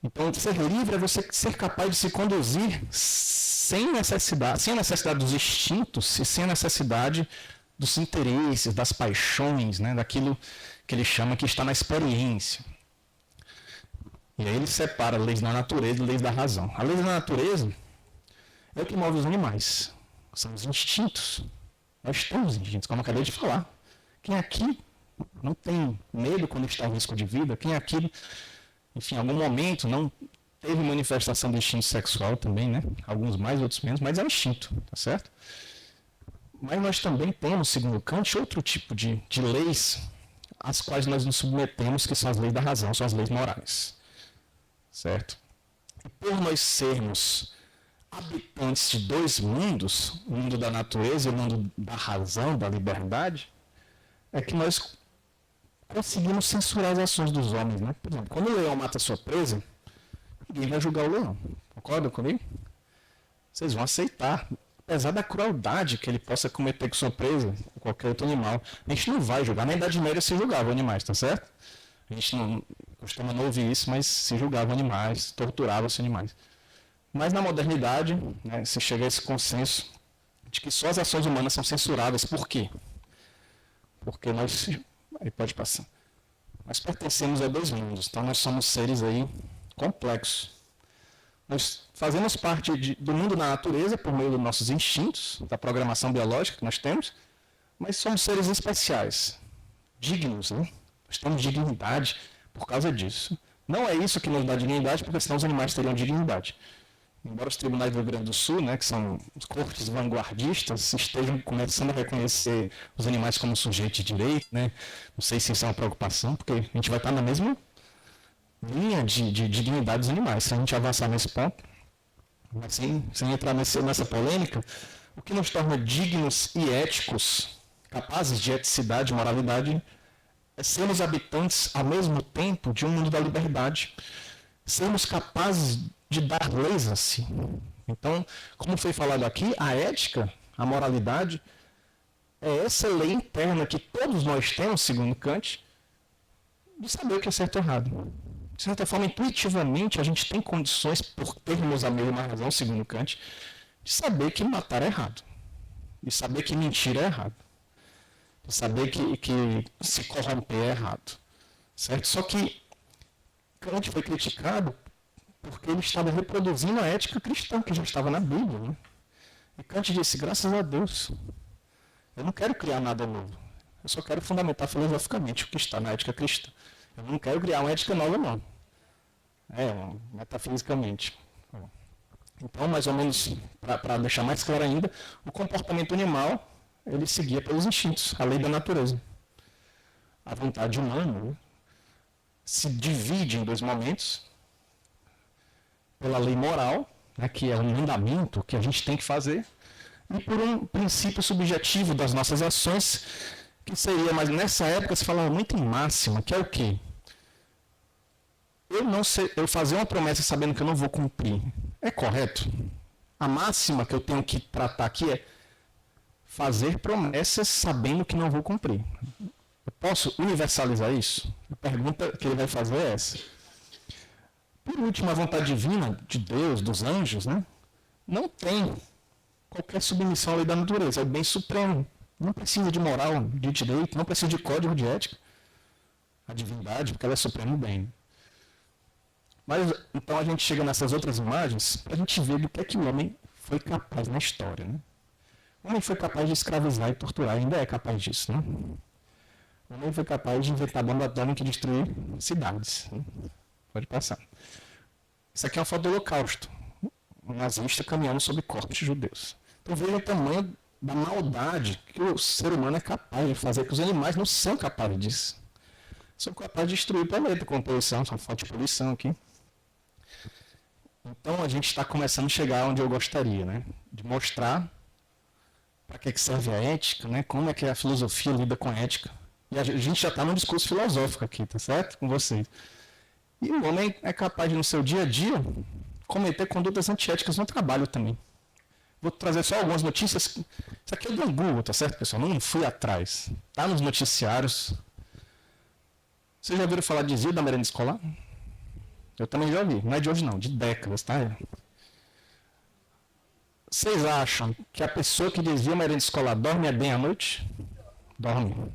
Então, ser livre é você ser capaz de se conduzir sem necessidade dos instintos e sem a necessidade dos interesses, das paixões, né, daquilo que ele chama que está na experiência. E aí ele separa leis da natureza e leis da razão. A lei da natureza é o que move os animais. São os instintos. Nós temos instintos, como eu acabei de falar. Quem aqui não tem medo quando está em risco de vida? Quem aqui, enfim, em algum momento não teve manifestação do instinto sexual também, né? Alguns mais, outros menos, mas é um instinto, tá certo? Mas nós também temos, segundo Kant, outro tipo de leis às quais nós nos submetemos, que são as leis da razão, são as leis morais. Certo? E por nós sermos habitantes de dois mundos, o mundo da natureza e o mundo da razão, da liberdade, é que nós conseguimos censurar as ações dos homens. Né? Por exemplo, quando o leão mata a sua presa, ninguém vai julgar o leão. Concordam comigo? Vocês vão aceitar. Apesar da crueldade que ele possa cometer com sua presa, ou qualquer outro animal, a gente não vai julgar. Na Idade Média se julgava animais, tá certo? A gente não costuma não ouvir isso, mas se julgavam animais, torturavam-se animais. Mas na modernidade, né, se chega a esse consenso de que só as ações humanas são censuradas. Por quê? Porque nós... Aí pode passar. Nós pertencemos a dois mundos, então nós somos seres aí complexos. Nós fazemos parte do mundo da natureza por meio dos nossos instintos, da programação biológica que nós temos, mas somos seres especiais. dignos, né? Nós temos dignidade por causa disso. Não é isso que nos dá dignidade, porque senão os animais teriam dignidade. Embora os tribunais do Rio Grande do Sul, né, que são os cortes vanguardistas, estejam começando a reconhecer os animais como sujeitos de direito, né? Não sei se isso é uma preocupação, porque a gente vai estar na mesma linha de dignidade dos animais. Se a gente avançar nesse ponto, mas sem entrar nessa polêmica, o que nos torna dignos e éticos, capazes de eticidade e moralidade, é sermos habitantes, ao mesmo tempo, de um mundo da liberdade. Sermos capazes de dar leis assim. Então, como foi falado aqui, a ética, a moralidade, é essa lei interna que todos nós temos, segundo Kant, de saber o que é certo e errado. De certa forma, intuitivamente, a gente tem condições, por termos a mesma razão, segundo Kant, de saber que matar é errado. De saber que mentir é errado. De saber que se corromper é errado. Certo? Só que Kant foi criticado porque ele estava reproduzindo a ética cristã que já estava na Bíblia. Né? E Kant disse, graças a Deus, eu não quero criar nada novo. Eu só quero fundamentar filosoficamente o que está na ética cristã. Eu não quero criar uma ética nova, não. Metafisicamente. Então, mais ou menos, para deixar mais claro ainda, o comportamento animal, ele seguia pelos instintos, a lei da natureza. A vontade humana, né, se divide em dois momentos, pela lei moral, né, que é um mandamento que a gente tem que fazer, e por um princípio subjetivo das nossas ações, que seria, mas nessa época se falava muito em máxima, que é o quê? Eu fazer uma promessa sabendo que eu não vou cumprir, é correto? A máxima que eu tenho que tratar aqui é fazer promessas sabendo que não vou cumprir. Eu posso universalizar isso? A pergunta que ele vai fazer é essa. Por último, a vontade divina de Deus, dos anjos, né, não tem qualquer submissão à lei da natureza, é o bem supremo. Não precisa de moral, de direito, não precisa de código de ética. A divindade, porque ela é supremo bem. Mas, então, a gente chega nessas outras imagens para a gente ver do que é que o homem foi capaz na história. Né? O homem foi capaz de escravizar e torturar, ainda é capaz disso. Né? O homem foi capaz de inventar bomba atômica e destruir cidades. Né? Pode passar. Isso aqui é uma foto do Holocausto. Um nazista caminhando sobre corpos de judeus. Então veja o tamanho da maldade que o ser humano é capaz de fazer, que os animais não são capazes disso. São capazes de destruir o planeta com poluição, são fonte de poluição aqui. Então a gente está começando a chegar onde eu gostaria, né? De mostrar para que serve a ética, né? Como é que a filosofia lida com a ética. E a gente já está num discurso filosófico aqui, tá certo? Com vocês. E o homem é capaz de, no seu dia a dia, cometer condutas antiéticas no trabalho também. Vou trazer só algumas notícias. Isso aqui é do Google, tá certo, pessoal? Não fui atrás. Está nos noticiários. Vocês já ouviram falar de desvio da merenda escolar? Eu também já ouvi. Não é de hoje não, de décadas, tá? Vocês acham que a pessoa que desvia a merenda escolar dorme bem à noite? Dorme.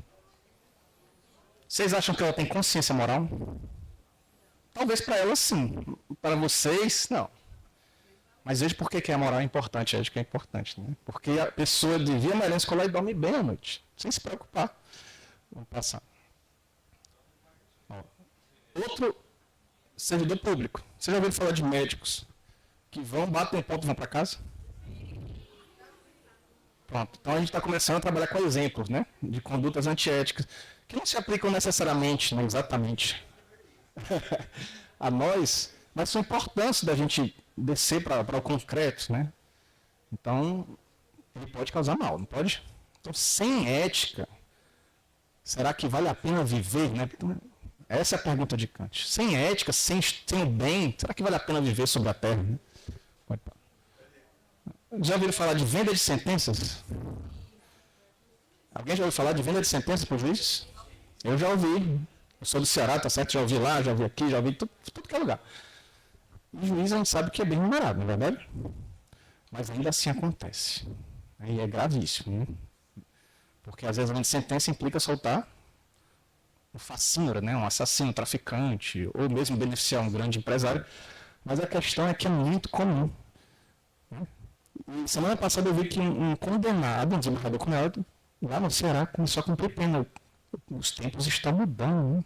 Vocês acham que ela tem consciência moral? Talvez para ela sim. Para vocês, não. Mas veja por que a moral é importante, a ética é importante. Né? Porque a pessoa desvia a merenda escolar e dorme bem à noite, sem se preocupar. Vamos passar. Outro servidor público. Você já ouviu falar de médicos que vão, batem ponto e vão para casa? Pronto. Então a gente está começando a trabalhar com exemplos, né, de condutas antiéticas que não se aplicam necessariamente, né, exatamente a nós, mas são importantes da gente descer para o concreto, né? Então ele pode causar mal, não pode? Então sem ética, será que vale a pena viver, né? Essa é a pergunta de Kant. Sem ética, sem o bem, será que vale a pena viver sobre a Terra? Né? Já ouviram falar de venda de sentenças? Alguém já ouviu falar de venda de sentenças para os juízes? Eu já ouvi. Eu sou do Ceará, tá certo? Já ouvi lá, já ouvi aqui, já ouvi tudo que é lugar. O juiz a gente sabe que é bem numerado, não é verdade? Mas ainda assim acontece. Aí é gravíssimo, né? Porque às vezes a sentença implica soltar um fascínora, né? Um assassino, um traficante, ou mesmo beneficiar um grande empresário. Mas a questão é que é muito comum. Né? E semana passada eu vi que um condenado, um desembargador condenado, lá no Ceará, começou a cumprir pena. os tempos estão mudando,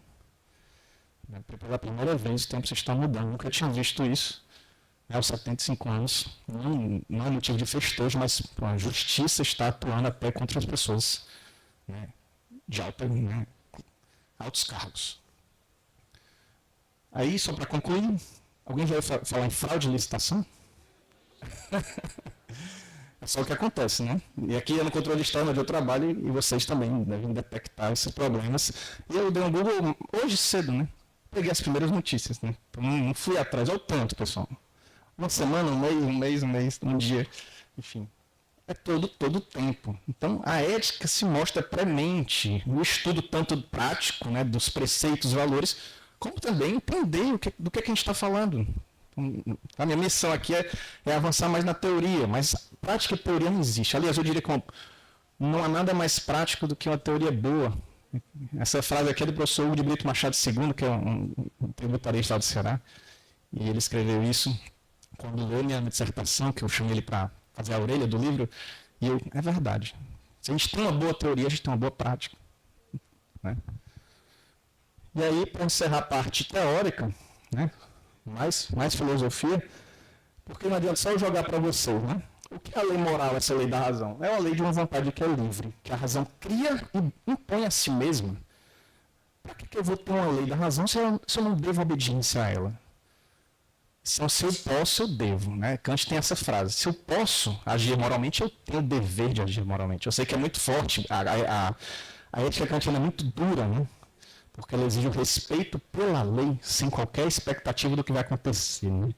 né? Pela primeira vez, os tempos estão mudando. Nunca tinha visto isso. Aos 75 anos, não é motivo de festejo, mas a justiça está atuando até contra as pessoas, né, de altos cargos. Aí, só para concluir, alguém vai falar em fraude de licitação? É só o que acontece, né? E aqui é no controle externo onde eu trabalho e vocês também devem detectar esses problemas. E eu dei um Google hoje cedo, né? Peguei as primeiras notícias, né? Então, não fui atrás, olha o tanto, pessoal. Uma semana, um mês, um dia, enfim. É todo o tempo. Então, a ética se mostra premente no estudo tanto prático, né, dos preceitos, valores, como também entender do que a gente está falando. Então, a minha missão aqui é avançar mais na teoria, mas prática e teoria não existe. Aliás, eu diria que não há nada mais prático do que uma teoria boa. Essa frase aqui é do professor Hugo de Brito Machado II, que é um tributarista lá do Ceará, e ele escreveu isso quando leu minha dissertação, que eu chamei ele para fazer a orelha do livro, e é verdade. Se a gente tem uma boa teoria, a gente tem uma boa prática, né? E aí, para encerrar a parte teórica, né, mais filosofia, porque não adianta só eu jogar para vocês, né? O que é a lei moral, essa lei da razão? É uma lei de uma vontade que é livre, que a razão cria e impõe a si mesma. Para que eu vou ter uma lei da razão se eu não devo obediência a ela? Então, se eu posso, eu devo, né? Kant tem essa frase: se eu posso agir moralmente, eu tenho o dever de agir moralmente. Eu sei que é muito forte, a ética kantiana é muito dura, né? Porque ela exige o respeito pela lei, sem qualquer expectativa do que vai acontecer, né?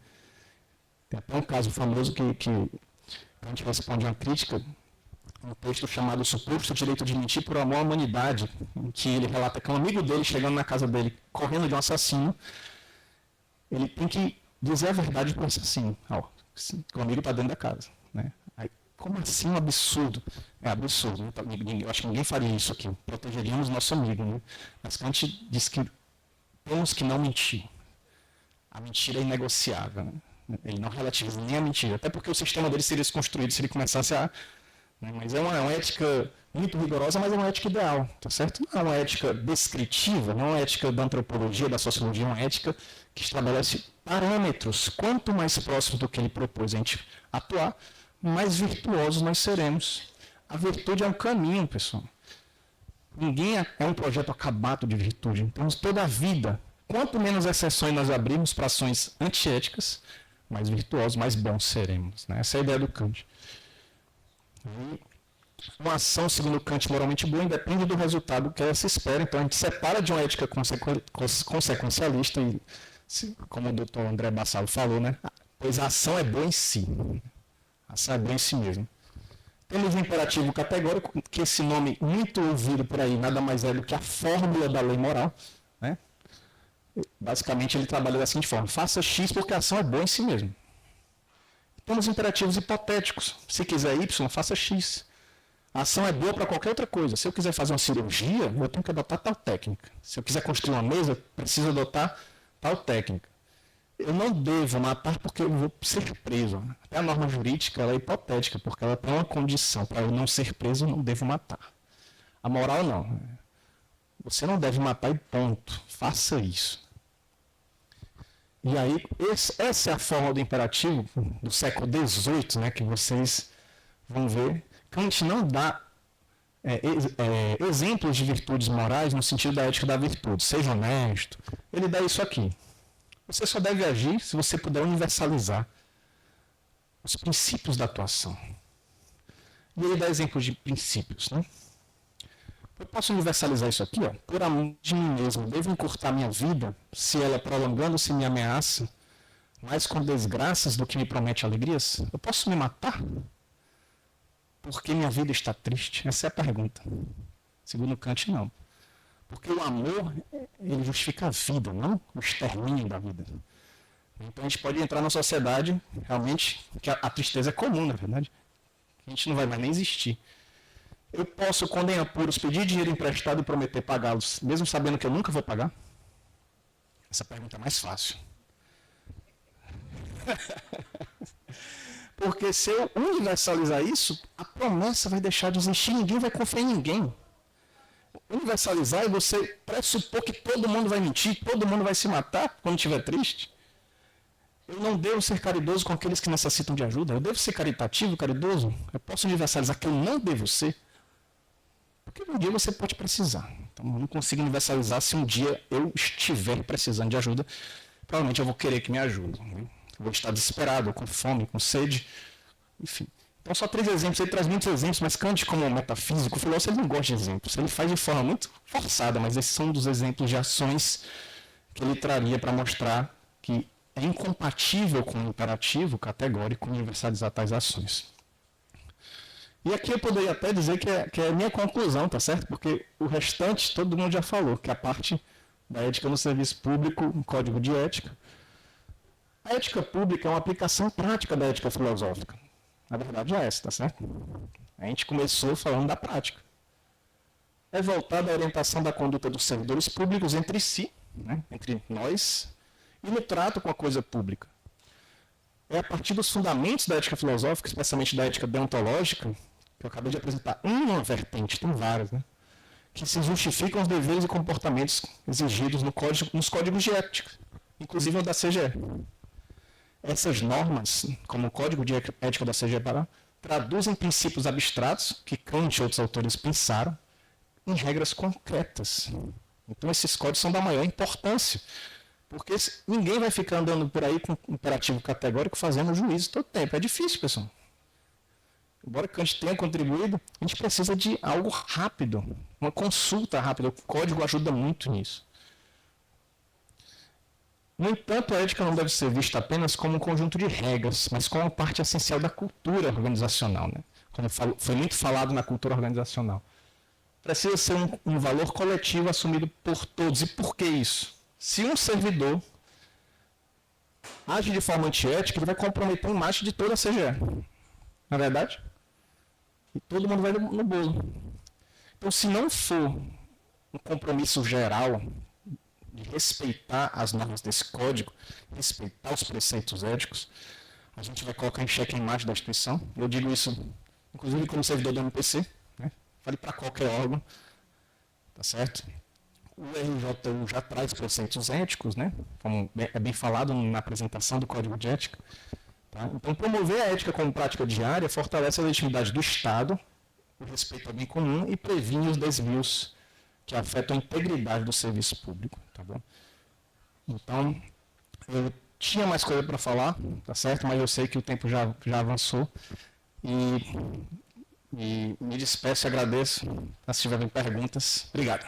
Tem até um caso famoso que Kant responde uma crítica, um texto chamado O Suposto Direito de Mentir por Amor à Humanidade, em que ele relata que um amigo dele, chegando na casa dele, correndo de um assassino, ele tem que dizer a verdade para o assassino. O amigo está dentro da casa, né? Aí, como assim um absurdo? É absurdo. Né? Eu acho que ninguém faria isso aqui. Protegeríamos nosso amigo, né? Mas Kant diz que temos que não mentir. A mentira é inegociável, né? Ele não relativiza nem a mentira. Até porque o sistema dele seria desconstruído se ele começasse a... Né? Mas é uma ética muito rigorosa, mas é uma ética ideal, tá certo? Não é uma ética descritiva, não é uma ética da antropologia, da sociologia, é uma ética que estabelece parâmetros. Quanto mais próximo do que ele propôs a gente atuar, mais virtuosos nós seremos. A virtude é um caminho, pessoal. Ninguém é um projeto acabado de virtude. Então, toda a vida, quanto menos exceções nós abrirmos para ações antiéticas, mais virtuosos, mais bons seremos, né? Essa é a ideia do Kant. E uma ação, segundo Kant, moralmente boa, independe do resultado que ela se espera. Então, a gente separa de uma ética consequencialista, e, como o doutor André Bassalo falou, né? Pois a ação é boa em si. A ação é boa em si mesmo. Temos um imperativo categórico, que esse nome muito ouvido por aí, nada mais é do que a fórmula da lei moral, né? Basicamente, ele trabalha da seguinte forma: faça X porque a ação é boa em si mesmo. Temos imperativos hipotéticos. Se quiser Y, faça X. A ação é boa para qualquer outra coisa. Se eu quiser fazer uma cirurgia, eu tenho que adotar tal técnica. Se eu quiser construir uma mesa, preciso adotar tal técnica. Eu não devo matar porque eu vou ser preso. Até a norma jurídica ela é hipotética, porque ela tem uma condição. Para eu não ser preso, eu não devo matar. A moral, não. Você não deve matar e ponto. Faça isso. E aí, essa é a forma do imperativo do século XVIII, né, que vocês vão ver. Kant não dá exemplos de virtudes morais no sentido da ética da virtude. Seja honesto. Ele dá isso aqui. Você só deve agir se você puder universalizar os princípios da atuação. E ele dá exemplos de princípios, né? Eu posso universalizar isso aqui, ó. Por amor de mim mesmo, devo encurtar minha vida, se ela prolongando-se me ameaça, mais com desgraças do que me promete alegrias? Eu posso me matar? Porque minha vida está triste? Essa é a pergunta. Segundo Kant, não. Porque o amor, ele justifica a vida, não o extermínio da vida. Então a gente pode entrar na sociedade, realmente, que a tristeza é comum, na verdade. A gente não vai mais nem existir. Eu posso, quando em apuros, pedir dinheiro emprestado e prometer pagá-los, mesmo sabendo que eu nunca vou pagar? Essa pergunta é mais fácil. Porque se eu universalizar isso, a promessa vai deixar de existir, ninguém vai confiar em ninguém. O universalizar é você pressupor que todo mundo vai mentir, todo mundo vai se matar quando estiver triste. Eu não devo ser caridoso com aqueles que necessitam de ajuda. Eu devo ser caritativo, caridoso. Eu posso universalizar que eu não devo ser. Porque um dia você pode precisar. Então, eu não consigo universalizar se um dia eu estiver precisando de ajuda. Provavelmente eu vou querer que me ajudem. Né? Eu vou estar desesperado, com fome, com sede. Enfim. Então, só 3 exemplos. Ele traz muitos exemplos, mas Kant, como metafísico, filósofo, ele não gosta de exemplos. Ele faz de forma muito forçada, mas esses são um dos exemplos de ações que ele traria para mostrar que é incompatível com o imperativo categórico universalizar tais ações. E aqui eu poderia até dizer que é a minha conclusão, tá certo? Porque o restante todo mundo já falou, que é a parte da ética no serviço público, um código de ética. A ética pública é uma aplicação prática da ética filosófica. Na verdade é essa, tá certo? A gente começou falando da prática. É voltada à orientação da conduta dos servidores públicos entre si, né? Entre nós, e no trato com a coisa pública. É a partir dos fundamentos da ética filosófica, especialmente da ética deontológica, que eu acabei de apresentar uma vertente, tem várias, né? Que se justificam os deveres e comportamentos exigidos nos códigos de ética, inclusive o da CGE. Essas normas, como o Código de Ética da CGE Pará, traduzem princípios abstratos que Kant e outros autores pensaram em regras concretas. Então esses códigos são da maior importância, porque ninguém vai ficar andando por aí com um imperativo categórico fazendo juízo todo tempo. É difícil, pessoal. Embora Kant tenha contribuído, a gente precisa de algo rápido, uma consulta rápida. O código ajuda muito nisso. No entanto, a ética não deve ser vista apenas como um conjunto de regras, mas como uma parte essencial da cultura organizacional, né? Como foi muito falado na cultura organizacional. Precisa ser um valor coletivo assumido por todos. E por que isso? Se um servidor age de forma antiética, ele vai comprometer a imagem de toda a CGE. Não é verdade? E todo mundo vai no bolo. Então, se não for um compromisso geral de respeitar as normas desse código, respeitar os preceitos éticos, a gente vai colocar em xeque a imagem da instituição. Eu digo isso, inclusive, como servidor do MPC, né? Falei para qualquer órgão, tá certo? O RJU já traz preceitos éticos, né? Como é bem falado na apresentação do Código de Ética. Tá? Então, promover a ética como prática diária fortalece a legitimidade do Estado, o respeito ao bem comum e previne os desvios que afetam a integridade do serviço público. Tá bom? Então, eu tinha mais coisa para falar, tá certo? Mas eu sei que o tempo já avançou. E me despeço e agradeço. Se tiverem perguntas, obrigado.